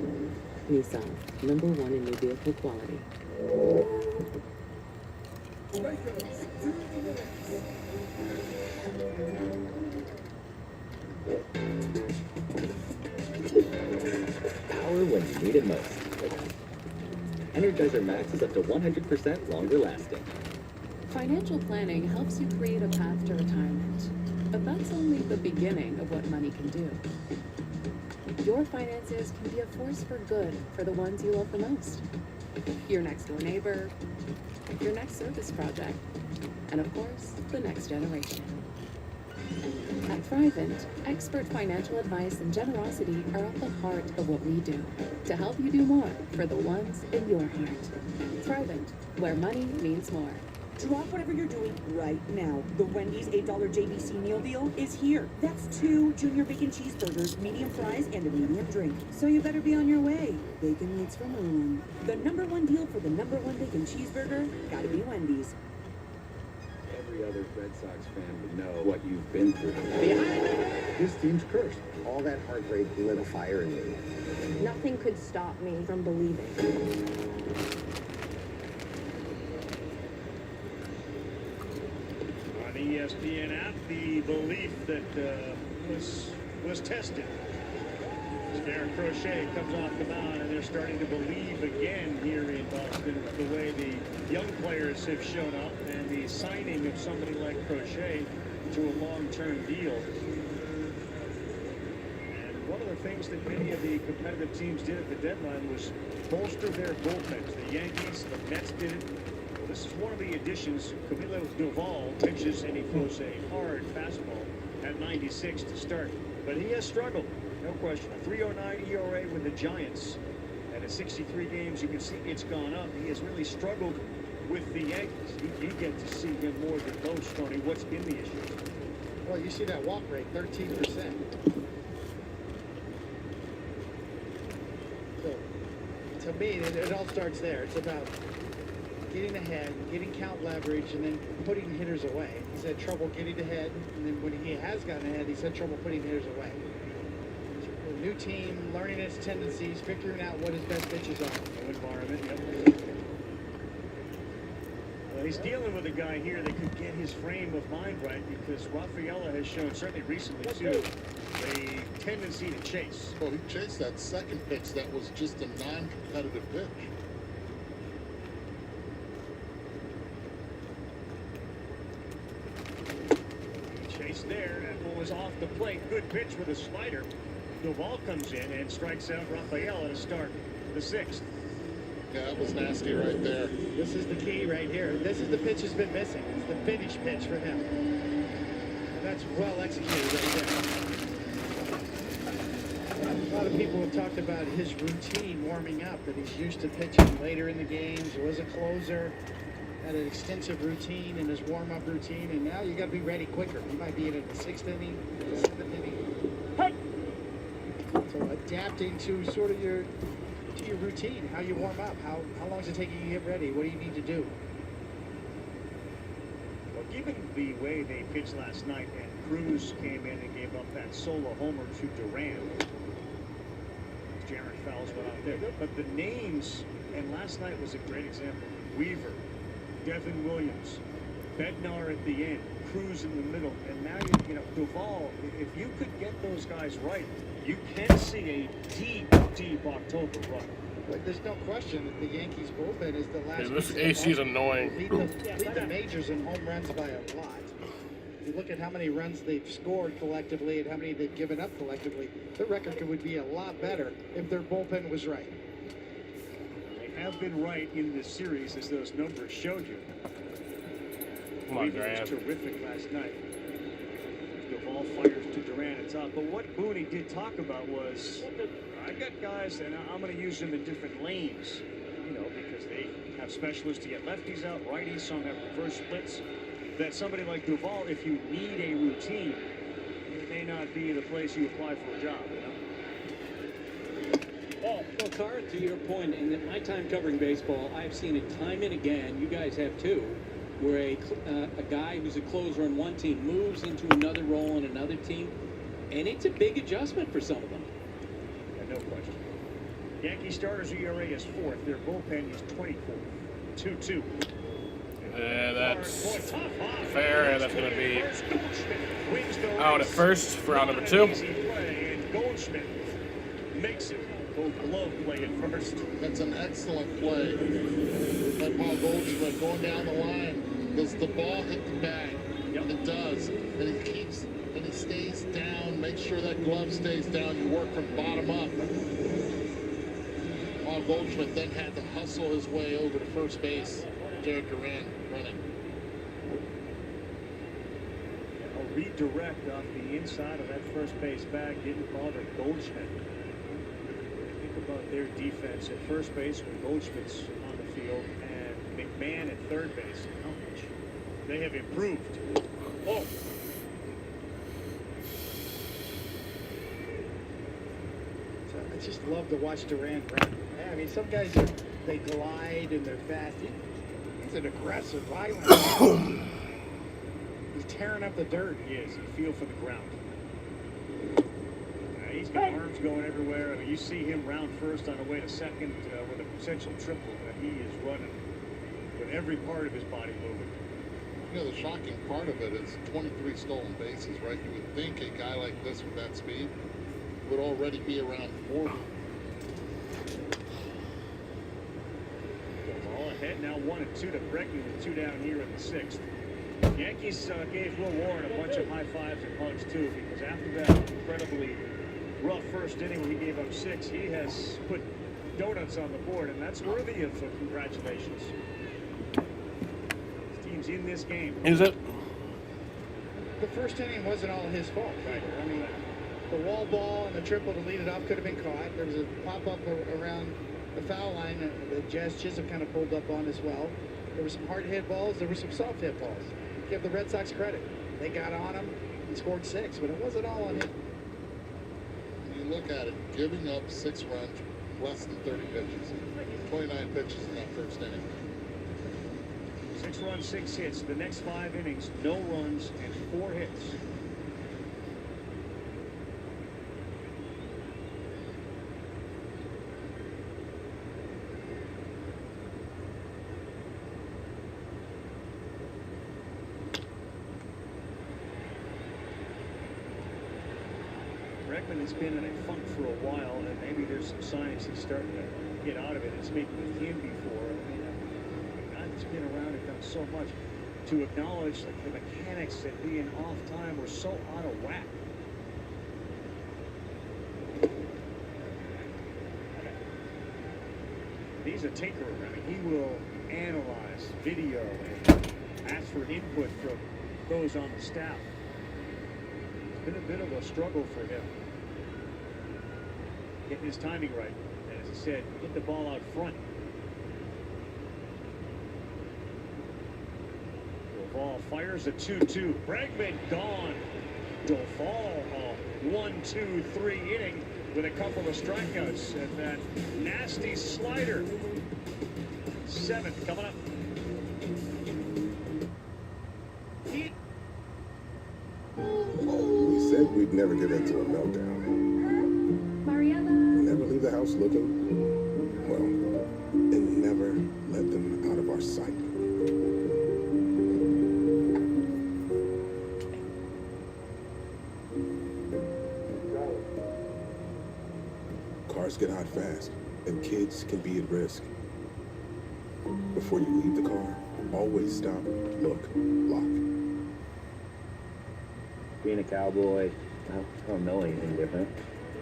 Nissan, #1 in new vehicle quality. Power when you need it most. Energizer Max is up to 100% longer lasting. Financial planning helps you create a path to retirement. But that's only the beginning of what money can do. Your finances can be a force for good for the ones you love the most. Your next door neighbor, your next service project, and of course, the next generation. At Thrivent, expert financial advice and generosity are at the heart of what we do to help you do more for the ones in your heart. Thrivent, where money means more. Drop whatever you're doing right now. The Wendy's $8 JBC meal deal is here. That's 2 junior bacon cheeseburgers, medium fries, and a medium drink. So you better be on your way. Bacon meats from Irwin. The #1 deal for the #1 bacon cheeseburger, gotta be Wendy's. Every other Red Sox fan would know what you've been through. This team's cursed. All that heartbreak lit a fire in me. Nothing could stop me from believing. On ESPN app, the belief that was tested. Garrett Crochet comes off the mound, and they're starting to believe again here in Boston the way the young players have shown up, and the signing of somebody like Crochet to a long-term deal. And one of the things that many of the competitive teams did at the deadline was bolster their bullpens. The Yankees, the Mets did it. This is one of the additions. Camilo Doval pitches, and he throws a hard fastball at 96 to start. But he has struggled, no question. A 3.09 ERA with the Giants. And at 63 games, you can see it's gone up. He has really struggled with the Yankees. You get to see him more than most, Tony. What's been the issue? Well, you see that walk rate, 13%. So, to me, it all starts there. It's about getting ahead, getting count leverage, and then putting hitters away. He's had trouble getting ahead, and then when he has gotten ahead, he's had trouble putting hitters away. new team, learning its tendencies, figuring out what his best pitches are. New environment, yep. Well, he's dealing with a guy here that could get his frame of mind right because Rafaela has shown, certainly recently too, a tendency to chase. Well, he chased that second pitch that was just a non-competitive pitch. Chase there, that ball is off the plate. Good pitch with a slider. Duvall comes in and strikes out Rafaela to start the 6th. Yeah, that was nasty right there. This is the key right here. This is the pitch has been missing. It's the finish pitch for him. And that's well executed right there. A lot of people have talked about his routine warming up, that he's used to pitching later in the games. He was a closer, had an extensive routine in his warm-up routine, and now you got to be ready quicker. You might be in the 6th inning, the 7th inning. So adapting to sort of your routine, how you warm up, how long is it taking you to get ready, what do you need to do? Well, given the way they pitched last night, and Cruz came in and gave up that solo homer to Duran, Jared Fowles went out there. But the names, and last night was a great example. Weaver, Devin Williams, Bednar at the end, Cruz in the middle, and now you know Duvall. If you could get those guys right, you can see a deep October run. But there's no question that the Yankees bullpen is the last. Yeah, this AC is annoying. Lead the majors in home runs by a lot. You look at how many runs they've scored collectively and how many they've given up collectively, the record would be a lot better if their bullpen was right. They have been right in this series, as those numbers showed you. Come on, Duran was Grant. terrific last night. Duvall fires to Duran at top. But what Booney did talk about was, I got guys, and I'm going to use them in different lanes, you know, because they have specialists to get lefties out, righties, some have reverse splits. That somebody like Duvall, if you need a routine, it may not be the place you apply for a job, you know? Well, Carr, to your point, in my time covering baseball, I've seen it time and again, you guys have too, where a guy who's a closer on one team moves into another role on another team, and it's a big adjustment for some of them. Yeah, no question. Yankee starters ERA is 4th. Their bullpen is 24th. 2-2. Yeah, that's fair, and that's going to be out at first for round number 2. And Goldschmidt makes it. Glove play at first. That's an excellent play by Paul Goldschmidt going down the line. Does the ball hit the bag? Yep. It does. And he keeps, and he stays down. Make sure that glove stays down. You work from bottom up. Paul Goldschmidt then had to hustle his way over to first base. Jared Duran running. A redirect off the inside of that first base bag didn't bother Goldschmidt. Think about their defense at first base when Goldschmidt's on the field and McMahon at third base. How much they have improved. Oh. So I just love to watch Duran run. I mean, some guys, they glide and they're fast. He's an aggressive, violent. He's tearing up the dirt. He is. You feel for the ground. He's got arms going everywhere. I mean, you see him round first on the way to second with a potential triple. He is running with every part of his body moving. You know, the shocking part of it is 23 stolen bases, right? You would think a guy like this with that speed would already be around 40. All ahead now 1-2 to Bregman with 2 down here in the 6th. Yankees gave Will Warren a bunch of high fives and hugs too, because after that incredibly rough first inning where he gave up 6, he has put donuts on the board, and that's worthy of congratulations. His team's in this game. Is it? The first inning wasn't all his fault, right? I mean, the wall ball and the triple to lead it off could have been caught. There was a pop-up around the foul line that Jazz Chisholm kind of pulled up on as well. There were some hard hit balls. There were some soft hit balls. Give the Red Sox credit. They got on him and scored 6, but it wasn't all on him. When you look at it, giving up 6 runs, less than 30 pitches, 29 pitches in that first inning. 6 runs, 6 hits. The next 5 innings, no runs and 4 hits. Bregman has been in a funk for a while, and maybe there's some signs he's starting to get out of it. And speaking with him before, I mean, a guy that's been around and done so much, to acknowledge like, the mechanics that being off time were so out of whack. He's a tinkerer. I mean, he will analyze video and ask for input from those on the staff. It's been a bit of a struggle for him getting his timing right. And as I said, get the ball out front. Duvall fires a 2-2. Bregman gone. Duvall a 1-2-3 inning with a couple of strikeouts and that nasty slider. 7th coming up. We said we'd never get into a meltdown. Mariella. Never leave the house looking, well, and never let them out of our sight. Cars get hot fast, and kids can be at risk. Before you leave the car, always stop, look, lock. Being a cowboy, I don't know anything different.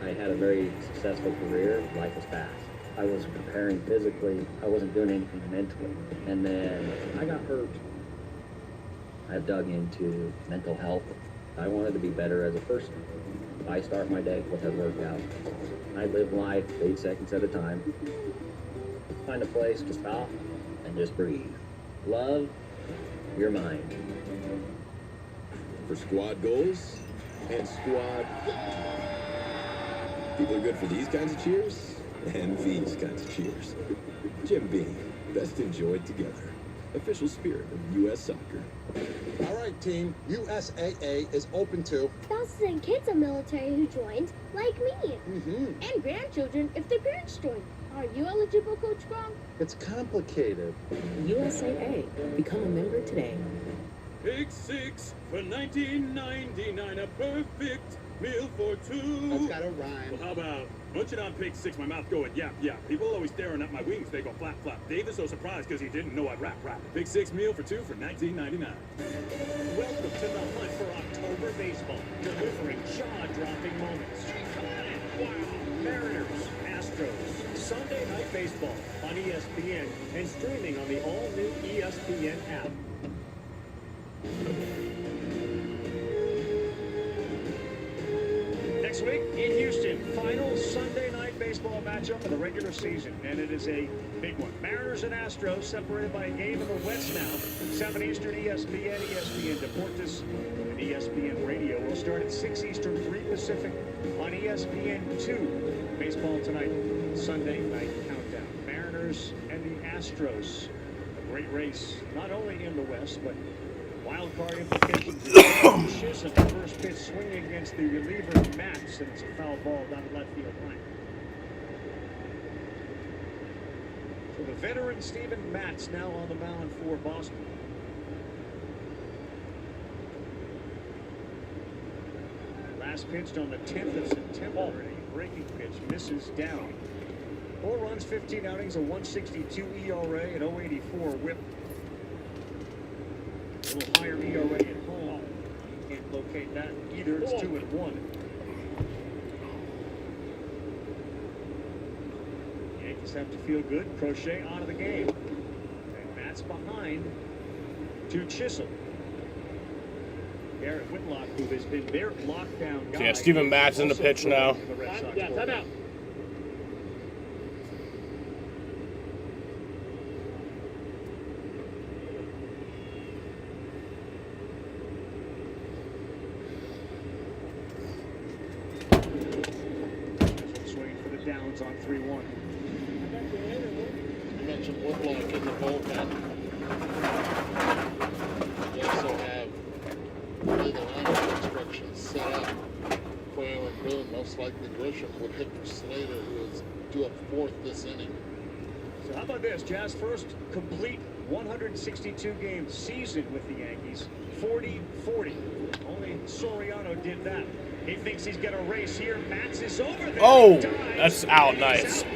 I had a very successful career. Life was fast. I was preparing physically. I wasn't doing anything mentally. And then I got hurt. I've dug into mental health. I wanted to be better as a person. I start my day with a workout. I live life 8 seconds at a time. Find a place to stop and just breathe. Love your mind. For squad goals and squad. People are good for these kinds of cheers and these kinds of cheers. Jim Beam, best enjoyed together. Official spirit of U.S. soccer. All right, team. USAA is open to Spouses and kids of military who joined, like me. Mm-hmm. And grandchildren if their parents join. Are you eligible, Coach Grom? It's complicated. USAA. Become a member today. Pick 6 for $19.99, a perfect meal for two. That's got a rhyme. Well, how about munching on Pick 6, my mouth going yap, yap. People always staring at my wings, they go flap, flap. Dave is so surprised because he didn't know I'd rap. Pick 6 meal for two for $19.99. Welcome to the hunt for October baseball, delivering jaw-dropping moments. Wow! Mariners, Astros, Sunday Night Baseball on ESPN and streaming on the all-new ESPN app. Next week in Houston, final Sunday Night Baseball matchup of the regular season, and it is a big one. Mariners and Astros separated by a game in the West now. 7 Eastern, ESPN, ESPN Deportes, and ESPN Radio will start at 6 Eastern, 3 Pacific on ESPN2. Baseball tonight, Sunday Night Countdown. Mariners and the Astros. A great race, not only in the West, but wild card implications. Chisholm, first pitch swinging against the reliever Matz, and it's a foul ball down the left field line. So the veteran Steven Matz now on the mound for Boston. Last pitched on the 10th of September, a breaking pitch misses down. 4 runs, 15 outings, a 162 ERA, and 084 WHIP. A little higher ERA at home. Can't locate that either. It's 2-1. Yankees have to feel good. Crochet out of the game. And Matt's behind to Chisholm. Garrett Whitlock, who has been their lockdown guy. Yeah, Steven Matz in the pitch now. Yeah, time out. Downs on 3-1. You mentioned Whitlock in the bullpen. They also have the lineup instructions set up. Quayle and Boone, most likely Grisham would hit for Slater, who is due up 4th this inning. So how about this? Jazz first complete 162-game season with the Yankees. 40-40. Only Soriano did that. He thinks he's got a race here. Matz is over there. Oh, Dives, that's out. and he's Nice. out.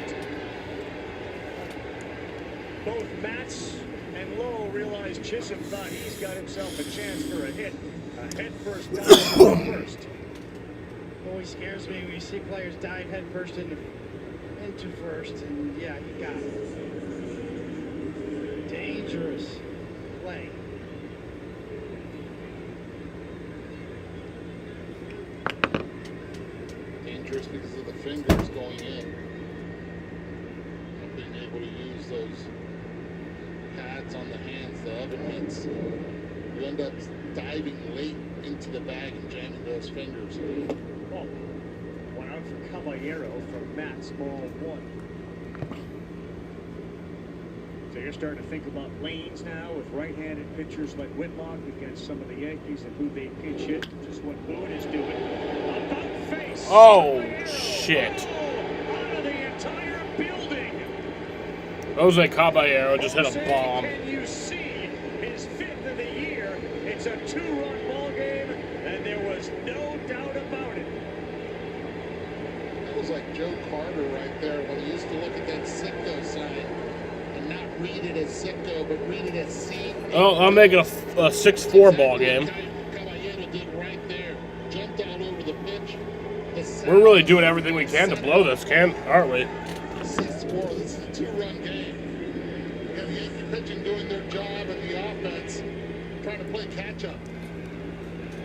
Both Matz and Lowe realize Chisholm thought he's got himself a chance for a hit. A head first dive first. Always scares me when you see players dive head first into first, and yeah, you got it. Dangerous play. Dangerous because of the fingers going in. And being able to use those pads on the hands, the oven mitts. You end up diving late into the bag and jamming those fingers. Oh, one out for Caballero from Matz, ball one. So you're starting to think about lanes now with right-handed pitchers like Whitlock against some of the Yankees and who they pinch hit, which is what Boone is doing. About face. Oh, shit. Out of the entire building. Jose Caballero just hit a bomb. Can you see his fifth of the year? It's a two-run ball game, and there was no doubt about it. That was like Joe Carter right there when he used to look at that Sitco sign and not read it as Sitco, but read it as C. Oh, I'm making a 6-4 ball game. Caballero did right there. Jumped all over the pitch. We're really doing everything we can to blow this, aren't we? 6-4. This is a two-run game. You got the Yankee pitching doing their job and the offense trying to play catch-up.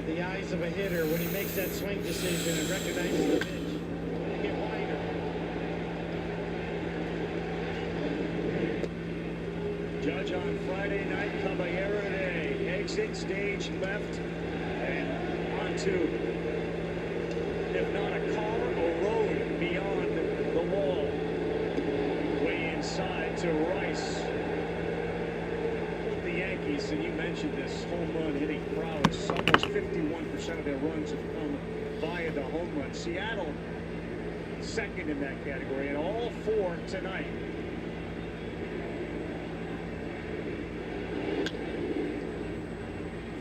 The eyes of a hitter when he makes that swing decision and recognizes the pitch. They get wider. Judge on Friday night, Caballero today. Exit stage left and onto, if not a car, a road beyond the wall. Way inside to Rice. With the Yankees, and you mentioned this home run hitting prowess, almost 51% of their runs have come via the home run. Seattle second in that category, and all four tonight.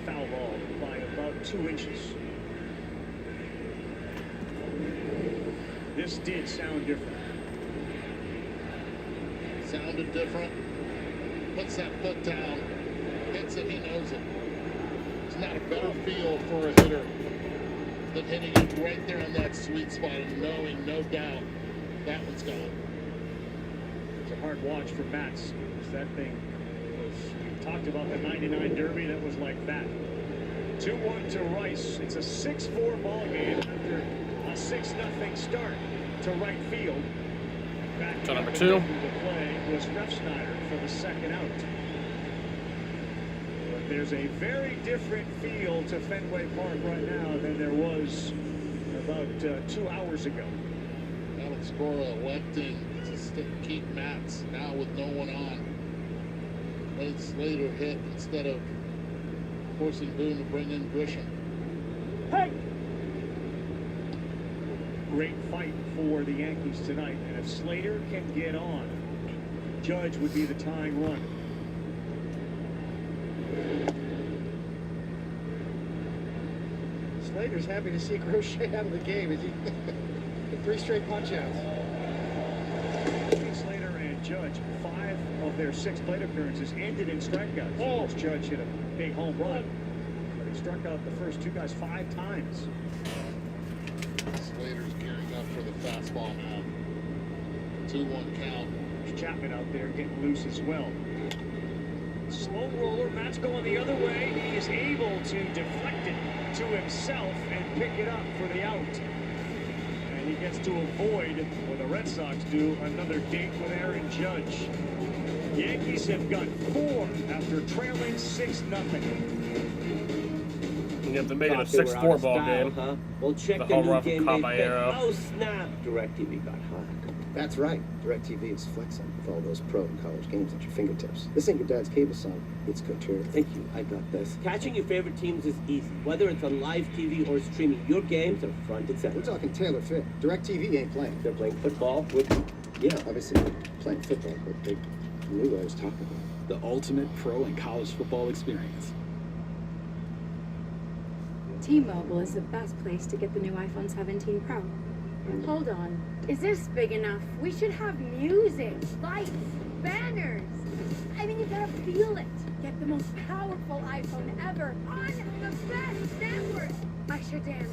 Foul ball by about 2 inches. This did sound different. Sounded different. Puts that foot down. Hits it, he knows it. It's not a better feel for a hitter than hitting it right there on that sweet spot and knowing, no doubt, that one's gone. It's a hard watch for Matz. That thing was, we talked about the 99 Derby, that was like that. 2-1 to Rice. It's a 6-4 ball game after a 6-0 start to right field. Back To number up 2. and making the play was Refsnyder for the second out. But there's a very different feel to Fenway Park right now than there was about 2 hours ago. Alex Cora electing to keep Matz now with no one on. Let Slater hit instead of forcing Boone to bring in Grisham. Hey! Great fight for the Yankees tonight, and if Slater can get on, Judge would be the tying run. Slater's happy to see Crochet out of the game as he the 3 straight punch-outs. Slater and Judge, 5 of their 6 plate appearances ended in strikeouts. Oh. Judge hit a big home run, but he struck out the first 2 guys 5 times. Slater's gearing up for the fastball now. 2-1 count. There's Chapman out there getting loose as well. Slow roller, Matt's going the other way. He is able to deflect it to himself and pick it up for the out. And he gets to avoid what the Red Sox do, another date with Aaron Judge. Yankees have got 4 after trailing 6-0. You have to make it a 6-4 ball game. Huh? Well, check the the home new run from game day bet. Caballero. Oh, snap. DirecTV got hot. That's right. DirecTV is flexing with all those pro and college games at your fingertips. This ain't your dad's cable son. It's Couture. Thank you. I got this. Catching your favorite teams is easy. Whether it's on live TV or streaming, your games are front and center. We're talking Taylor Fit. DirecTV ain't playing. They're playing football with... Yeah, obviously they're playing football, but they knew what I was talking about. The ultimate pro and college football experience. T-Mobile is the best place to get the new iPhone 17 Pro. Hold on. Is this big enough? We should have music, lights, banners. I mean, you gotta feel it. Get the most powerful iPhone ever on the best network. I should dance.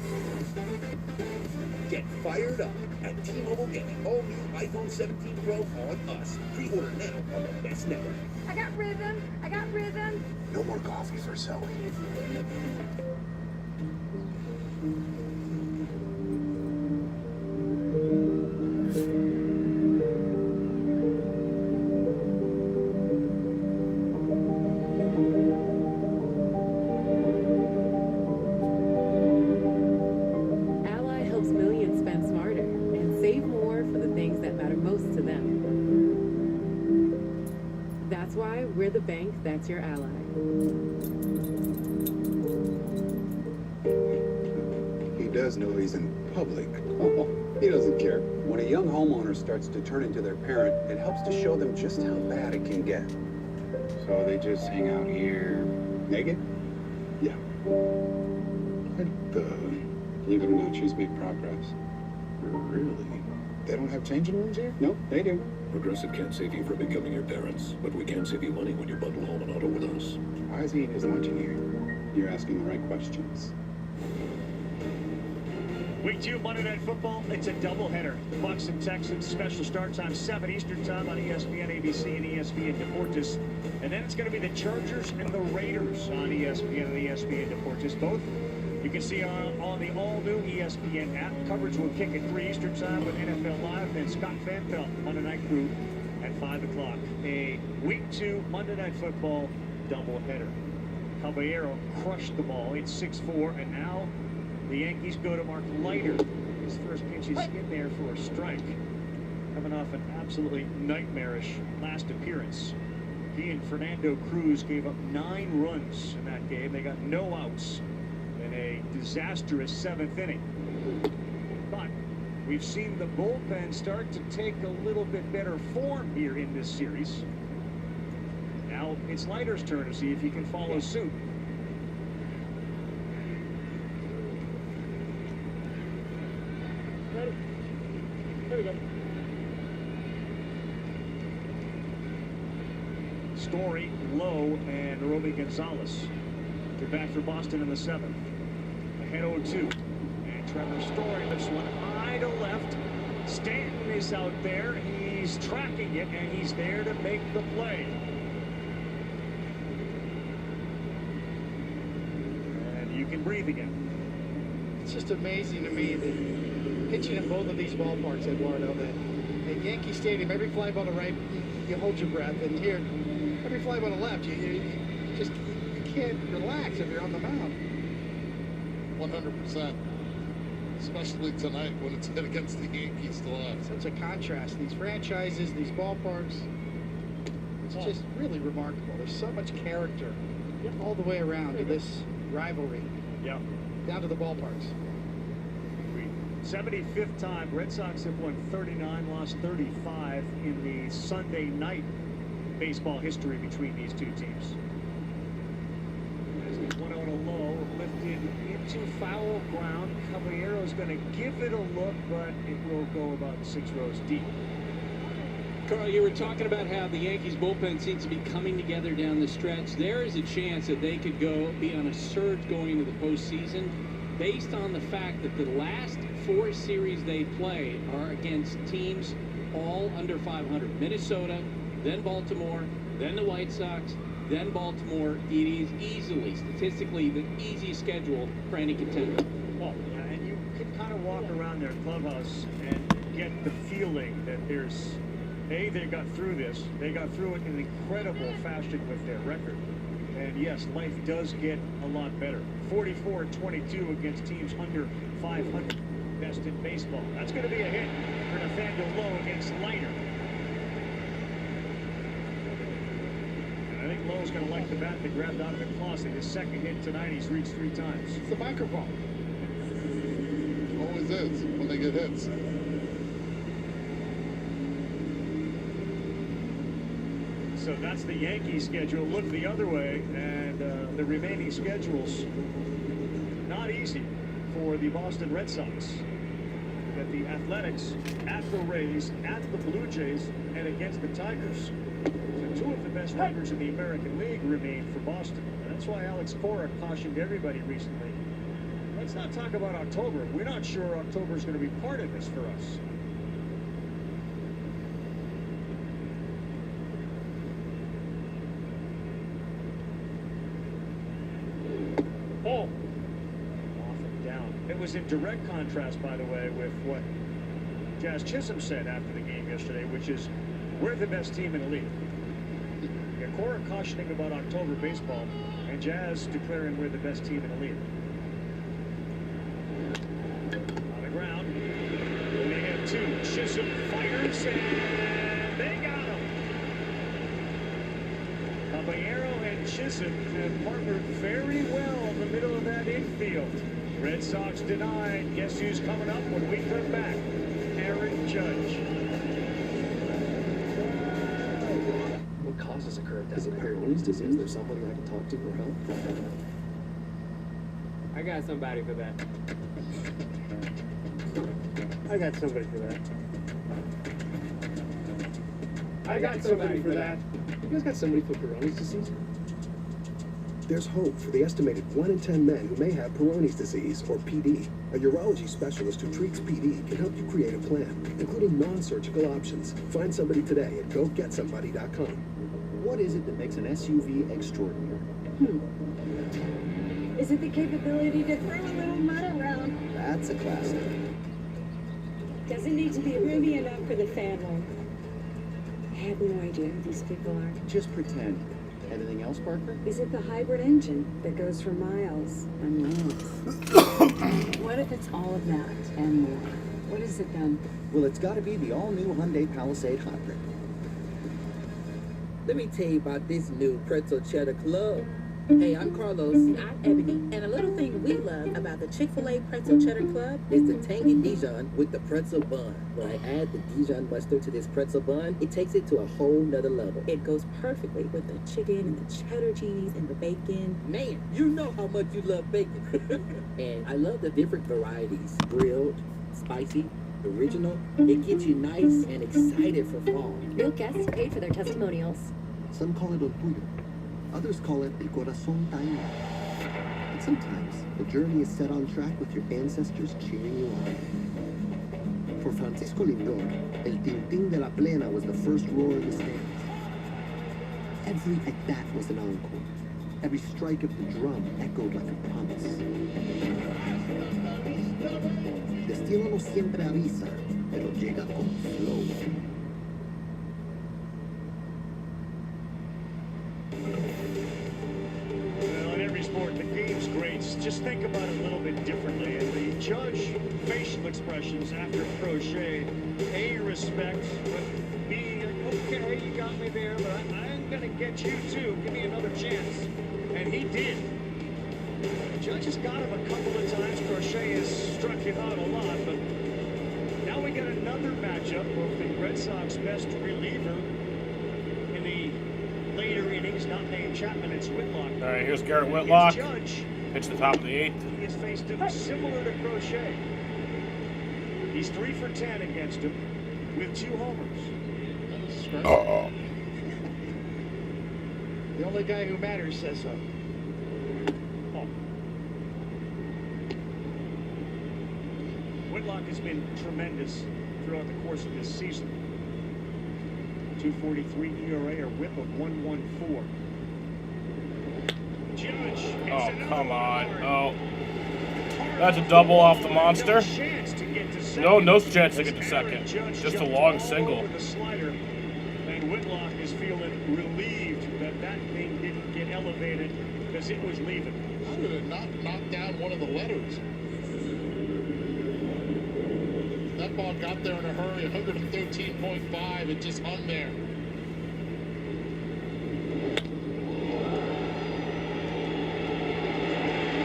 Get fired up at T-Mobile getting all new iPhone 17 Pro on us. Pre-order now on the best network. I got rhythm. I got rhythm. No more coffee for Zoe. Ally helps millions spend smarter and save more for the things that matter most to them. That's why we're the bank that's your ally. He does know he's in public. Oh, he doesn't care. When a young homeowner starts to turn into their parent, it helps to show them just how bad it can get. So they just hang out here naked? Yeah. Believe it or not, she's made progress. Really? They don't have changing rooms here? No, they do. Progressive can't save you from becoming your parents, but we can save you money when you bundle home and auto with us. Why is he eating his lunch in here? You're asking the right questions. Week 2 Monday Night Football, it's a doubleheader. Bucs and Texans, special start time, 7 Eastern time on ESPN, ABC, and ESPN Deportes. And then it's going to be the Chargers and the Raiders on ESPN and ESPN Deportes. Both you can see on the all-new ESPN app. Coverage will kick at 3 Eastern time with NFL Live and Scott Van Pelt, Monday Night Crew at 5 o'clock. A Week 2 Monday Night Football doubleheader. Caballero crushed the ball. It's 6-4, and now the Yankees go to Mark Leiter. His first pitch is in there for a strike. Coming off an absolutely nightmarish last appearance. He and Fernando Cruz gave up 9 runs in that game. They got no outs in a disastrous 7th inning. But we've seen the bullpen start to take a little bit better form here in this series. Now it's Leiter's turn to see if he can follow suit. There we go. Story, Lowe, and Roby Gonzalez to bat for Boston in the 7th. Ahead 0-2. And Trevor Story lifts one high to left. Stanton is out there. He's tracking it, and he's there to make the play. And you can breathe again. It's just amazing to me that pitching in both of these ballparks, Eduardo, that at Yankee Stadium, every fly ball to right, you hold your breath, and here, every fly ball to left, you can't relax if you're on the mound. 100%. Especially tonight when it's hit against the Yankees to left. Such a contrast. These franchises, these ballparks, it's just really remarkable. There's so much character all the way around to this rivalry. Yeah. Down to the ballparks. 75th time, Red Sox have won 39, lost 35 in the Sunday night baseball history between these two teams. As the 1-0 low, lifted into foul ground. Caballero's going to give it a look, but it will go about 6 rows deep. Carl, you were talking about how the Yankees bullpen seems to be coming together down the stretch. There is a chance that they could be on a surge going into the postseason based on the fact that the last 4 series they play are against teams all under 500. Minnesota, then Baltimore, then the White Sox, then Baltimore. It is easily, statistically, the easiest schedule for any contender. Well, and you can kind of walk around their clubhouse and get the feeling that there's, they got through this. They got through it in incredible fashion with their record. And yes, life does get a lot better. 44-22 against teams under 500. Best in baseball. That's going to be a hit for Nathaniel Lowe against Leiter. And I think Lowe's going to like the bat that grabbed out of the closet. His second hit tonight, he's reached 3 times. It's the microphone. Always is when they get hits. So that's the Yankees schedule. Look the other way, and the remaining schedules not easy. easy for the Boston Red Sox. But the Athletics at the Rays, at the Blue Jays, and against the Tigers. So two of the best records in the American League remain for Boston. And that's why Alex Cora cautioned everybody recently. Let's not talk about October. We're not sure October is going to be part of this for us. Oh, off and down. It was in direct contrast, by the way, with what Jazz Chisholm said after the game yesterday, which is, we're the best team in the league. Yeah, Cora cautioning about October baseball, and Jazz declaring we're the best team in the league. On the ground, and they have two. Chisholm fires, and they got him. Caballero and Chisholm have partnered very well in the middle of that infield. Red Sox denied. Guess who's coming up when we come back? Aaron Judge. What causes a curve? Is it Peyronie's disease? Is there somebody I can talk to for help? I got somebody for that. I got somebody for that. I got somebody for that. You guys got somebody for Peyronie's disease? There's hope for the estimated 1 in 10 men who may have Peyronie's disease, or PD. A urology specialist who treats PD can help you create a plan, including non-surgical options. Find somebody today at GoGetSomebody.com. What is it that makes an SUV extraordinary? Is it the capability to throw a little mud around? That's a classic. Doesn't need to be roomy enough for the family. I have no idea who these people are. Just pretend. Anything else, Parker? Is it the hybrid engine that goes for miles and miles? What if it's all of that and more? What is it then? Well, it's got to be the all-new Hyundai Palisade Hybrid. Let me tell you about this new Pretzel Cheddar Club. Hey, I'm Carlos. I'm Ebony. And a little thing we love about the Chick-fil-A Pretzel Cheddar Club is the tangy Dijon with the pretzel bun. When I add the Dijon mustard to this pretzel bun, it takes it to a whole nother level. It goes perfectly with the chicken and the cheddar cheese and the bacon. Man, you know how much you love bacon. And I love the different varieties. Grilled, spicy, original. It gets you nice and excited for fall. Real guests paid for their testimonials. Some call it El Tuyo. Others call it El Corazón Taíno. And sometimes the journey is set on track with your ancestors cheering you on. For Francisco Lindor, El Tintín de la Plena was the first roar in the stands. Every at-bat was an encore. Every strike of the drum echoed like a promise. Destino no siempre avisa, pero llega con flow. Well, in every sport, the game's great. Just think about it a little bit differently. And the Judge facial expressions after Crochet, A, respect, but B, okay, you got me there, but I'm going to get you too. Give me another chance. And he did. The Judge has got him a couple of times. Crochet has struck him out a lot, but now we got another matchup of the Red Sox best reliever in the later innings, not named Chapman, it's Whitlock. All right, here's Garrett Whitlock. Judge. Pitch the top of the 8th. He has faced him similar to Crochet. He's 3 for 10 against him with 2 homers. The only guy who matters says so. Whitlock has been tremendous throughout the course of this season. 2.43 ERA, or whip of 1.14. Judge. Oh, come on. Oh. That's a double off the monster. No chance to get to second. Just a long single. And Whitlock is feeling relieved that that thing didn't get elevated because it was leaving. How did it not knock down one of the letters? That ball got there in a hurry, 113.5. It just hung there.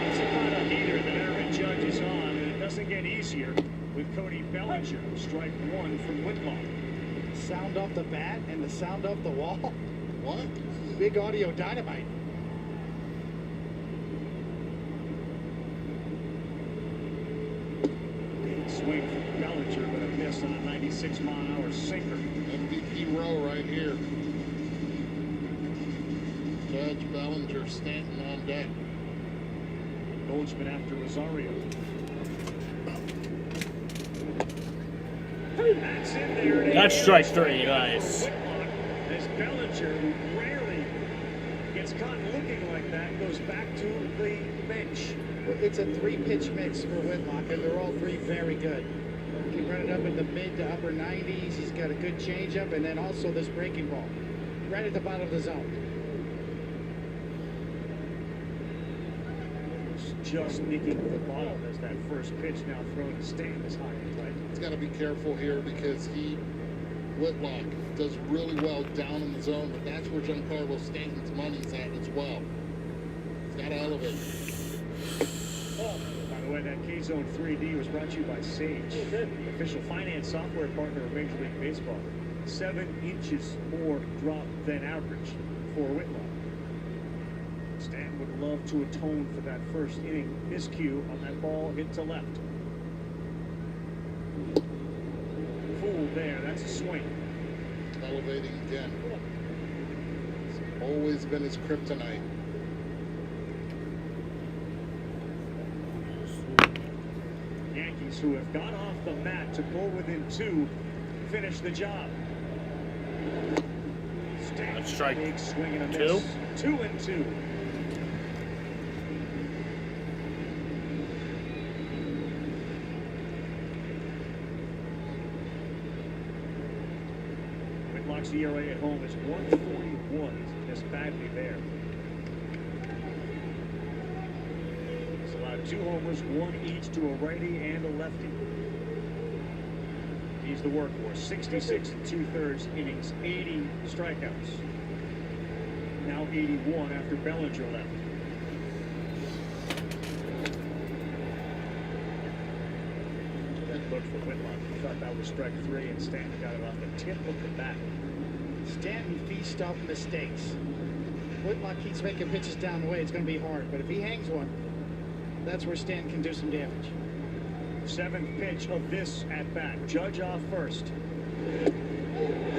It's the kind of heater that Aaron Judge is on, and it doesn't get easier with Cody Bellinger. Strike 1 from Whitlock. Sound off the bat and the sound off the wall. What? Big audio dynamite. swing from Bellinger, but a miss on a 96-mile-an-hour sinker. MVP row right here. Judge, Bellinger, Stanton on deck. Goldschmidt after Rosario. That's in there. That's strike three, nice. As Bellinger, who rarely gets caught looking like that, goes back to the bench. It's a 3-pitch mix for Whitlock, and they're all 3 very good. He can run it up in the mid to upper 90s. He's got a good changeup, and then also this breaking ball, right at the bottom of the zone. Just nicking the bottom as that first pitch now thrown to Stanton is high and tight. He's got to be careful here because Whitlock, does really well down in the zone, but that's where Giancarlo Stanton's money's at as well. He's got to elevate. By the way, that K-Zone 3D was brought to you by Sage, official finance software partner of Major League Baseball. 7 inches more drop than average for Whitlock. Stanton would love to atone for that first inning miscue on that ball hit to left. Fooled there, that's a swing. Elevating again. It's always been his kryptonite. Yankees, who have gone off the mat to pull within 2, finish the job. Stanton, strike big swing and a miss. 2-2. Whitlock's ERA at home is 1.41. He's missed badly there. He's allowed 2 homers, 1 each to a righty and a lefty. He's the workhorse. 66 2/3 innings, 80 strikeouts. Now 81 after Bellinger left. Good look for Whitlock. He thought that was strike 3, and Stanton got it off the tip of the bat. Stanton feasts off mistakes. Whitlock keeps making pitches down the way. It's going to be hard, but if he hangs one, that's where Stanton can do some damage. 7th pitch of this at bat. Judge off first.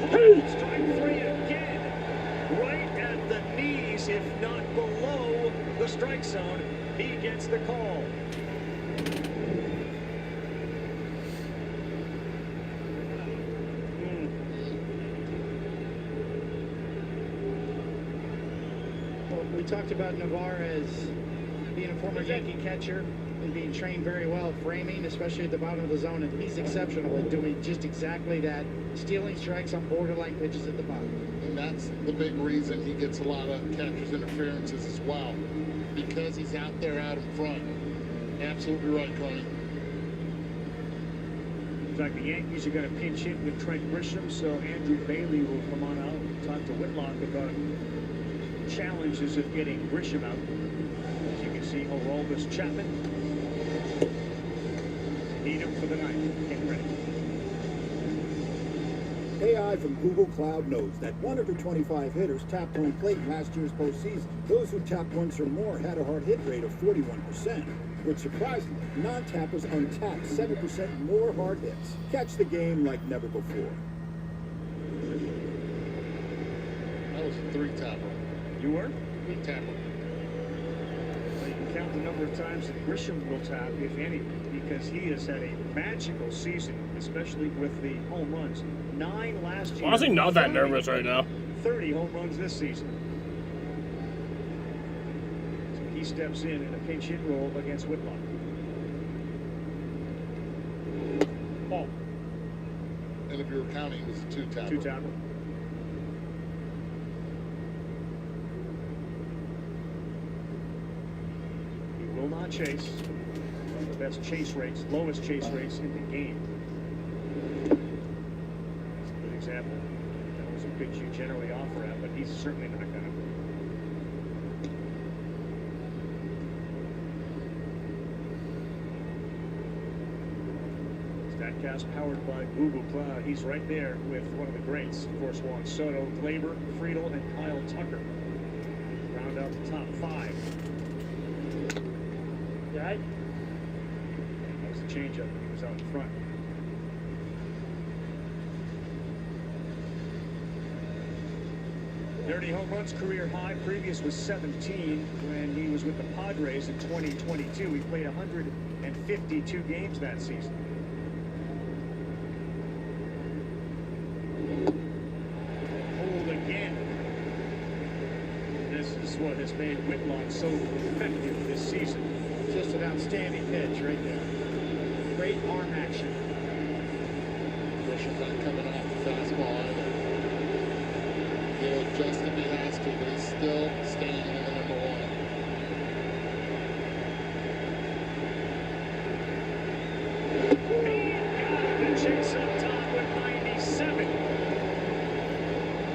Strike 3 again. Right at the knees, if not below the strike zone. He gets the call. Well, we talked about Narvaez being a former Yankee catcher and being trained very well at framing, especially at the bottom of the zone, and he's exceptional at doing just exactly that, stealing strikes on borderline pitches at the bottom. And that's the big reason he gets a lot of catcher's interferences as well, because he's out there out in front. Absolutely right, Coney. In fact, the Yankees are going to pinch hit with Trent Grisham, so Andrew Bailey will come on out and talk to Whitlock about challenges of getting Grisham out. As you can see, Aroldis Chapman. Need him for the ninth. Get ready. AI from Google Cloud knows that 1 of the 25 hitters tapped home plate in last year's postseason. Those who tapped once or more had a hard hit rate of 41%, which surprisingly, non-tappers untapped 7% more hard hits. Catch the game like never before. That was a 3-tapper. You were? 3-tapper. Well, you can count the number of times that Grisham will tap, if any, because he has had a magical season, especially with the home runs. 9 last year. Honestly, not that nervous right now. 30 home runs this season. So he steps in a pinch hit role against Whitlock. Ball. And if you were counting, it was a 2-tapper. 2-tapper. He will not chase. One of the best chase rates, lowest chase rates in the game. That's a good example. That was a pitch you generally offer at, but he's certainly not going to. StatCast powered by Google Cloud. He's right there with one of the greats, of course, Juan Soto, Glaber, Friedel, and Kyle Tucker. Round out the top 5. Right? That was changeup when he was out in front. Dirty home runs career high. Previous was 17 when he was with the Padres in 2022. He played 152 games that season. Hold again. This is what has made Whitlock so effective this season. Just an outstanding pitch right there. Great arm action. Pressure's not coming off the fastball either. He'll adjust if he has to, but he's still staying in the number one. The chase up top with 97.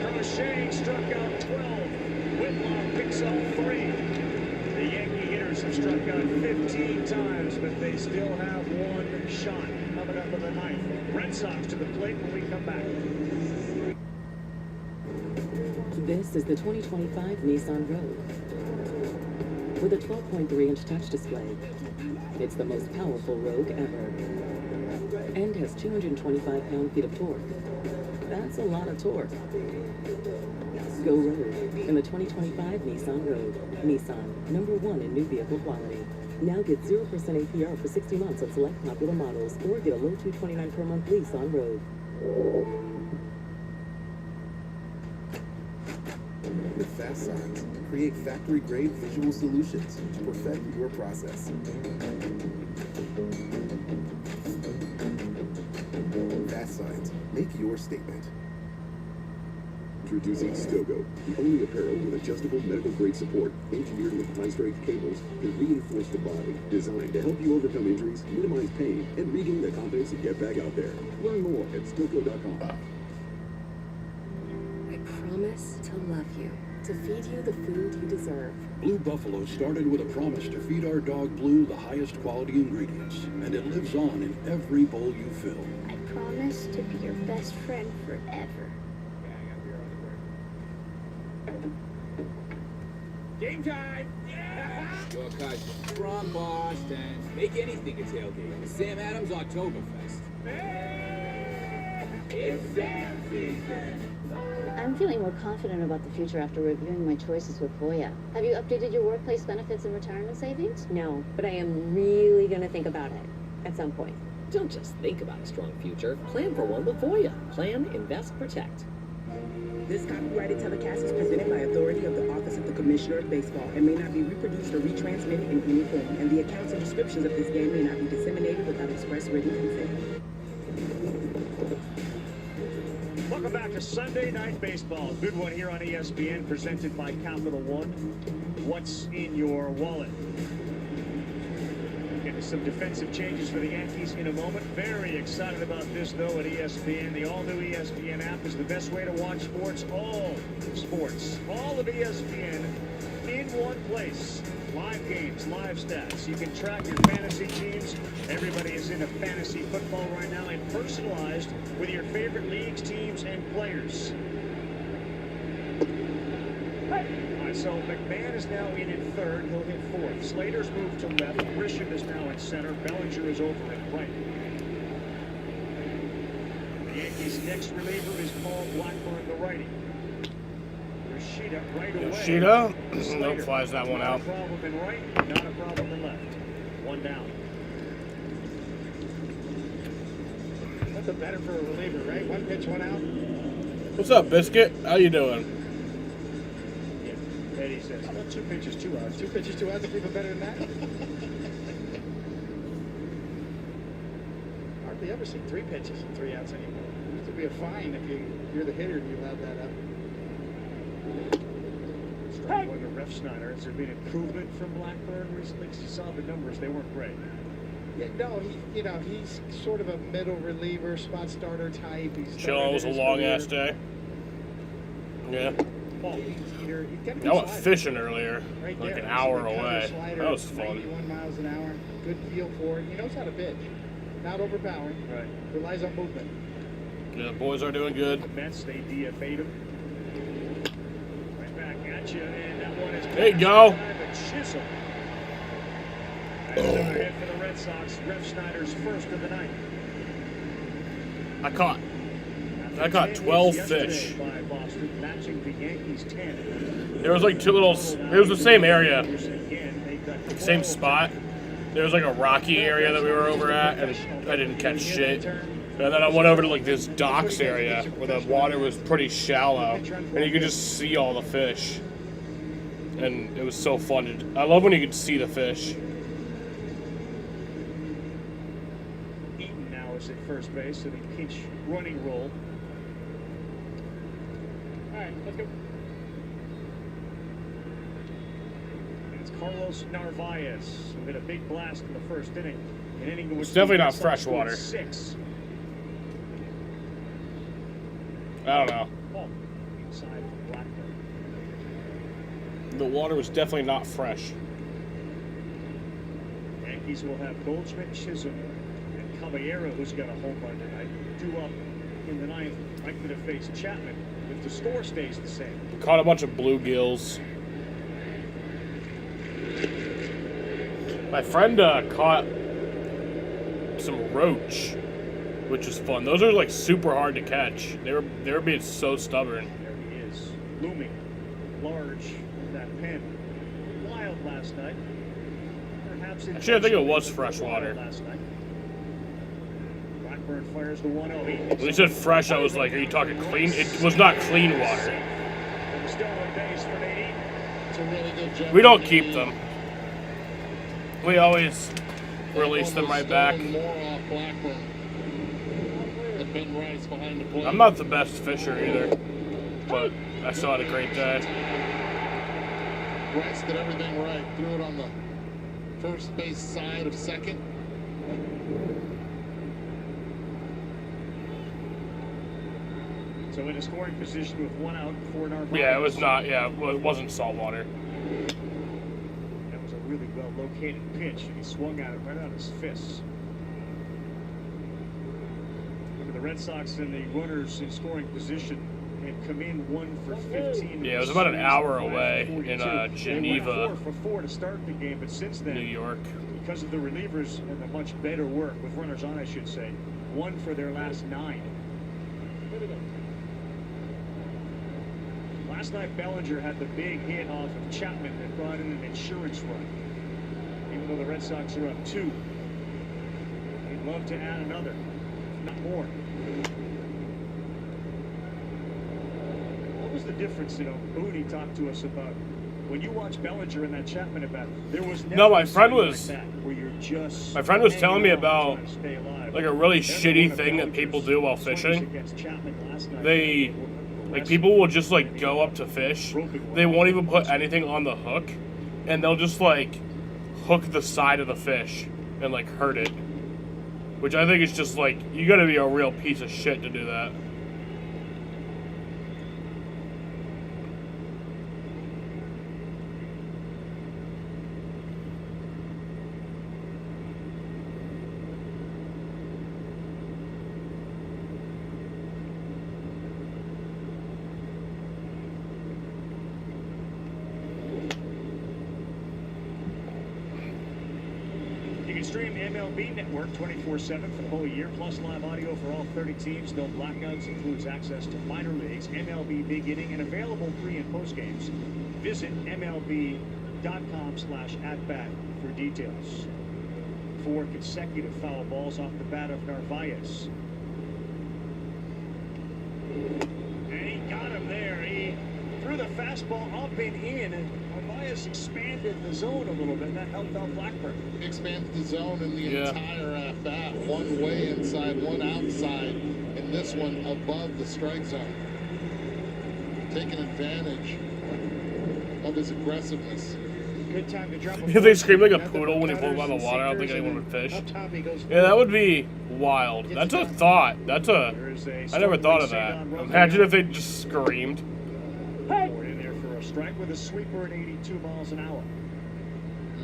Crochet struck out 12. Whitlock picks up 3. The Yankee hitters have struck out 15 times, but they still have one shot coming up in the ninth. Red Sox to the plate when we come back. This is the 2025 Nissan Rogue. With a 12.3-inch touch display, it's the most powerful Rogue ever. And has 225 pound-feet of torque. That's a lot of torque. Go Rogue in the 2025 Nissan Rogue. Nissan, #1 in new vehicle quality. Now get 0% APR for 60 months on select popular models, or get a low $229 per month lease on Rogue. With Fast Signs, create factory-grade visual solutions to perfect your process. Fast Signs, make your statement. Introducing Stogo, the only apparel with adjustable medical-grade support, engineered with high-strength cables to reinforce the body, designed to help you overcome injuries, minimize pain, and regain the confidence to get back out there. Learn more at Stogo.com. I promise to love you, to feed you the food you deserve. Blue Buffalo started with a promise to feed our dog Blue the highest quality ingredients, and it lives on in every bowl you fill. I promise to be your best friend forever. Game time! Your cousin from Boston. Make anything a tailgate. Sam Adams Oktoberfest. It's Sam season. I'm feeling more confident about the future after reviewing my choices with Voya. Have you updated your workplace benefits and retirement savings? No, but I am really going to think about it at some point. Don't just think about a strong future. Plan for one with Voya. Plan, invest, protect. This copyrighted telecast is presented by authority of the Office of the Commissioner of Baseball and may not be reproduced or retransmitted in any form, and the accounts and descriptions of this game may not be disseminated without express written consent. Welcome back to Sunday Night Baseball. Good one here on ESPN, presented by Capital One. What's in your wallet? Getting some defensive changes for the Yankees in a moment. Very excited about this, though, at ESPN. The all-new ESPN app is the best way to watch sports. All sports. All of ESPN in one place. Live games, live stats. You can track your fantasy teams. Everybody is into fantasy football right now and personalized with your favorite leagues, teams, and players. All right, so McMahon is now in third. He'll hit fourth. Slater's moved to left. Grisham is now in center. Bellinger is over at right. The Yankees' next reliever is Paul Blackburn, the righty. Yoshida right away. Yoshida? Nope, flies that one out. Not a problem in right, not a problem in left. One down. Nothing better for a reliever, right? One pitch, one out. What's up, Biscuit? How you doing? Yeah, Eddie says, how about 2 pitches, 2 outs? 2 pitches, 2 outs, if even better than that. Hardly ever see 3 pitches and 3 outs anymore. It used to be a fine if you're the hitter and you allowed that up. Strike one to Ref Snyder. Has there been improvement from Blackburn recently? Because you saw the numbers, they weren't great. Yeah, no, he's sort of a middle reliever, spot starter type. Chilling was a long-ass day. Yeah. I went fishing earlier, right like there. an hour He's got a away. slider, That was fun. 91 miles an hour. Good feel for it. He knows how to pitch. Not overpowering. Right. Relies on movement. Yeah, the boys are doing good. The Mets, they DFA'd him. Right back at you, and that one is There you go. Chisel. That's another hit for the Red Red Sox, Ref Schneider's first of the night. I caught 12 fish. By Boston, matching the Yankees 10. There was like two little. It was the same area, same spot. There was like a rocky area that we were over at, and I didn't catch shit. And then I went over to like this docks area where the water was pretty shallow, and you could just see all the fish. And it was so fun. I love when you could see the fish. Eaton now is at first base in a pinch running role. All right, let's go. It's Carlos Narvaez who hit a big blast in the first inning. An inning in which It's definitely the not Sox fresh scored water. 6. I don't know. Oh, inside for Blackburn. The water was definitely not fresh. Yankees will have Goldschmidt, Chisholm, and Caballero, who's got a home run tonight, due up in the ninth, likely to face Chapman if the score stays the same. Caught a bunch of bluegills. My friend caught some roach, which is fun. Those are like super hard to catch. They were being so stubborn. There he is, looming large in that pen. Wild last night. Perhaps Actually, I think it was fresh water. last night. Blackburn fires the 1-0. When you said fresh, I was like, are you talking clean? It was not clean water. And still on base for Nate Eaton. It's a really good job. We don't keep them. We always release them right back. More off Blackburn. And Ben Rice behind the plate. I'm not the best fisher either, but I still had a great day. Rice did everything right. Threw it on the first base side of second. So in a scoring position with 1 out for Narvaez. Yeah, it was not. Yeah, it wasn't salt water. That was a really well located pitch, and he swung at it right on his fists. Remember, the Red Sox and the runners in scoring position had come in 1 for 15. Yeah, it was about an hour away in Geneva, They went 4 for 4 to start the game, but since then, New York. because of the relievers and the much better work with runners on, I should say, 1 for their last 9. Last night, Bellinger had the big hit off of Chapman that brought in an insurance run. Even though the Red Sox are up 2, they'd love to add another, if not more. What was the difference, Booney talked to us about when you watch Bellinger in that Chapman at bat? There was never my friend something was. like that where you're just My friend was telling me hanging on about trying to stay alive. like a really Every shitty one of thing that people do while Bellinger's swings fishing. against Chapman last night, They, like, people will just like go up to fish. They won't even put anything on the hook, and they'll just like hook the side of the fish and like hurt it. Which I think is just like, you gotta be a real piece of shit to do that. You can stream the MLB Network 24/7 for the whole year, plus live audio for all 30 teams. No blackouts, includes access to minor leagues, MLB Big Inning, and available pre- and post games. Visit MLB.com/@bat for details. 4 consecutive foul balls off the bat of Narvaez. And he got him there. He threw the fastball up and in. Narvaez expanded the zone a little bit, and that helped out Blackburn. Expands the zone in the entire at-bat. One way inside, one outside, and this one above the strike zone. Taking advantage of his aggressiveness. Good time to drop If they scream like a poodle when he pulls out of the water, I don't think anyone would fish. Yeah, that would be wild. That's a thought. I never thought of that. Imagine if they just screamed. In there for a strike with a sweeper at 82 miles an hour.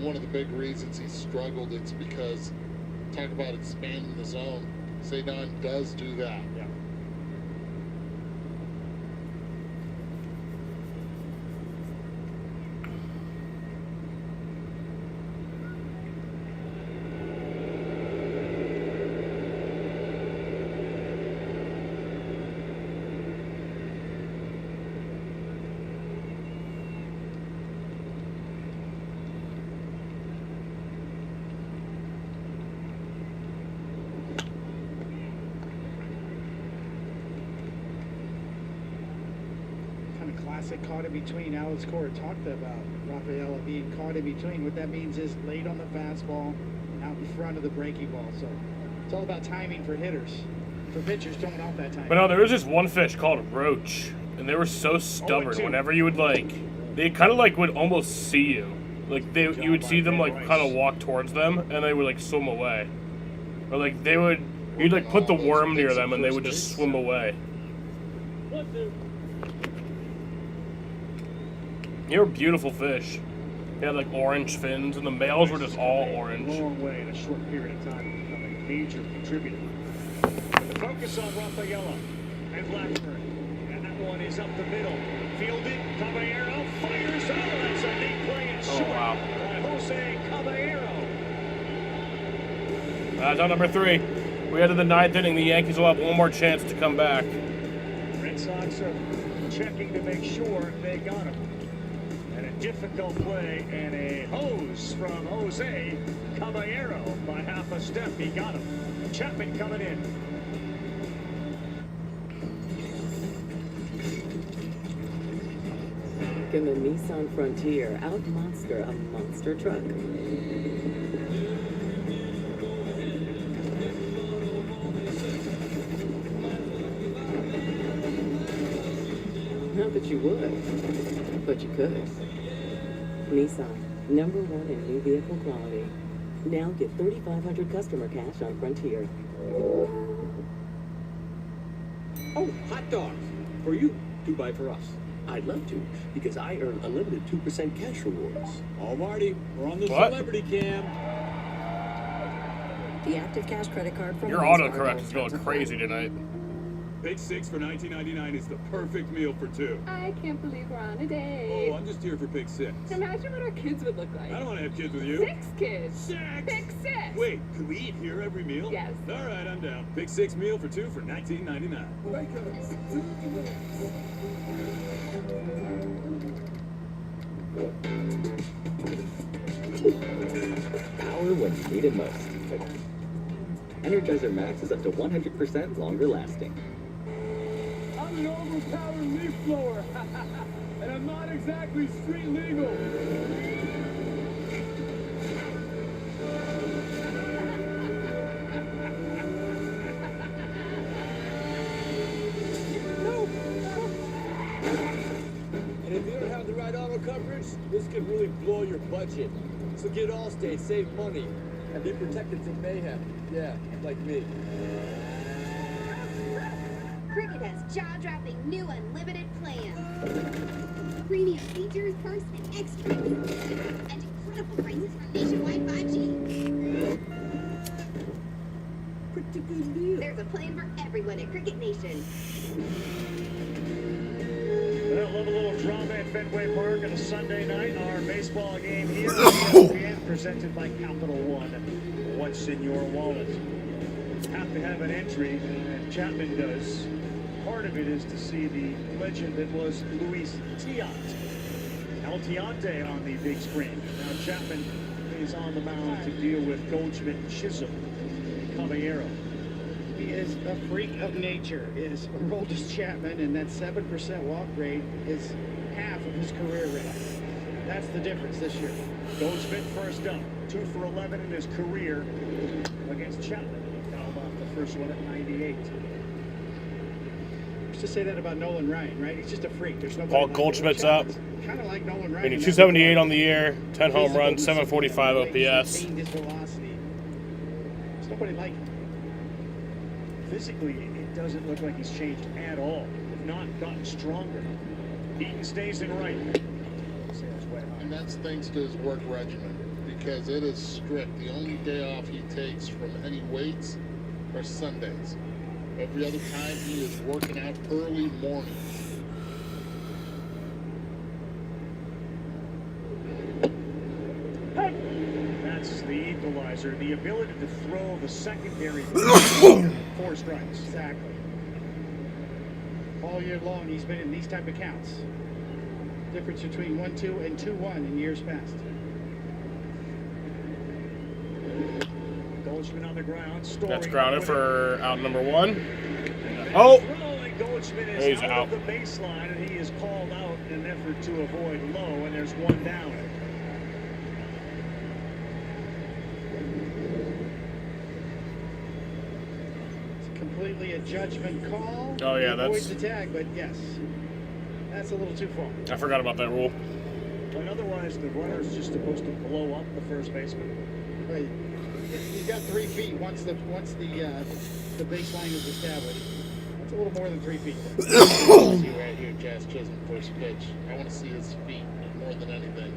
One of the big reasons he struggled, it's because, talk about expanding the zone. Cedon does do that. Yeah. classic caught in between. Alex Cora talked about Rafaela being caught in between. What that means is late on the fastball, out in front of the breaking ball. So it's all about timing for hitters. For pitchers, throwing off that time. But no, there was this one fish called roach, and they were so stubborn. Whenever you would they kind of would almost see you. Like you would see them kind of walk towards them, and they would swim away. Or you'd put the worm near them, and they would just swim away. They were beautiful fish. They had orange fins, and the males were just all orange. Long way in a short period of time to become a major contributor. The focus on Rafaela and Blackburn. And that one is up the middle. Fielded, Caballero fires. Oh, that's a neat play and short by Jose Caballero. That's on number 3. We head to the 9th inning. The Yankees will have one more chance to come back. Red Sox are checking to make sure they got him. And a difficult play and a hose from Jose Caballero by half a step. He got him. Chapman coming in. Can the Nissan Frontier out-monster a monster truck? Not that you would, but you could. Nissan, #1 in new vehicle quality. Now get $3,500 customer cash on Frontier. Oh, hot dogs. For you, to buy for us. I'd love to, because I earn unlimited 2% cash rewards. Oh, Marty, we're on the celebrity cam. The Active Cash credit card from Your autocorrect is going crazy tonight. Big 6 for $19.99 is the perfect meal for 2. I can't believe we're on a date. Oh, I'm just here for Big 6. Imagine what our kids would look like. I don't want to have kids with you. 6 kids. 6. Big 6. Wait, can we eat here every meal? Yes. All right, I'm down. Big 6 meal for 2 for $19.99. Power when you need it most. Energizer Max is up to 100% longer lasting. I'm an overpowered leaf blower, and I'm not exactly street legal. And if you don't have the right auto coverage, this could really blow your budget. So get Allstate, save money, and be protected from mayhem. Yeah, like me. Cricket has jaw-dropping new unlimited plans. Premium features, perks, and extra and incredible prices for nationwide 5G. Pretty good deal. There's a plan for everyone at Cricket Nation. Well, love a little drama at Fenway Park on a Sunday night. Our baseball game here on ESPN, presented by Capital One. What's in your wallet? Have to have an entry, and Chapman does. Part of it is to see the legend that was Luis Tiant. El Tiante on the big screen. Now Chapman is on the mound to deal with Goldschmidt, Chisholm, and Caballero. He is a freak of nature, is Aroldis Chapman, and that 7% walk rate is half of his career rate. That's the difference this year. Goldschmidt first up, 2 for 11 in his career against Chapman. He fouled off the first one at 98. Used to say that about Nolan Ryan, right? He's just a freak. There's nobody Paul like Goldschmidt's up. Kind of like Nolan Ryan. Meaning 278 on the year, 10 home runs, 745 OPS. Maintained his velocity. There's nobody like him. Physically, it doesn't look like he's changed at all. If not, gotten stronger. Eaton stays in right. And that's thanks to his work regimen, because it is strict. The only day off he takes from any weights are Sundays. Every other time he is working out early mornings. That's the equalizer. The ability to throw the secondary 4 strikes. Exactly. All year long, he's been in these type of counts. Difference between 1-2 and 2-1 in years past. Goldschmidt on the ground. That's grounded for out number 1. Oh! coachman is He's out out. of the baseline, and he is called out in an effort to avoid low, and there's one down. It's completely a judgment call. Oh, yeah, He avoids that's- the tag, but yes, that's a little too far. I forgot about that rule. And otherwise, the runner's just supposed to blow up the first baseman. Right. He's got 3 feet once the baseline is established. That's a little more than 3 feet. See right here, Jazz Chisholm, first pitch. I want to see his feet more than anything.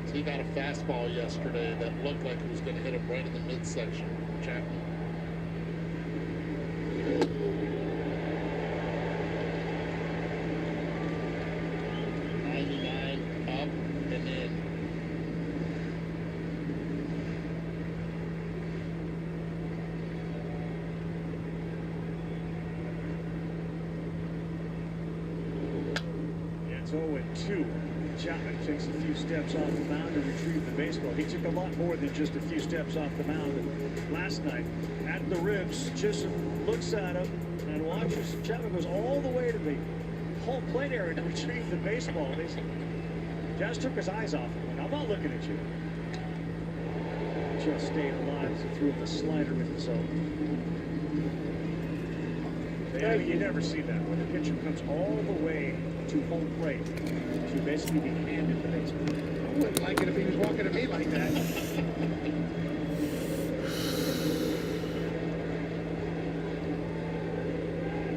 So he got a fastball yesterday that looked like it was going to hit him right in the midsection. Chapman. Up and in. It's 0-2. Chapman takes a few steps off the mound to retrieve the baseball. He took a lot more than just a few steps off the mound. And last night, at the ribs, Chisholm looks at him and watches. Chapman goes all the way to the home plate area to retrieve the baseball. Jazz took his eyes off him. I'm not looking at you. Just stayed alive as he threw him a slider in the zone. Yeah, you never see that when the pitcher comes all the way to home plate to basically be handed the baseball. I wouldn't like it if he was walking to me like that.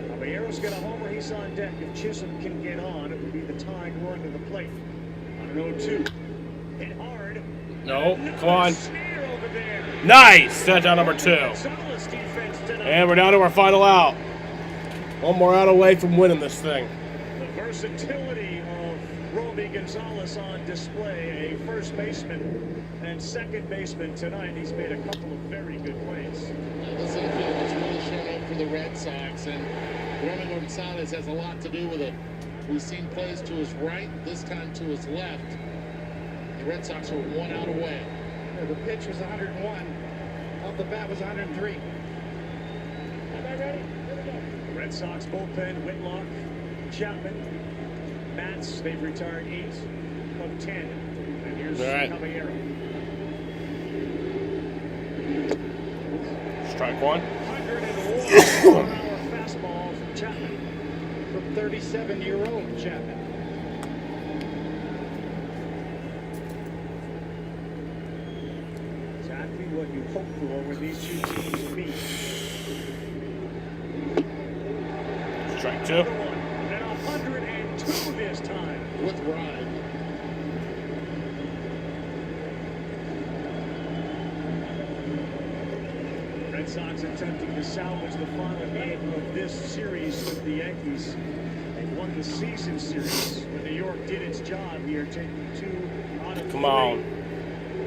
Caballero's got a homer. He's on deck. If Chisholm can get on, it would be the tying run to the plate. On an 0-2. Hit hard. No, come on. Sneer over there. Nice! Set down number 2. Gonzalez defense tonight. And we're down to our final out. One more out away from winning this thing. The versatility of Roby Gonzalez on display. A first baseman and second baseman tonight. He's made a couple of very good plays. This infield has really shown up for the Red Sox, and Roby Gonzalez has a lot to do with it. We've seen plays to his right, this time to his left. The Red Sox are 1 out away. Yeah, the pitch was 101. Off the bat was 103. Am I ready? Here we go. Red Sox bullpen, Whitlock, Chapman, Matz. They've retired 8 of 10. And here's Caballero. Strike one. 101 mile-an-hour fastball from Chapman. From 37-year-old Chapman. Exactly what you hope for when these two teams meet. Strike 2. And 102 this time. With ride. Red Sox attempting to salvage the final game of this series with the Yankees. They won the season series when New York did its job here, taking 2 out of 3. Come on.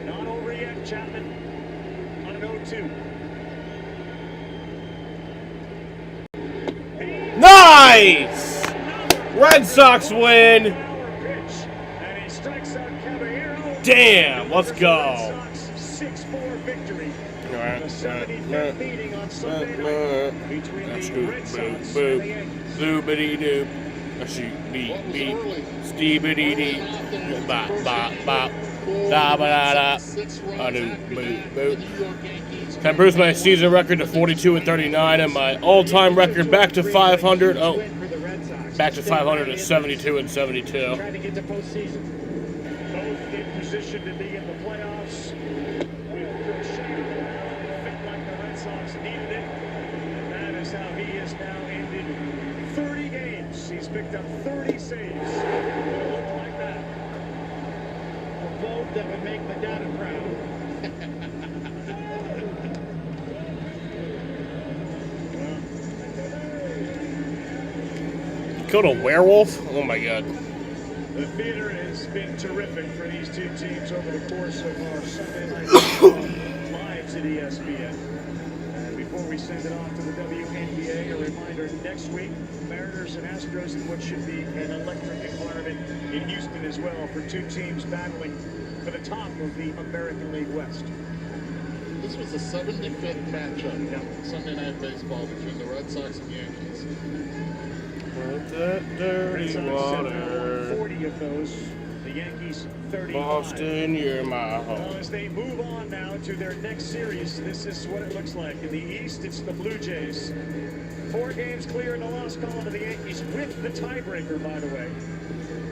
Not over yet, Chapman on an 0-2. Nice! Red Sox win. And he strikes out Caballero. Damn, let's go. 6-4 victory. All right. The 75th meeting on Sunday night between the Red Sox and the Yankees. Zoobity doop. Shoot, beep, beep. Steebity dee. Bop, bop, bop. Da ba da da. Boop, boop. Can improve my season record to 42-39 and my all-time record back to 500. Oh, back to 500 at 72-72. Trying to get to postseason. Both in position to be in the playoffs. With Crochet fit like the Red Sox needed it. And that is how he has now ended 30 games. He's picked up 30 saves. It'll look like that. A vote that would make Madonna proud. Killed a werewolf? Oh my god. The theater has been terrific for these two teams over the course of our Sunday night lives at ESPN. And before we send it off to the WNBA, a reminder next week, Mariners and Astros in what should be an electric environment in Houston as well for two teams battling for the top of the American League West. This was the 75th matchup, Sunday Night Baseball, between the Red Sox and Yankees. With that dirty Red Sox have water. 40 of those. The Yankees 35. Boston, you're my home. Well, as they move on now to their next series, this is what it looks like. In the East, it's the Blue Jays. 4 games clear in the loss column of the Yankees with the tiebreaker, by the way.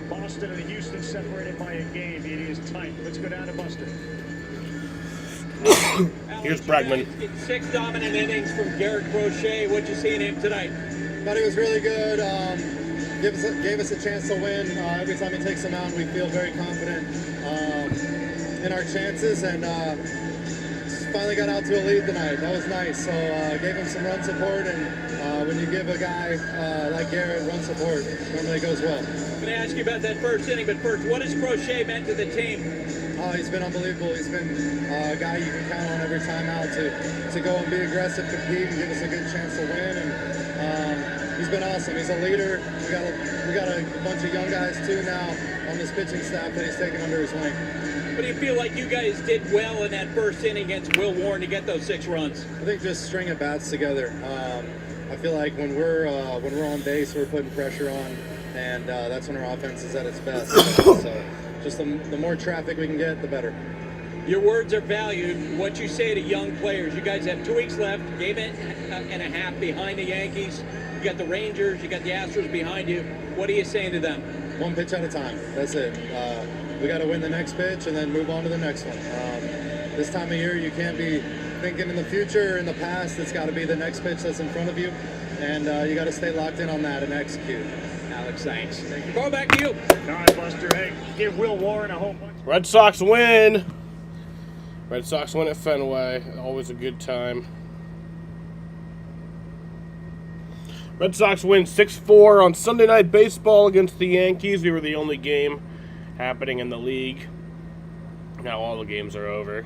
Boston and Houston separated by a game. It is tight. Let's go down to Buster. Here's Bregman. 6 dominant innings from Garrett Crochet. What'd you see in him tonight? Thought he was really good. Gave us a chance to win. Every time he takes a mound, we feel very confident in our chances, and finally got out to a lead tonight. That was nice. So gave him some run support, and when you give a guy like Garrett run support, normally it goes well. I'm going to ask you about that first inning, but first, what has Crochet meant to the team? He's been unbelievable. He's been a guy you can count on every time out to go and be aggressive, compete, and give us a good chance to win. And he's been awesome. He's a leader. We got a bunch of young guys too now on this pitching staff that he's taken under his wing. What do you feel like you guys did well in that first inning against Will Warren to get those 6 runs? I think just string of bats together. I feel like when we're on base, we're putting pressure on, and that's when our offense is at its best. So just the more traffic we can get, the better. Your words are valued. What you say to young players, you guys have 2 weeks left, game and a half behind the Yankees. You got the Rangers, you got the Astros behind you. What are you saying to them? One pitch at a time. That's it. We got to win the next pitch and then move on to the next one. This time of year, you can't be thinking in the future or in the past. It's got to be the next pitch that's in front of you, and you got to stay locked in on that and execute. Alex, thanks. Thank you. Go back to you. All right, Buster. Hey, give Will Warren a whole bunch. Red Sox win. Red Sox win at Fenway. Always a good time. Red Sox win 6-4 on Sunday Night Baseball against the Yankees. We were the only game happening in the league. Now all the games are over.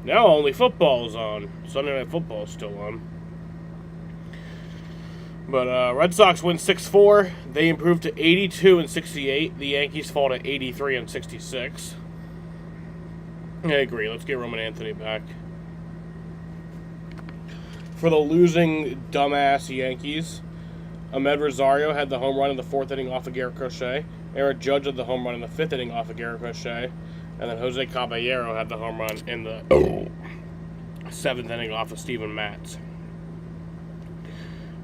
Now only football is on. Sunday Night Football is still on. But Red Sox win 6-4. They improved to 82-68. The Yankees fall to 83-66. I agree. Let's get Roman Anthony back. For the losing dumbass Yankees, Ahmed Rosario had the home run in the 4th inning off of Garrett Crochet. Aaron Judge had the home run in the 5th inning off of Garrett Crochet. And then Jose Caballero had the home run in the 7th inning off of Steven Matz.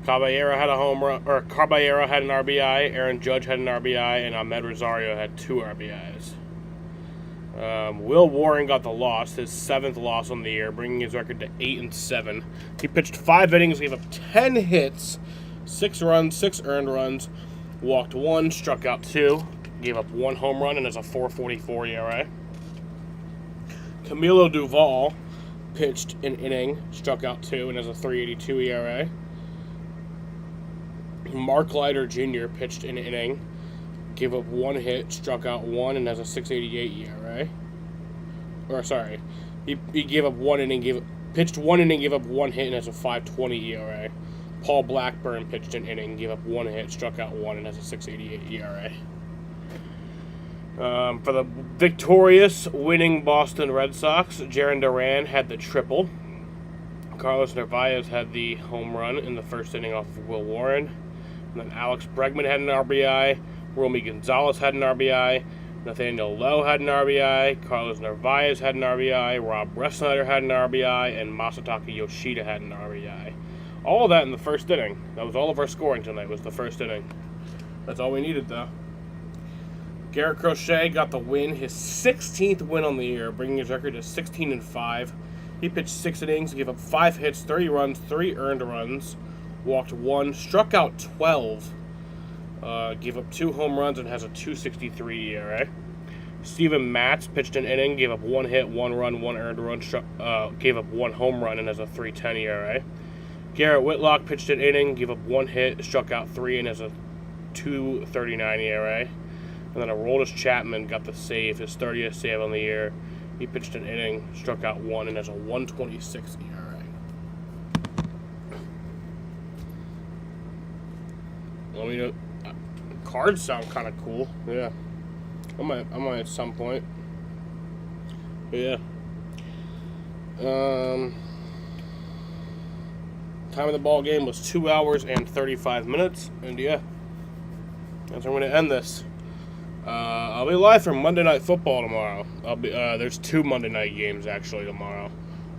Caballero had a home run, or Caballero had an RBI, Aaron Judge had an RBI, and Ahmed Rosario had 2 RBIs. Will Warren got the loss, his 7th loss on the year, bringing his record to 8-7. He pitched 5 innings, gave up 10 hits, 6 runs, 6 earned runs, walked 1, struck out 2, gave up 1 home run, and has a 4.44 ERA. Camilo Duval pitched an inning, struck out 2, and has a 3.82 ERA. Mark Leiter Jr. pitched an inning, gave up 1 hit, struck out 1, and has a 6.88 ERA. Or sorry, he gave up 1 inning, pitched 1 inning, gave up 1 hit, and has a 5.20 ERA. Paul Blackburn pitched an inning, gave up 1 hit, struck out 1, and has a 6.88 ERA. For the victorious, winning Boston Red Sox, Jarren Duran had the triple. Carlos Narvaez had the home run in the 1st inning off of Will Warren. And then Alex Bregman had an RBI. Romy Gonzalez had an RBI. Nathaniel Lowe had an RBI. Carlos Narvaez had an RBI. Rob Refsnyder had an RBI. And Masataka Yoshida had an RBI. All of that in the 1st inning. That was all of our scoring tonight, was the 1st inning. That's all we needed, though. Garrett Crochet got the win, his 16th win on the year, bringing his record to 16-5. He pitched 6 innings, gave up 5 hits, 30 runs, 3 earned runs, walked 1, struck out 12, gave up 2 home runs, and has a 2.63 ERA. Steven Matz pitched an inning, gave up 1 hit, 1 run, 1 earned run, gave up 1 home run, and has a 3.10 ERA. Garrett Whitlock pitched an inning, gave up 1 hit, struck out 3, and has a 2.39 ERA. And then Aroldis Chapman got the save, his 30th save on the year. He pitched an inning, struck out 1, and has a 1.26 ERA. Let me know. Cards sound kind of cool. Yeah, I might at some point. But yeah. Time of the ball game was 2 hours and 35 minutes, and yeah, That's how I'm going to end this. I'll be live for Monday Night Football tomorrow. There's 2 Monday night games actually tomorrow.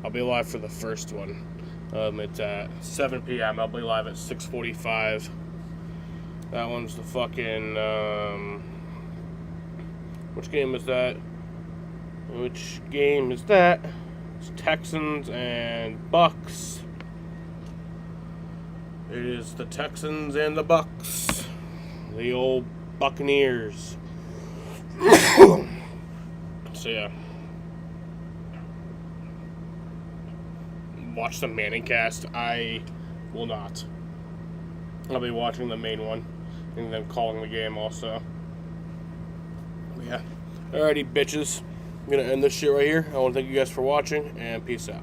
I'll be live for the first one. It's at 7 p.m. I'll be live at 6:45. That one's the fucking. Which game is that? Which game is that? It's Texans and Bucks. It is the Texans and the Bucks. The old Buccaneers. So yeah. Watch the Manning cast. I will not. I'll be watching the main one and then calling the game also. Yeah. Alrighty, bitches. I'm gonna end this shit right here. I want to thank you guys for watching and peace out.